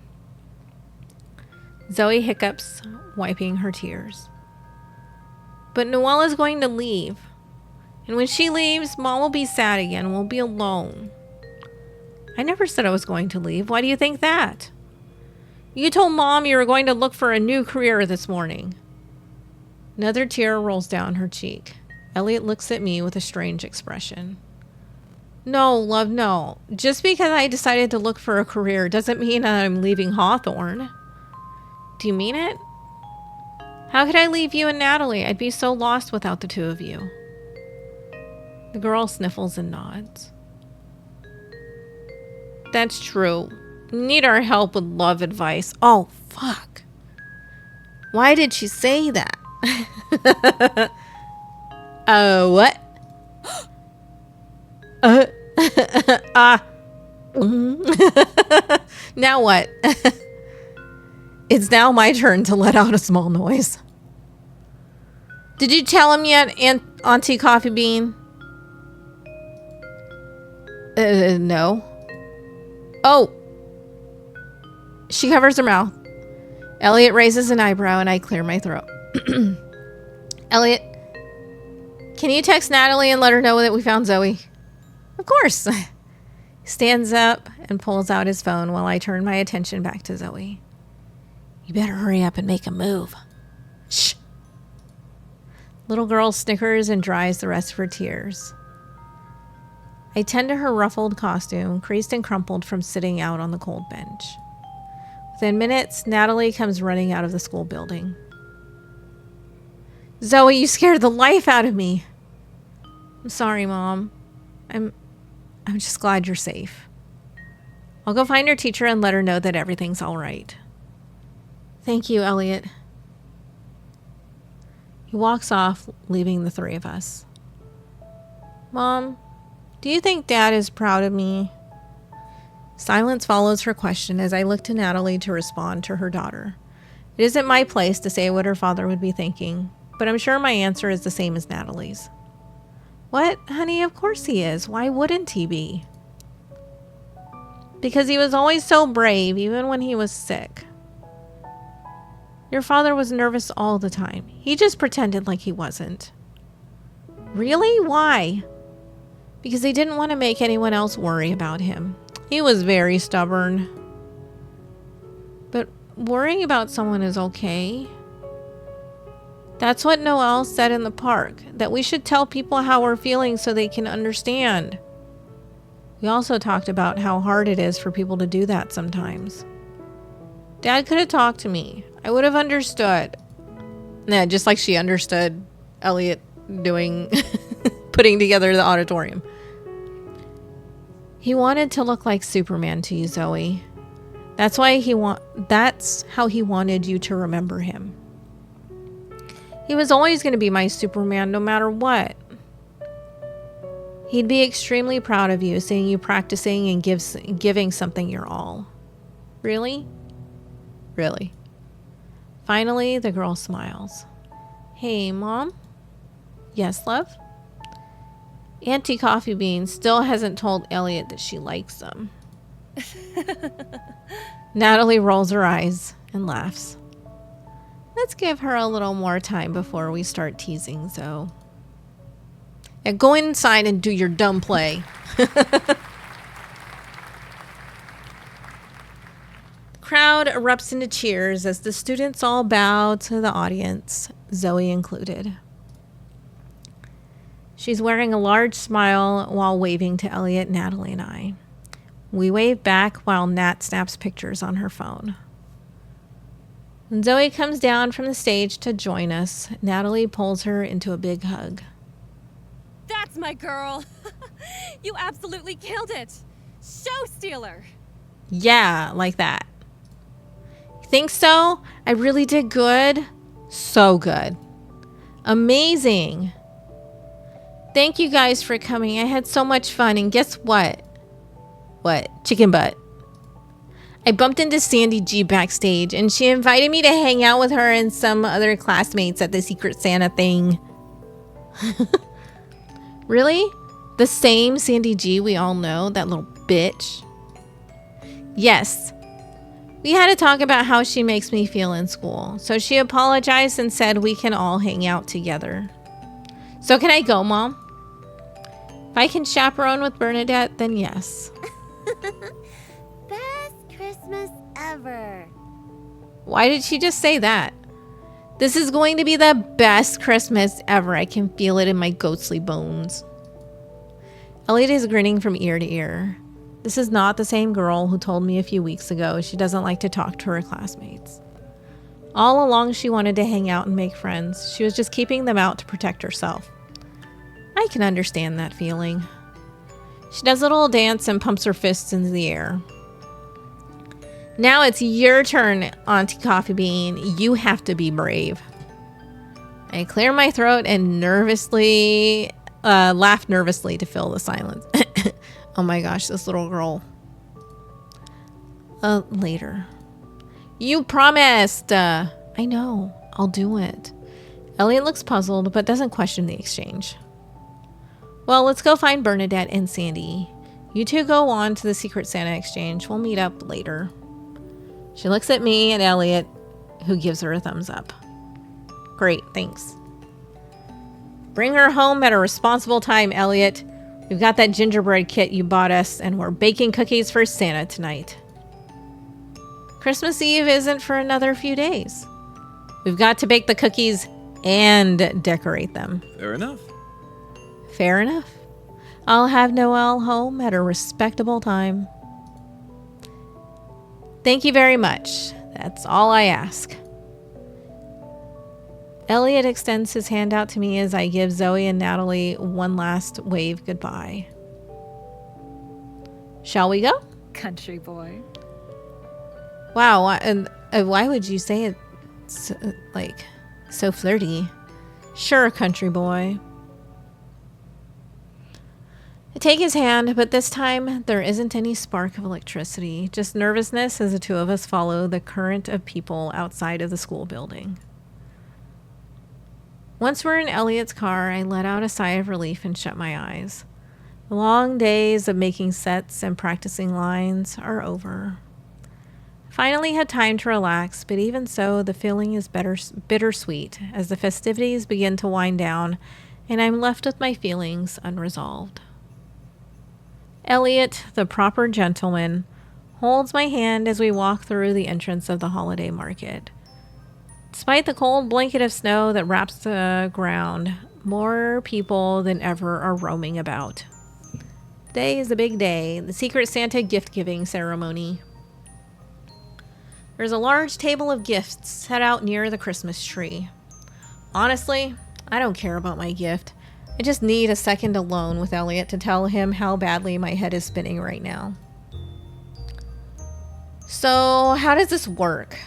Zoe hiccups, wiping her tears. But Noelle is going to leave. And when she leaves, Mom will be sad again and we'll be alone. I never said I was going to leave. Why do you think that? You told Mom you were going to look for a new career this morning. Another tear rolls down her cheek. Elliot looks at me with a strange expression. No, love, no. Just because I decided to look for a career doesn't mean that I'm leaving Hawthorne. Do you mean it? How could I leave you and Natalie? I'd be so lost without the two of you. The girl sniffles and nods. That's true. You need our help with love advice. Oh, fuck. Why did she say that? What? Now what? It's now my turn to let out a small noise. Did you tell him yet, Auntie Coffee Bean? No. Oh. She covers her mouth. Elliot raises an eyebrow and I clear my throat. Elliot, can you text Natalie and let her know that we found Zoe? Of course. He stands up and pulls out his phone while I turn my attention back to Zoe. You better hurry up and make a move. Shh. Little girl snickers and dries the rest of her tears. I tend to her ruffled costume, creased and crumpled from sitting out on the cold bench. Within minutes, Natalie comes running out of the school building. Zoe, you scared the life out of me. I'm sorry, Mom. I'm just glad you're safe. I'll go find her teacher and let her know that everything's all right. Thank you, Elliot. He walks off, leaving the three of us. Mom, do you think Dad is proud of me? Silence follows her question as I look to Natalie to respond to her daughter. It isn't my place to say what her father would be thinking, but I'm sure my answer is the same as Natalie's. What, honey? Of course he is. Why wouldn't he be? Because he was always so brave, even when he was sick. Your father was nervous all the time. He just pretended like he wasn't. Really? Why? Because he didn't want to make anyone else worry about him. He was very stubborn. But worrying about someone is okay. That's what Noel said in the park, that we should tell people how we're feeling so they can understand. We also talked about how hard it is for people to do that sometimes. Dad could have talked to me. I would have understood. Yeah, just like she understood Elliot putting together the auditorium. He wanted to look like Superman to you, Zoe. That's how he wanted you to remember him. He was always going to be my Superman no matter what. He'd be extremely proud of you, seeing you practicing and giving something your all. Really? Really. Finally, the girl smiles. Hey, Mom? Yes, love? Auntie Coffee Bean still hasn't told Elliot that she likes him. Natalie rolls her eyes and laughs. Let's give her a little more time before we start teasing, Zoe. Yeah, go inside and do your dumb play. The crowd erupts into cheers as the students all bow to the audience, Zoe included. She's wearing a large smile while waving to Elliot, Natalie, and I. We wave back while Nat snaps pictures on her phone. When Zoe comes down from the stage to join us, Natalie pulls her into a big hug. That's my girl. You absolutely killed it. Show stealer. Yeah, like that. Think so? I really did good. So good. Amazing. Thank you guys for coming. I had so much fun. And guess what? What? Chicken butt. I bumped into Sandy G backstage and she invited me to hang out with her and some other classmates at the Secret Santa thing. Really? The same Sandy G we all know? That little bitch? Yes. We had to talk about how she makes me feel in school. So she apologized and said we can all hang out together. So can I go, Mom? If I can chaperone with Bernadette, then yes. Best Christmas ever. Why did she just say that? This is going to be the best Christmas ever. I can feel it in my ghostly bones. Elliot is grinning from ear to ear. This is not the same girl who told me a few weeks ago she doesn't like to talk to her classmates. All along she wanted to hang out and make friends. She was just keeping them out to protect herself. I can understand that feeling. She does a little dance and pumps her fists into the air. Now it's your turn, Auntie Coffee Bean. You have to be brave. I clear my throat and laugh nervously to fill the silence. Oh my gosh, this little girl. Later. You promised. I know. I'll do it. Elliot looks puzzled, but doesn't question the exchange. Well, let's go find Bernadette and Sandy. You two go on to the Secret Santa exchange. We'll meet up later. She looks at me and Elliot, who gives her a thumbs up. Great, thanks. Bring her home at a responsible time, Elliot. We've got that gingerbread kit you bought us, and we're baking cookies for Santa tonight. Christmas Eve isn't for another few days. We've got to bake the cookies and decorate them. Fair enough. Fair enough. I'll have Noel home at a respectable time. Thank you very much. That's all I ask. Elliot extends his hand out to me as I give Zoe and Natalie one last wave goodbye. Shall we go? Country boy. Wow, and why would you say it so flirty? Sure, country boy. I take his hand, but this time there isn't any spark of electricity, just nervousness as the two of us follow the current of people outside of the school building. Once we're in Elliot's car, I let out a sigh of relief and shut my eyes. The long days of making sets and practicing lines are over. I finally had time to relax, but even so, the feeling is bittersweet as the festivities begin to wind down and I'm left with my feelings unresolved. Elliot, the proper gentleman, holds my hand as we walk through the entrance of the holiday market. Despite the cold blanket of snow that wraps the ground, more people than ever are roaming about. Today is a big day, the Secret Santa gift-giving ceremony. There's a large table of gifts set out near the Christmas tree. Honestly, I don't care about my gift. I just need a second alone with Elliot to tell him how badly my head is spinning right now. So, how does this work?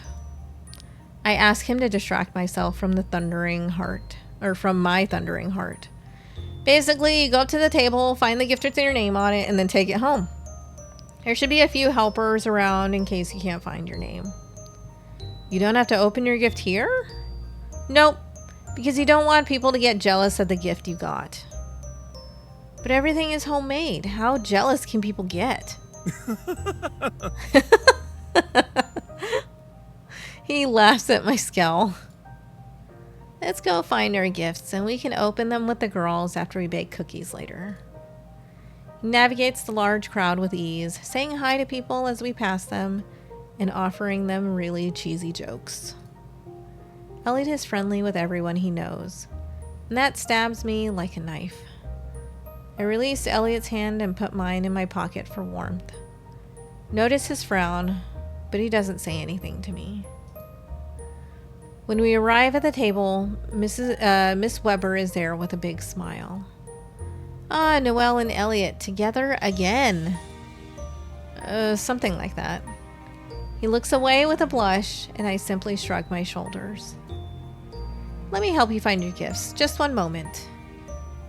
I ask him to distract myself from my thundering heart. Basically, you go up to the table, find the gift with your name on it, and then take it home. There should be a few helpers around in case you can't find your name. You don't have to open your gift here? Nope. Because you don't want people to get jealous of the gift you got. But everything is homemade. How jealous can people get? He laughs at my scowl. Let's go find our gifts and we can open them with the girls after we bake cookies later. He navigates the large crowd with ease, saying hi to people as we pass them and offering them really cheesy jokes. Elliot is friendly with everyone he knows, and that stabs me like a knife. I release Elliot's hand and put mine in my pocket for warmth. Notice his frown, but he doesn't say anything to me. When we arrive at the table, Miss Weber is there with a big smile. Ah, Noel and Elliot together again. Something like that. He looks away with a blush, and I simply shrug my shoulders. Let me help you find your gifts. Just one moment.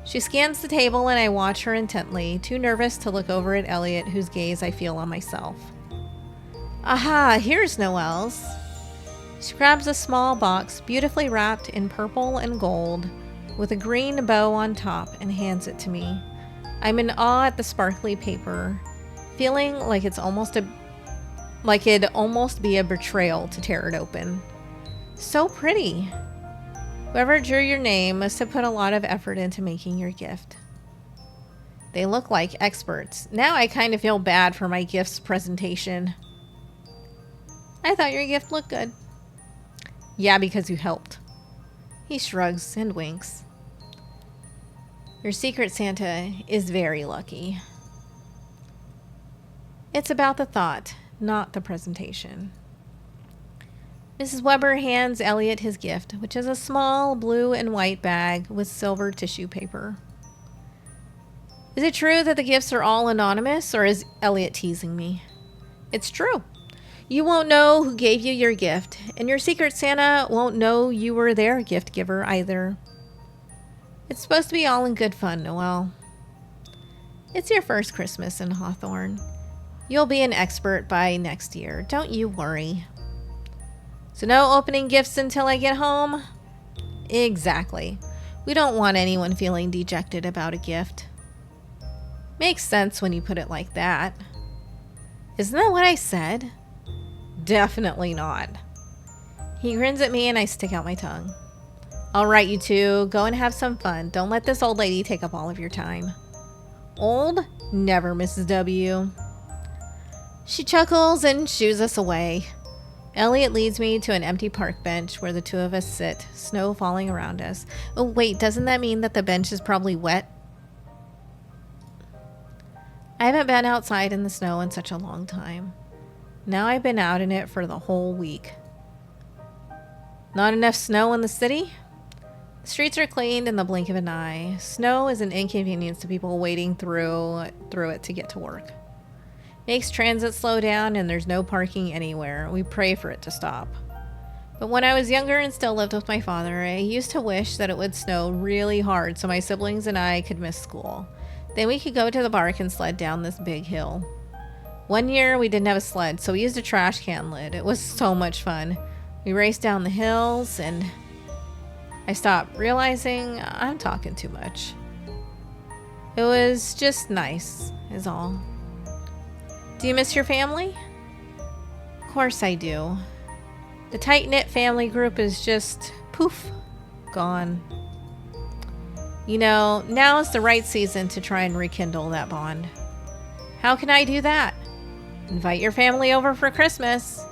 She scans the table and I watch her intently, too nervous to look over at Elliot, whose gaze I feel on myself. Aha, here's Noel's. She grabs a small box beautifully wrapped in purple and gold with a green bow on top and hands it to me. I'm in awe at the sparkly paper, feeling like it's almost like it'd almost be a betrayal to tear it open. So pretty. Whoever drew your name must have put a lot of effort into making your gift. They look like experts. Now I kind of feel bad for my gift's presentation. I thought your gift looked good. Yeah, because you helped. He shrugs and winks. Your secret Santa is very lucky. It's about the thought, not the presentation. Mrs. Weber hands Elliot his gift, which is a small blue and white bag with silver tissue paper. Is it true that the gifts are all anonymous, or is Elliot teasing me? It's true. You won't know who gave you your gift, and your secret Santa won't know you were their gift giver either. It's supposed to be all in good fun, Noel. It's your first Christmas in Hawthorne. You'll be an expert by next year. Don't you worry. So no opening gifts until I get home? Exactly. We don't want anyone feeling dejected about a gift. Makes sense when you put it like that. Isn't that what I said? Definitely not. He grins at me and I stick out my tongue. All right, you two, go and have some fun. Don't let this old lady take up all of your time. Old? Never, Mrs. W. She chuckles and shoos us away. Elliot leads me to an empty park bench where the two of us sit, snow falling around us. Oh, wait, doesn't that mean that the bench is probably wet? I haven't been outside in the snow in such a long time. Now I've been out in it for the whole week. Not enough snow in the city? The streets are cleaned in the blink of an eye. Snow is an inconvenience to people wading through it to get to work. Makes transit slow down and there's no parking anywhere. We pray for it to stop. But when I was younger and still lived with my father, I used to wish that it would snow really hard so my siblings and I could miss school. Then we could go to the park and sled down this big hill. One year we didn't have a sled, so we used a trash can lid. It was so much fun. We raced down the hills and I stopped realizing I'm talking too much. It was just nice, is all. Do you miss your family? Of course I do. The tight-knit family group is just, poof, gone. You know, now is the right season to try and rekindle that bond. How can I do that? Invite your family over for Christmas.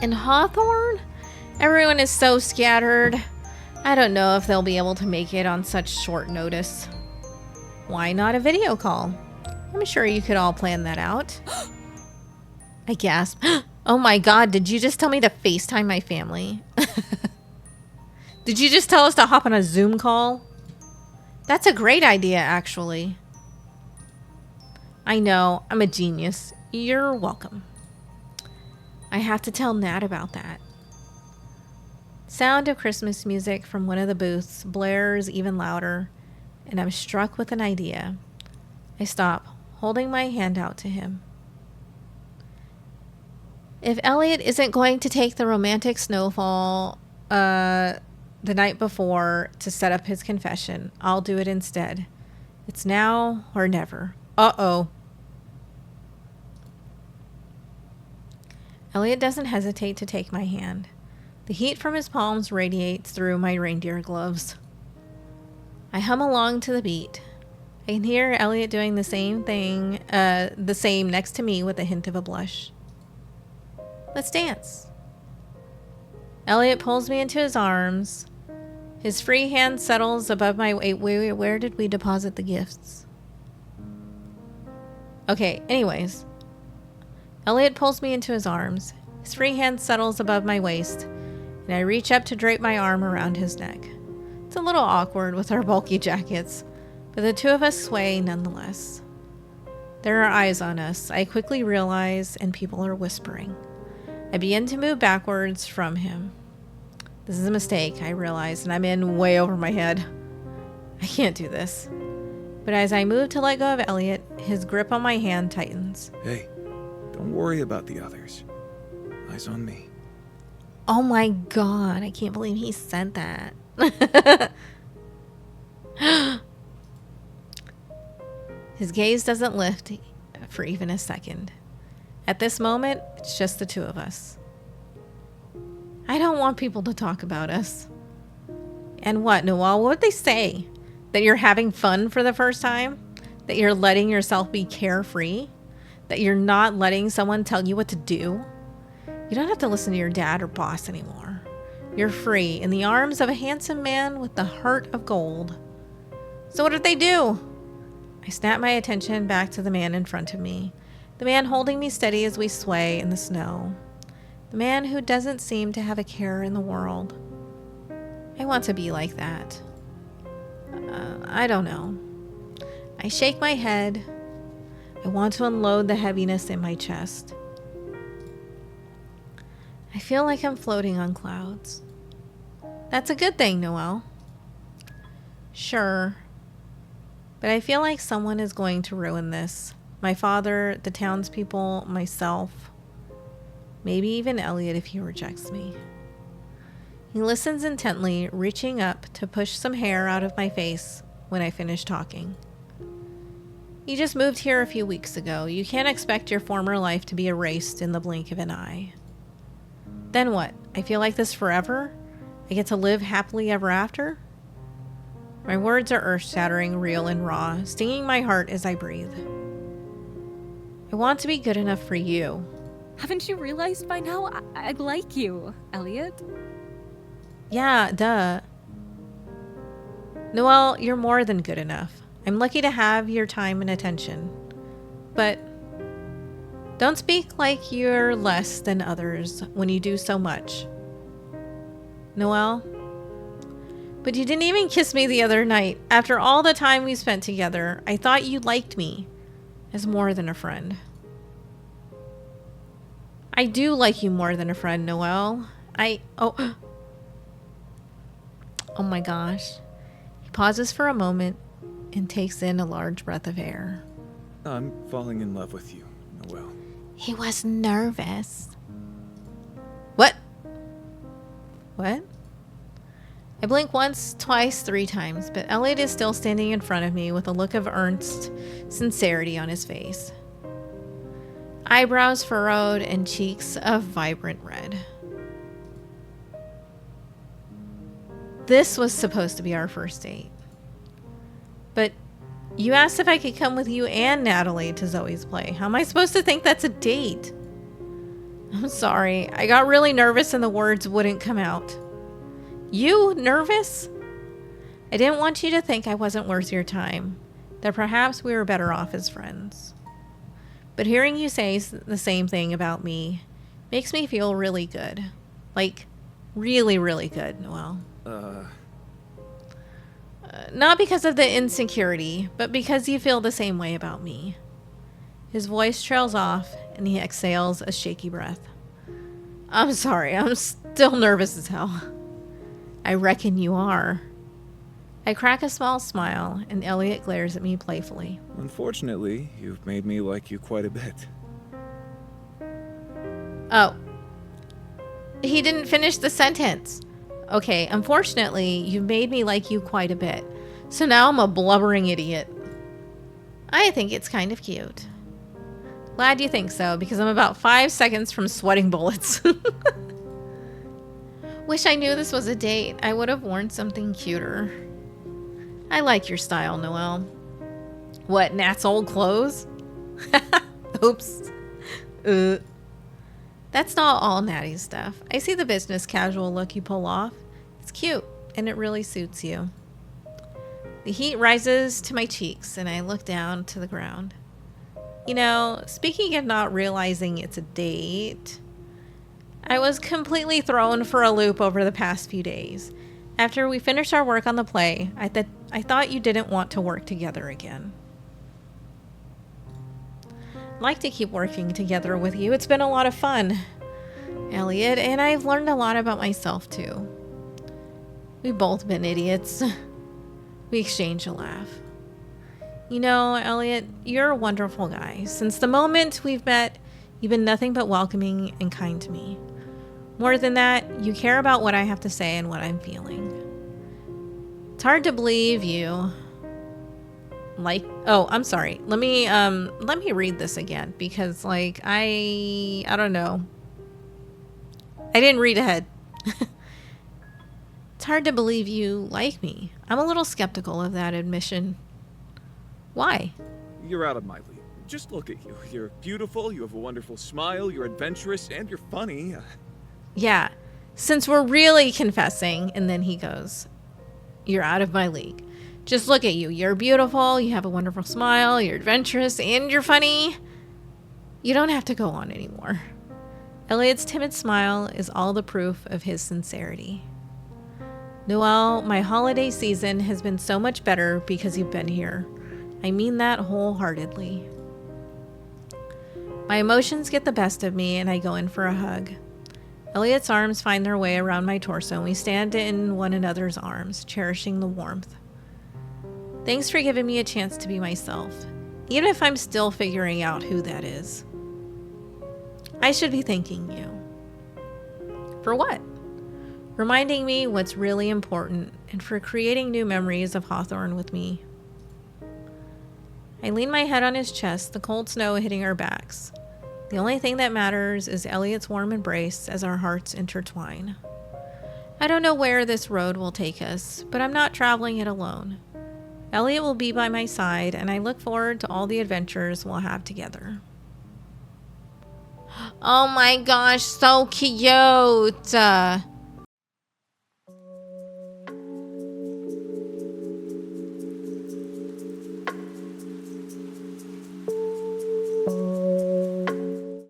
In Hawthorne? Everyone is so scattered. I don't know if they'll be able to make it on such short notice. Why not a video call? I'm sure you could all plan that out. I gasped. Oh my god, did you just tell me to FaceTime my family? Did you just tell us to hop on a Zoom call? That's a great idea, actually. I know, I'm a genius. You're welcome. I have to tell Nat about that. Sound of Christmas music from one of the booths blares even louder, and I'm struck with an idea. I stop, holding my hand out to him. If Elliot isn't going to take the romantic snowfall the night before to set up his confession, I'll do it instead. It's now or never. Uh-oh. Elliot doesn't hesitate to take my hand. The heat from his palms radiates through my reindeer gloves. I hum along to the beat. I can hear Elliot doing the same next to me with a hint of a blush. Let's dance. Elliot pulls me into his arms. His free hand settles above my... Wait, where did we deposit the gifts? Okay, anyways. Elliot pulls me into his arms. His free hand settles above my waist, and I reach up to drape my arm around his neck. It's a little awkward with our bulky jackets, but the two of us sway nonetheless. There are eyes on us, I quickly realize, and people are whispering. I begin to move backwards from him. This is a mistake, I realize, and I'm in way over my head. I can't do this. But as I move to let go of Elliot, his grip on my hand tightens. Hey, don't worry about the others. Eyes on me. Oh my god, I can't believe he said that. His gaze doesn't lift for even a second. At this moment, it's just the two of us. I don't want people to talk about us. And what, Noel? What would they say? That you're having fun for the first time? That you're letting yourself be carefree? That you're not letting someone tell you what to do? You don't have to listen to your dad or boss anymore. You're free in the arms of a handsome man with the heart of gold. So what did they do? I snap my attention back to the man in front of me. The man holding me steady as we sway in the snow. The man who doesn't seem to have a care in the world. I want to be like that. I don't know. I shake my head. I want to unload the heaviness in my chest. I feel like I'm floating on clouds. That's a good thing, Noel. Sure. But I feel like someone is going to ruin this. My father, the townspeople, myself. Maybe even Elliot if he rejects me. He listens intently, reaching up to push some hair out of my face when I finish talking. You just moved here a few weeks ago. You can't expect your former life to be erased in the blink of an eye. Then what? I feel like this forever? I get to live happily ever after? My words are earth-shattering, real and raw, stinging my heart as I breathe. I want to be good enough for you. Haven't you realized by now I like you, Elliot? Yeah, duh. Noel, you're more than good enough. I'm lucky to have your time and attention. But don't speak like you're less than others when you do so much. Noel? But you didn't even kiss me the other night. After all the time we spent together, I thought you liked me as more than a friend. I do like you more than a friend, Noel. Oh my gosh. He pauses for a moment and takes in a large breath of air. I'm falling in love with you, Noel. He was nervous. What? What? I blink once, twice, 3 times, but Elliot is still standing in front of me with a look of earnest sincerity on his face. Eyebrows furrowed and cheeks of vibrant red. This was supposed to be our first date. But you asked if I could come with you and Natalie to Zoe's play. How am I supposed to think that's a date? I'm sorry. I got really nervous and the words wouldn't come out. You nervous? I didn't want you to think I wasn't worth your time. That perhaps we were better off as friends. But hearing you say the same thing about me makes me feel really good. Like, really, really good, Noel. Not because of the insecurity, but because you feel the same way about me. His voice trails off and he exhales a shaky breath. I'm sorry, I'm still nervous as hell. I reckon you are. I crack a small smile and Elliot glares at me playfully. Unfortunately, you've made me like you quite a bit. Oh. He didn't finish the sentence. Okay, unfortunately, you've made me like you quite a bit. So now I'm a blubbering idiot. I think it's kind of cute. Glad you think so, because I'm about 5 seconds from sweating bullets. Wish I knew this was a date. I would have worn something cuter. I like your style, Noel. What, Nat's old clothes? Oops. That's not all Natty's stuff. I see the business casual look you pull off. It's cute, and it really suits you. The heat rises to my cheeks, and I look down to the ground. You know, speaking of not realizing it's a date, I was completely thrown for a loop over the past few days. After we finished our work on the play, I thought you didn't want to work together again. I'd like to keep working together with you. It's been a lot of fun, Elliot, and I've learned a lot about myself too. We've both been idiots. We exchange a laugh. You know, Elliot, you're a wonderful guy. Since the moment we've met, you've been nothing but welcoming and kind to me. More than that, you care about what I have to say and what I'm feeling. It's hard to believe you. like. Oh, I'm sorry. Let me read this again because like I don't know. I didn't read ahead. It's hard to believe you like me. I'm a little skeptical of that admission. Why? You're out of my league. Just look at you. You're beautiful, you have a wonderful smile, you're adventurous, and you're funny. Yeah. Since we're really confessing, and then he goes, you're out of my league. Just look at you. You're beautiful, you have a wonderful smile, you're adventurous, and you're funny. You don't have to go on anymore. Elliot's timid smile is all the proof of his sincerity. Noel, my holiday season has been so much better because you've been here. I mean that wholeheartedly. My emotions get the best of me and I go in for a hug. Elliot's arms find their way around my torso and we stand in one another's arms, cherishing the warmth. Thanks for giving me a chance to be myself, even if I'm still figuring out who that is. I should be thanking you. For what? Reminding me what's really important and for creating new memories of Hawthorne with me. I lean my head on his chest, the cold snow hitting our backs. The only thing that matters is Elliot's warm embrace as our hearts intertwine. I don't know where this road will take us, but I'm not traveling it alone. Elliot will be by my side, and I look forward to all the adventures we'll have together. Oh my gosh, so cute!